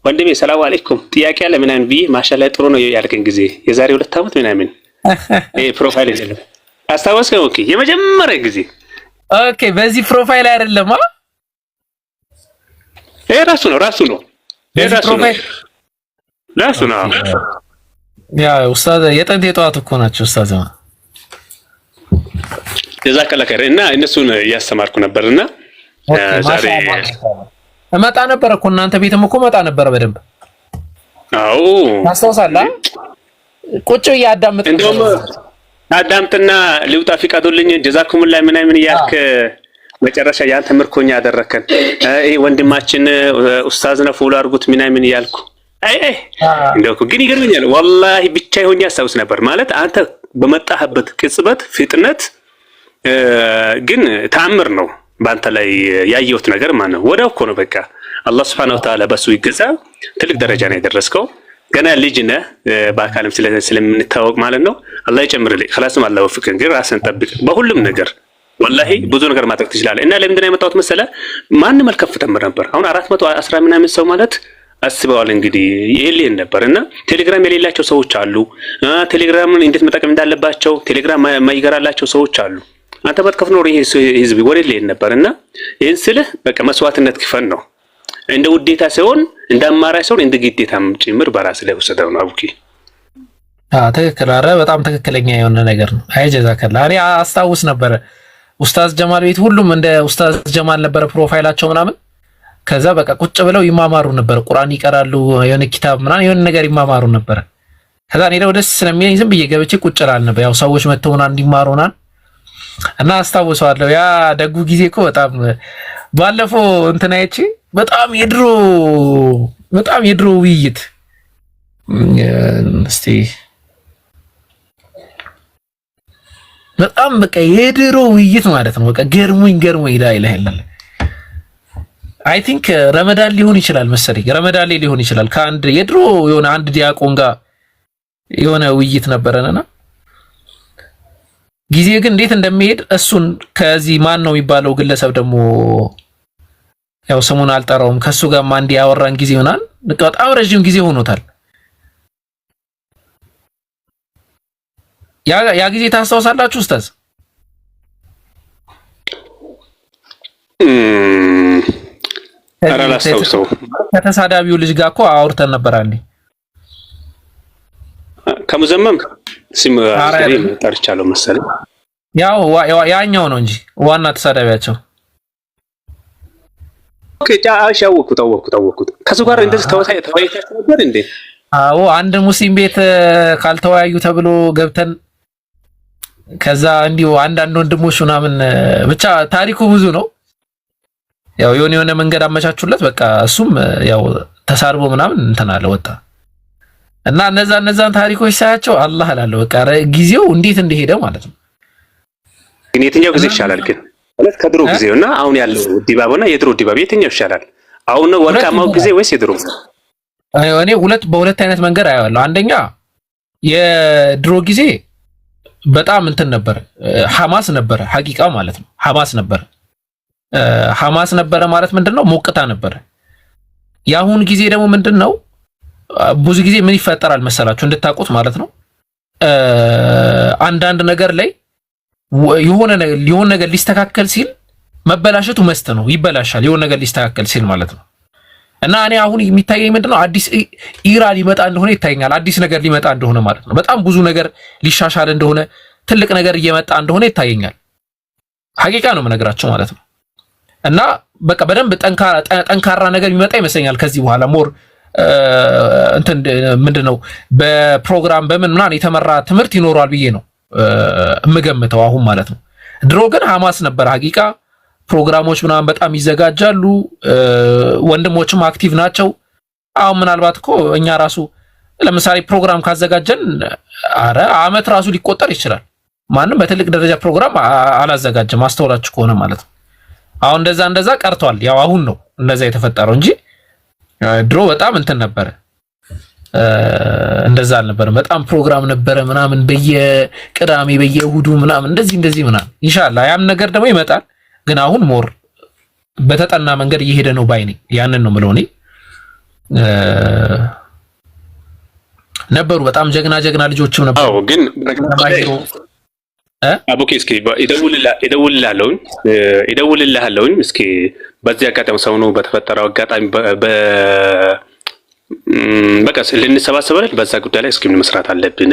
ወንድሜ ሰላም አለይኩም ጥያቄ አለ ምናምን ብዬ ማሻአላህ ጥሩ ነው ያልከኝ ጊዜ የዛሬ 2 ዓመት ምናምን ይሄ ፕሮፋይል አይደለም አስታወስከኝ? ኦኬ የመጀመሪያ ጊዜ ኦኬ። በዚህ ፕሮፋይል አይደለም ይሄ ራሱ ነው ያ ኡስታዝ የጥንት የጠዋት እኮ ናቸው ኡስታዝ ጀዛከላ ኸይር። እና እነሱን እያስተማርኩ ነበርና ዛሬ እመጣ ነበር እኮ እናንተ ቤትም እኮ እመጣ ነበር በደንብ። አዎ ታስታውሳለህ? ቁጭ እያዳምጥ እንደውም አዳምጥና ልውጣ ፍቃዱልኝ ጀዛኩሙላህ ምናምን እያልክ መጨረሻ ያንተ ምርኮኛ አደረከን። ይሄ ወንድማችን ኡስታዝ ነው ፎሎ አድርጉት ምናምን እያልኩ እንደው ግን ይገርመኛል ወላሂ ብቻ ይሆን ያስታውስ ነበር ማለት አንተ በመጣህበት ቅጽበት ፍጥነት ግን ተአምር ነው ባንተ ላይ ያየሁት ነገር ማለት ነው። ወዳው እኮ ነው በቃ አላህ Subhanahu Wa Ta'ala በሱ ይገዛ ትልቅ ደረጃ ነው የደረስከው። ገና ልጅ ነህ በአካልም ስለምንታወቅ ማለት ነው። አላህ ይጨምርልህ። خلاصም አላህ ወፍቀን ግን ራስን ጠብቅ በሁሉም ነገር ወላሂ ብዙ ነገር ማድረግ ትችላለህ። እና ለምንድን ነው የመጣሁት መሰለህ ማንም አልከፍተም ነበር። አሁን 410 ምናምን ሰው ማለት አስበዋል እንግዲህ ይሄልን ነበርና ቴሌግራም የሌላቸው ሰዎች አሉ። ቴሌግራምን እንዴት መጠቀም እንዳለባቸው ቴሌግራም ማይገራላቸው ሰዎች አሉ። አንተ በትከፍ ነው ይሄ ህዝብ ወሬልን ነበርና ይሄን ስልህ በቃ መስዋዕትነት ክፈን ነው እንደ ውዴታ ሳይሆን እንደ አማራጭ ሳይሆን እንደ ግዴታም ጭምር በራስ ላይ ወሰደው ነው አቡኪ። ትክክል። ኧረ በጣም ትክክለኛ የሆነ ነገር ነው። አይ ጀዛከላ። እኔ አስታውስ ነበር ኡስታዝ ጀማል ቤት ሁሉም እንደ ኡስታዝ ጀማል ነበር ፕሮፋይላቸው ምናምን። ከዛ በቃ ቁጭ ብለው ይማማሩ ነበር፣ ቁርአን ይቀራሉ፣ የሆነ ኪታብ ምናምን የሆነ ነገር ይማማሩ ነበር። ከዛ እኔ ደግሞ ደስ ስለሚለኝ ዝም ብዬ ገብቼ ቁጭ እላለሁ ነበር፣ ያው ሰዎች መተውና እንዲማሩና እና አስታውሰዋለሁ። ያ ደጉ ጊዜ እኮ በጣም ባለፈው እንትና አይቼ በጣም የድሮ ውይይት እስቲ በጣም በቃ የድሮ ውይይት ማለት ነው። በቃ ገርሞኝ ላይ አይ ቲንክ ረመዳን ሊሆን ይችላል መሰለኝ፣ ረመዳን ላይ ሊሆን ይችላል። ከአንድ የድሮ የሆነ አንድ ዲያቆን ጋር የሆነ ውይይት ነበረና ጊዜ ግን እንዴት እንደሚሄድ እሱን ከዚህ ማን ነው የሚባለው ግለሰብ ደግሞ ያው ስሙን አልጠራውም ከሱ ጋር ማን ያወራን ጊዜ ይሆናል። በጣም ረጅም ጊዜ ሆኖታል። ያ ጊዜ ታስታውሳላችሁ ኡስታዝ? አራላስተውሰው ከተሳዳቢው ልጅ ጋር እኮ አውርተን ነበር አንዴ። ከሙዘመም ስም ጠርቻለሁ መሰለኝ። ያኛው ነው እንጂ ዋና ተሳዳቢያቸው ታወኩት ከሱ ጋር እንደዚህ ተወያይታችሁ ነበር እንዴ? አዎ አንድ ሙስሊም ቤት ካልተወያዩ ተብሎ ገብተን ከዛ እንዲሁ አንዳንድ ወንድሞች ምናምን ብቻ ታሪኩ ብዙ ነው። ያው የሆነ መንገድ አመቻቹለት በቃ እሱም ያው ተሳርቦ ምናምን እንትን አለ ወጣ እና እነዛን ታሪኮች ሳያቸው አላህ አላለሁ በቃ ጊዜው እንዴት እንደሄደ ማለት ነው። ግን የትኛው ጊዜ ይሻላል ግን ማለት ከድሮ ጊዜውና አሁን ያለው ዲባቦና የድሮ ዲባብ የትኛው ይሻላል? አሁን ነው ወርቃማው ጊዜ ወይስ የድሮ? እኔ በሁለት አይነት መንገድ አያለሁ። አንደኛ የድሮ ጊዜ በጣም እንትን ነበር፣ ሐማስ ነበር ሐቂቃ ማለት ነው። ሐማስ ነበረ ማለት ምንድነው? ሞቅታ ነበረ። የአሁን ጊዜ ደግሞ ምንድነው? ብዙ ጊዜ ምን ይፈጠራል መሰላችሁ እንድታውቁት ማለት ነው። አንዳንድ ነገር ላይ የሆነ ነገር ሊስተካከል ሲል መበላሸቱ መስት ነው፣ ይበላሻል የሆነ ነገር ሊስተካከል ሲል ማለት ነው። እና እኔ አሁን የሚታየኝ ምንድነው አዲስ ኢራ ሊመጣ እንደሆነ ይታየኛል። አዲስ ነገር ሊመጣ እንደሆነ ማለት ነው። በጣም ብዙ ነገር ሊሻሻል እንደሆነ ትልቅ ነገር እየመጣ እንደሆነ ይታየኛል። ሐቂቃ ነው የምነግራቸው ማለት ነው። እና በቃ በደንብ ጠንካራ ነገር የሚመጣ ይመስለኛል ከዚህ በኋላ ሞር እንትን ምንድነው በፕሮግራም በምን ምናምን የተመራ ትምህርት ይኖራል ብዬ ነው የምገምተው አሁን ማለት ነው። ድሮ ግን ሐማስ ነበር ሐቂቃ ፕሮግራሞች ምናምን በጣም ይዘጋጃሉ። ወንድሞችም አክቲቭ ናቸው። አሁን ምናልባት እኮ እኛ ራሱ ለምሳሌ ፕሮግራም ካዘጋጀን አመት ራሱ ሊቆጠር ይችላል። ማንም በትልቅ ደረጃ ፕሮግራም አላዘጋጀም አስተውላችሁ ከሆነ ማለት ነው። አሁን እንደዛ ቀርቷል። ያው አሁን ነው እንደዛ የተፈጠረው እንጂ ድሮ በጣም እንትን ነበረ፣ እንደዛ አልነበረም። በጣም ፕሮግራም ነበረ ምናምን በየቅዳሜ በየእሁዱ ምናምን እንደዚህ ምናምን። ኢንሻአላህ ያም ነገር ደግሞ ይመጣል። ግን አሁን ሞር በተጠና መንገድ እየሄደ ነው ባይ ነኝ። ያንን ነው የምለው እኔ። ነበሩ በጣም ጀግና ልጆችም ነበሩ። አዎ ግን አቡኪ እስኪ ይደውልልሃለሁኝ እስኪ በዚህ አጋጣሚ ሰው ነው በተፈጠረው አጋጣሚ በቃ ልንሰባሰብ አይደል በዛ ጉዳይ ላይ እስኪ ምን መስራት አለብን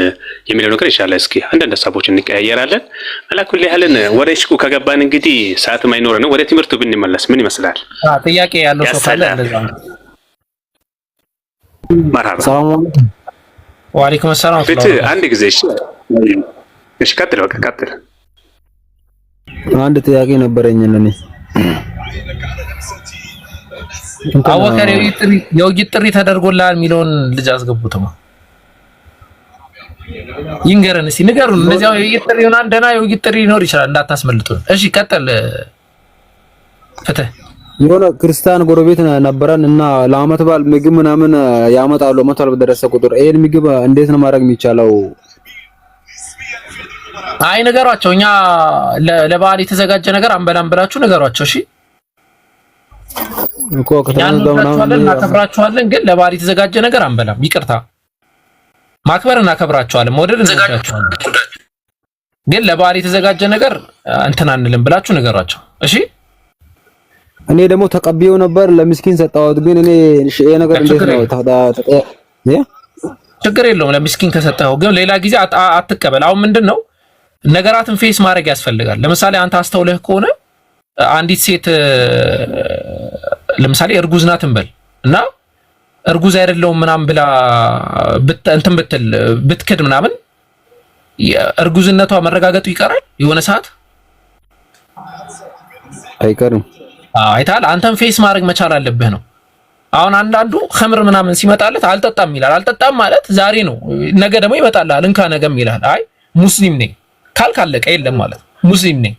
የሚለው ነገር ይሻላል። እስኪ አንዳንድ ሀሳቦች እንቀያየራለን። አላኩል ያህልን ወደ ሽቁ ከገባን እንግዲህ ሰዓትም አይኖረንም። ወደ ትምህርቱ ብንመለስ ምን ይመስላል? ጥያቄ ያለው ሰው ካለ እንደዛ ነው። መርሐባ ሰላም አለይኩም። ወአለይኩም ሰላም። አንድ ጊዜ እሺ ቀጥል፣ በቃ ቀጥል። አንድ ጥያቄ ነበረኝ እኔ አወከር የውይይት ጥሪ ተደርጎልሃል የሚለውን ልጅ አስገቡትማ ይንገረን እስኪ ንገሩን። እነዚያው የውይይት ጥሪ ይሆናል ደህና የውይይት ጥሪ ሊኖር ይችላል እንዳታስመልጡን። እሺ ቀጥል ፍትህ። የሆነ ክርስቲያን ጎረቤት ነበረን እና ለአመት በዓል ምግብ ምናምን ያመጣሉ። አመት በዓል በደረሰ ቁጥር ይሄን ምግብ እንዴት ነው ማድረግ የሚቻለው? አይ ንገሯቸው። እኛ ለበዓል የተዘጋጀ ነገር አንበላም ብላችሁ ንገሯቸው። እሺ እኮ ከተናገርናለን እናከብራችኋለን፣ ግን ለበዓል የተዘጋጀ ነገር አንበላም። ይቅርታ ማክበር እናከብራችኋለን፣ መውደድ እንወዳችኋለን፣ ግን ለበዓል የተዘጋጀ ነገር እንትን አንልም ብላችሁ ንገሯቸው። እሺ እኔ ደግሞ ተቀብየው ነበር ለምስኪን ሰጣሁት። ግን እኔ ይሄ ነገር እንዴት ነው ችግር የለውም። ለምስኪን ከሰጠኸው ግን ሌላ ጊዜ አትቀበል። አሁን ምንድነው ነገራትን ፌስ ማድረግ ያስፈልጋል። ለምሳሌ አንተ አስተውለህ ከሆነ አንዲት ሴት ለምሳሌ እርጉዝ ናት እንበል እና እርጉዝ አይደለሁም ምናምን ብላ እንትን ብትክድ ምናምን እርጉዝነቷ መረጋገጡ ይቀራል የሆነ ሰዓት አይቀርም። አይታል አንተም ፌስ ማድረግ መቻል አለብህ ነው። አሁን አንዳንዱ ኸምር ምናምን ሲመጣለት አልጠጣም ይላል። አልጠጣም ማለት ዛሬ ነው፣ ነገ ደግሞ ይመጣልሃል እንካ ነገም ይላል። አይ ሙስሊም ነኝ ካልካለቀ የለም ማለት ሙስሊም ነኝ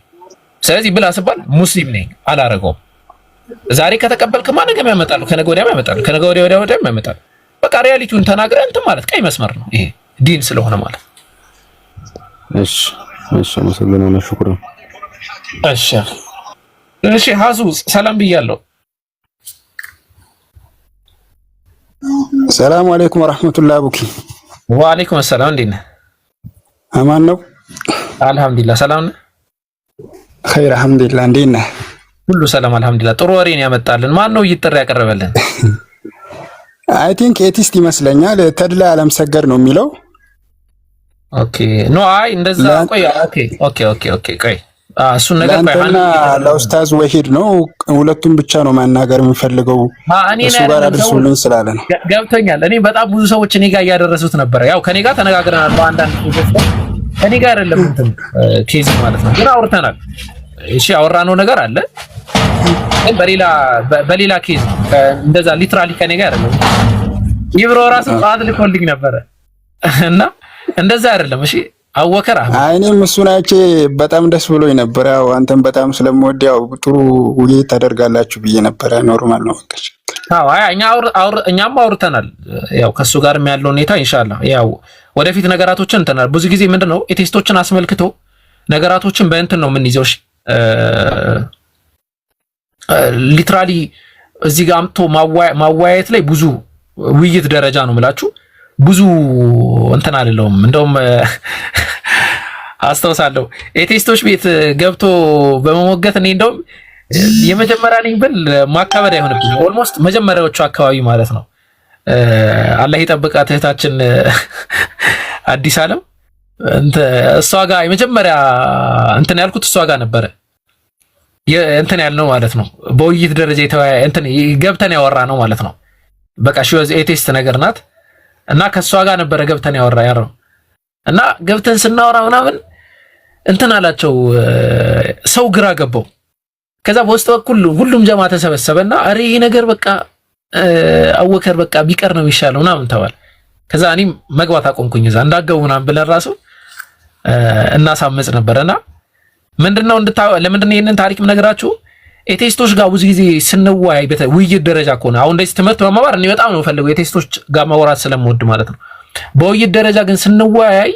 ስለዚህ ብላ ስባል ሙስሊም ነኝ አላረገውም። ዛሬ ከተቀበልክማ ነገም ያመጣሉ፣ ከነገ ወዲያም ያመጣሉ፣ ከነገ ወዲያም ያመጣሉ። በቃ ሪያሊቲውን ተናግረህ እንትን ማለት ቀይ መስመር ነው ይሄ ዲን ስለሆነ ማለት። እሺ አመሰግናለሁ። ሽኩራን። እሺ ሀሱ ሰላም ብያለሁ። ሰላም አለይኩም ወራህመቱላሂ አቡኪ። ወአለይኩም ሰላም። እንዴት ነህ? አማን ነው? አልሐምዱሊላህ። ሰላም ነህ? ኸይር አልሐምዱሊላህ። እንዴት ነህ? ሁሉ ሰላም አልሐምዱሊላህ። ጥሩ ወሬን ያመጣልን ማን ነው? ይጥሪ ያቀረበልን አይ ቲንክ ኤቲስት ይመስለኛል። ተድላ አለምሰገድ ነው የሚለው። ኦኬ ኖ አይ እንደዛ ቆይ። ኦኬ ቆይ እሱን ነገር ቆይ አንተና ለኡስታዝ ወሂድ ነው ሁለቱም ብቻ ነው ማናገር የምፈልገው እሱ ጋር አድርሱልኝ ስላለ ነው። ገብቶኛል። እኔ በጣም ብዙ ሰዎች እኔ ጋር እያደረሱት ነበር። ያው ከኔ ጋር ተነጋግረናል በአንዳንድ ከኔ ጋር አይደለም እንትን ኬዝ ማለት ነው። ግን አውርተናል። እሺ ያወራነው ነገር አለ ግን በሌላ ኬዝ ነው። እንደዛ ሊትራሊ ከኔ ጋር አይደለም። ይብሮ ራሱ ጣት ልኮልኝ ነበረ እና እንደዛ አይደለም። እሺ አወከር እኔም እሱን አይቼ በጣም ደስ ብሎኝ ነበር። ያው አንተም በጣም ስለምወድ ያው ጥሩ ውይይት ታደርጋላችሁ ብዬ ነበረ። ኖርማል ነው በቃ። አዎ እኛም አውርተናል። ያው ከሱ ጋርም ያለው ሁኔታ ኢንሻአላህ ያው ወደፊት ነገራቶችን እንተናል። ብዙ ጊዜ ምንድነው ኤቴስቶችን አስመልክቶ ነገራቶችን በእንትን ነው የምንይዘው። እሺ ሊትራሊ እዚህ ጋር አምጥቶ ማዋየት ላይ ብዙ ውይይት ደረጃ ነው የምላችሁ። ብዙ እንትን አይደለም። እንደውም አስተውሳለሁ ኤቴስቶች ቤት ገብቶ በመሞገት እኔ እንደውም የመጀመሪያ ነኝ ብል ማካበድ አይሆንብኝ። ኦልሞስት መጀመሪያዎቹ አካባቢ ማለት ነው። አላህ ይጠብቃት እህታችን አዲስ ዓለም እሷ ጋር የመጀመሪያ እንትን ያልኩት እሷ ጋር ነበረ እንትን ያልነው ማለት ነው። በውይይት ደረጃ እንትን ገብተን ያወራ ነው ማለት ነው። በቃ ሺወዝ ኤቴስት ነገር ናት እና ከሷ ጋር ነበረ ገብተን ያወራው እና ገብተን ስናወራ ምናምን እንትን አላቸው ሰው ግራ ገባው። ከዛ በውስጥ በኩል ሁሉም ጀማ ተሰበሰበና አሬ ይሄ ነገር በቃ አወከር በቃ ቢቀር ነው የሚሻለው ምናምን ተባለ። ከዛ እኔም መግባት አቆምኩኝ። እዛ እንዳገቡ ምናምን ብለን ራሱ እናሳመጽ ነበርና ምንድነው ለምንድነው ይሄንን ታሪክም ነገራችሁ ኤቴስቶች ጋር ብዙ ጊዜ ስንወያይ ውይይት ደረጃ ከሆነ አሁን እንደዚህ ትምህርት መማር እኔ በጣም ነው ፈልገው ኤቴስቶች ጋር ማውራት ስለምወድ ማለት ነው። በውይይት ደረጃ ግን ስንወያይ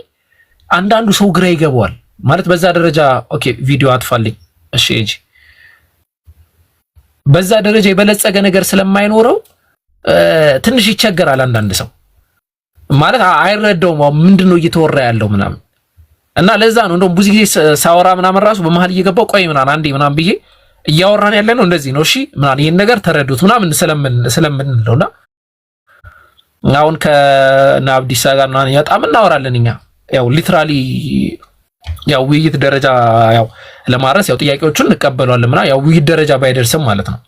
አንዳንዱ ሰው ግራ ይገባዋል ማለት በዛ ደረጃ ኦኬ ቪዲዮ አጥፋልኝ እሺ እጂ በዛ ደረጃ የበለጸገ ነገር ስለማይኖረው ትንሽ ይቸገራል አንዳንድ ሰው ማለት አይረዳውም ምንድነው እየተወራ ያለው ምናምን እና ለዛ ነው እንደውም ብዙ ጊዜ ሳወራ ምናምን ራሱ በመሃል እየገባው ቆይ ምናምን አንዴ ምናምን ብዬ እያወራን ያለ ነው እንደዚህ ነው እሺ ምናምን ይሄን ነገር ተረዱት ምናምን ስለምንለውና አሁን ከናብዲሳ ጋር ምናምን በጣም እናወራለን እኛ ያው ሊትራሊ ያው ውይይት ደረጃ ያው ለማረስ ያው ጥያቄዎቹን እንቀበሏለን ምናምን ያው ውይይት ደረጃ ባይደርስም ማለት ነው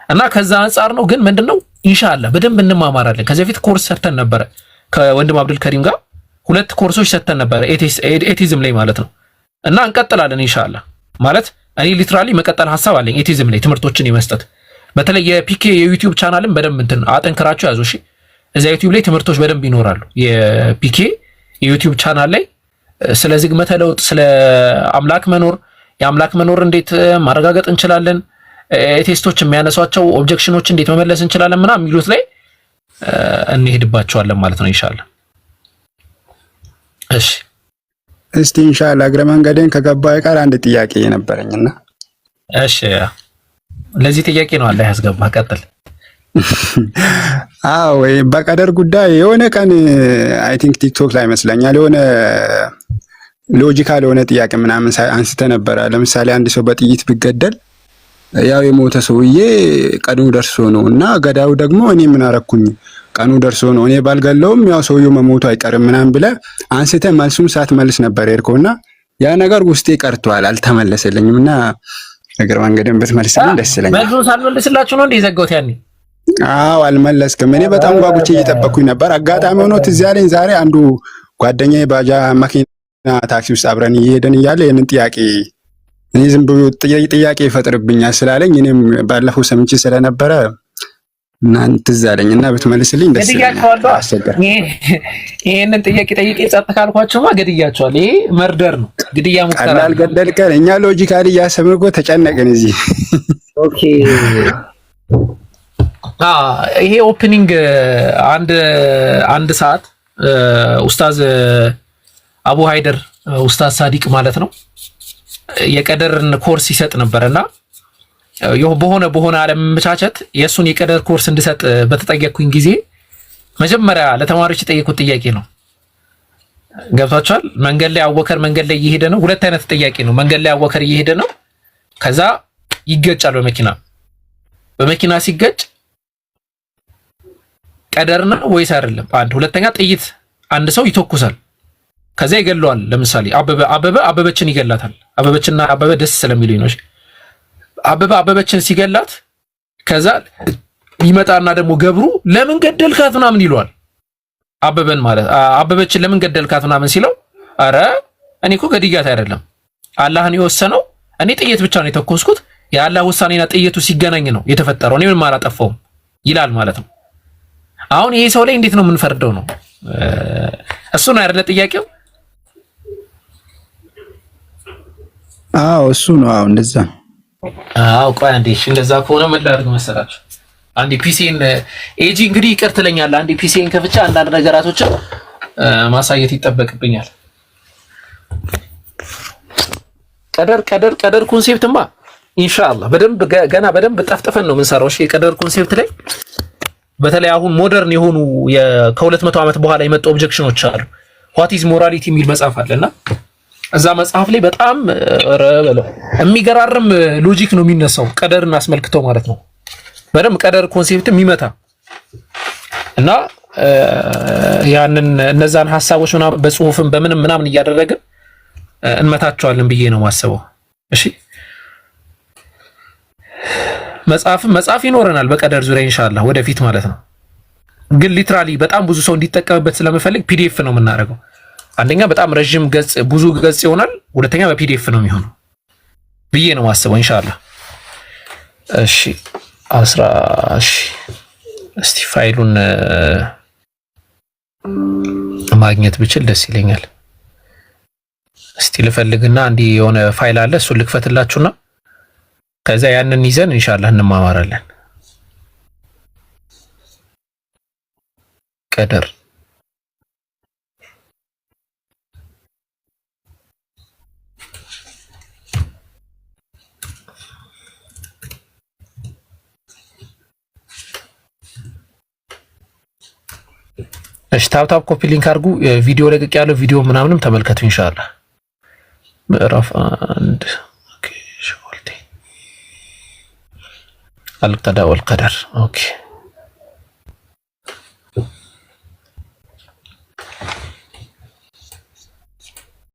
እና ከዛ አንፃር ነው ግን ምንድነው ኢንሻአላህ በደንብ እንማማራለን። ከዚህ በፊት ኮርስ ሰርተን ነበር ከወንድም አብዱል ከሪም ጋር 2 ኮርሶች ሰርተን ነበር ኤቲዝም ላይ ማለት ነው እና እንቀጥላለን ኢንሻአላህ ማለት እኔ ሊትራሊ መቀጠል ሐሳብ አለኝ ኤቲዝም ላይ ትምህርቶችን ይመስጠት በተለይ የፒኬ የዩቲዩብ ቻናልን በደንብ እንትን አጠንክራችሁ ያዙ እሺ። እዛ ዩቲዩብ ላይ ትምህርቶች በደንብ ይኖራሉ። የፒኬ የዩቲዩብ ቻናል ላይ ስለ ዝግመተ ለውጥ ስለ አምላክ መኖር የአምላክ መኖር እንዴት ማረጋገጥ እንችላለን ኤቴስቶች የሚያነሷቸው ኦብጀክሽኖች እንዴት መመለስ እንችላለን ምናምን የሚሉት ላይ እንሄድባቸዋለን ማለት ነው ኢንሻአላህ። እሺ እስቲ ኢንሻአላህ እግረ መንገዴን ከገባው ቃል አንድ ጥያቄ ነበረኝና እሺ ለዚህ ጥያቄ ነው አላህ ያስገባ ቀጥል። ወይ በቀደር ጉዳይ የሆነ ቀን አይ ቲንክ ቲክቶክ ላይ መስለኛል የሆነ ሎጂካል የሆነ ጥያቄ ምናምን አንስተ ነበር። ለምሳሌ አንድ ሰው በጥይት ቢገደል ያው የሞተ ሰውዬ ቀኑ ደርሶ ነው እና ገዳዩ ደግሞ እኔ ምን አረኩኝ ቀኑ ደርሶ ነው እኔ ባልገለውም ያው ሰውዬው መሞቱ አይቀርም ምናምን ብለ አንስተ መልሱን ሳትመልስ ነበር የሄድከውና ያ ነገር ውስጤ ቀርቷል አልተመለሰልኝምና እግረ መንገዴን ብትመልስልኝ ደስ ይለኛል። መልሱን ሳልመልስላችሁ ነው እንደ ዘጋሁት ያኔ አልመለስክም። እኔ በጣም ጓጉቼ እየጠበቅኩኝ ነበር። አጋጣሚ ሆኖ ትዝ ያለኝ ዛሬ አንዱ ጓደኛዬ ባጃ መኪና ታክሲ ውስጥ አብረን እየሄድን እያለ ይሄንን ጥያቄ እኔ ዝም ብሎ ጥያቄ ይፈጥርብኛል ስላለኝ እኔም ባለፈው ሰምቼ ስለነበረ እናንተ ትዝ አለኝና ብትመልስልኝ ደስ ይለኛል። ይሄንን ጥያቄ ጠይቄ ጸጥ ካልኳቸውማ ገድያቸዋል። ይሄ መርደር ነው፣ ግድያ ሙከራ ነው። ቀላል ገደልከን። እኛ ሎጂካሊ እያሰብን እኮ ተጨነቅን እዚህ። ኦኬ ይሄ ኦፕኒንግ አንድ ሰዓት ኡስታዝ አቡ ሃይደር ኡስታዝ ሳዲቅ ማለት ነው የቀደርን ኮርስ ይሰጥ ነበርና በሆነ አለመመቻቸት የሱን የቀደር ኮርስ እንድሰጥ በተጠየቅኩኝ ጊዜ መጀመሪያ ለተማሪዎች የጠየቁት ጥያቄ ነው። ገብታችኋል? መንገድ ላይ አወከር መንገድ ላይ እየሄደ ነው። 2 አይነት ጥያቄ ነው። መንገድ ላይ አወከር እየሄደ ነው። ከዛ ይገጫል በመኪና ሲገጭ ቀደር ነው ወይስ አይደለም? አንድ ሁለተኛ ጥይት አንድ ሰው ይተኩሳል ከዛ ይገለዋል። ለምሳሌ አበበችን ይገላታል። አበበችና አበበ ደስ ስለሚሉኝ ነው። አበበችን ሲገላት ከዛ ይመጣና ደግሞ ገብሩ ለምን ገደልካት ምናምን ይለዋል። አበበችን ለምን ገደልካት ምናምን ሲለው አረ እኔ እኮ ገድያት አይደለም አላህን የወሰነው። እኔ ጥይት ብቻ ነው የተኮስኩት። የአላህ ውሳኔና ጥይቱ ሲገናኝ ነው የተፈጠረው። እኔ ምንም አላጠፋውም ይላል ማለት ነው። አሁን ይሄ ሰው ላይ እንዴት ነው የምንፈርደው ነው? እሱ ነው አይደለ ጥያቄው? አዎ እሱ ነው። አዎ እንደዛ ነው። አዎ ቆይ አንዴ፣ እሺ እንደዛ ከሆነ ምን ላድርግ መሰላችሁ? አንዴ ፒሲን ኤጂ እንግዲህ ይቅር ትለኛለህ። አንዴ ፒሲን ከፍቼ አንዳንድ ነገራቶችን ማሳየት ይጠበቅብኛል። ቀደር ኮንሴፕትማ ኢንሻአላህ በደንብ ገና በደንብ ጠፍጥፈን ነው የምንሰራው። እሺ የቀደር ኮንሴፕት ላይ በተለይ አሁን ሞደርን የሆኑ ከ200 ዓመት በኋላ የመጡ ኦብጀክሽኖች አሉ። ዋት ኢዝ ሞራሊቲ የሚል መጽሐፍ አለና እዛ መጽሐፍ ላይ በጣም የሚገራርም ሎጂክ ነው የሚነሳው ቀደርን አስመልክቶ ማለት ነው። በደንብ ቀደር ኮንሴፕት የሚመታ እና ያንን እነዛን ሐሳቦች ምናምን በጽሁፍም በምንም ምናምን እያደረግን እንመታቸዋለን ብዬ ነው ማስበው። እሺ መጽሐፍ ይኖረናል በቀደር ዙሪያ ኢንሻአላህ ወደፊት ማለት ነው። ግን ሊትራሊ በጣም ብዙ ሰው እንዲጠቀምበት ስለምፈልግ ፒዲኤፍ ነው የምናደርገው። አንደኛ በጣም ረጅም ገጽ ብዙ ገጽ ይሆናል፣ ሁለተኛ በፒዲኤፍ ነው የሚሆነው ብዬ ነው ማስበው ኢንሻአላህ። እሺ እስቲ ፋይሉን ማግኘት ብችል ደስ ይለኛል። እስቲ ልፈልግና እንዲህ የሆነ ፋይል አለ እሱን ልክፈትላችሁና ከዛ ያንን ይዘን ኢንሻአላህ እንማማራለን። ቀደር እሺ ታፕ ኮፒ ሊንክ አድርጉ። ቪዲዮ ለቅቅ ያለው ቪዲዮ ምናምንም ተመልከቱ ኢንሻአላህ። ምዕራፍ 1 ኦኬ ሾልቲ አልቀዳ ወልቀደር ኦኬ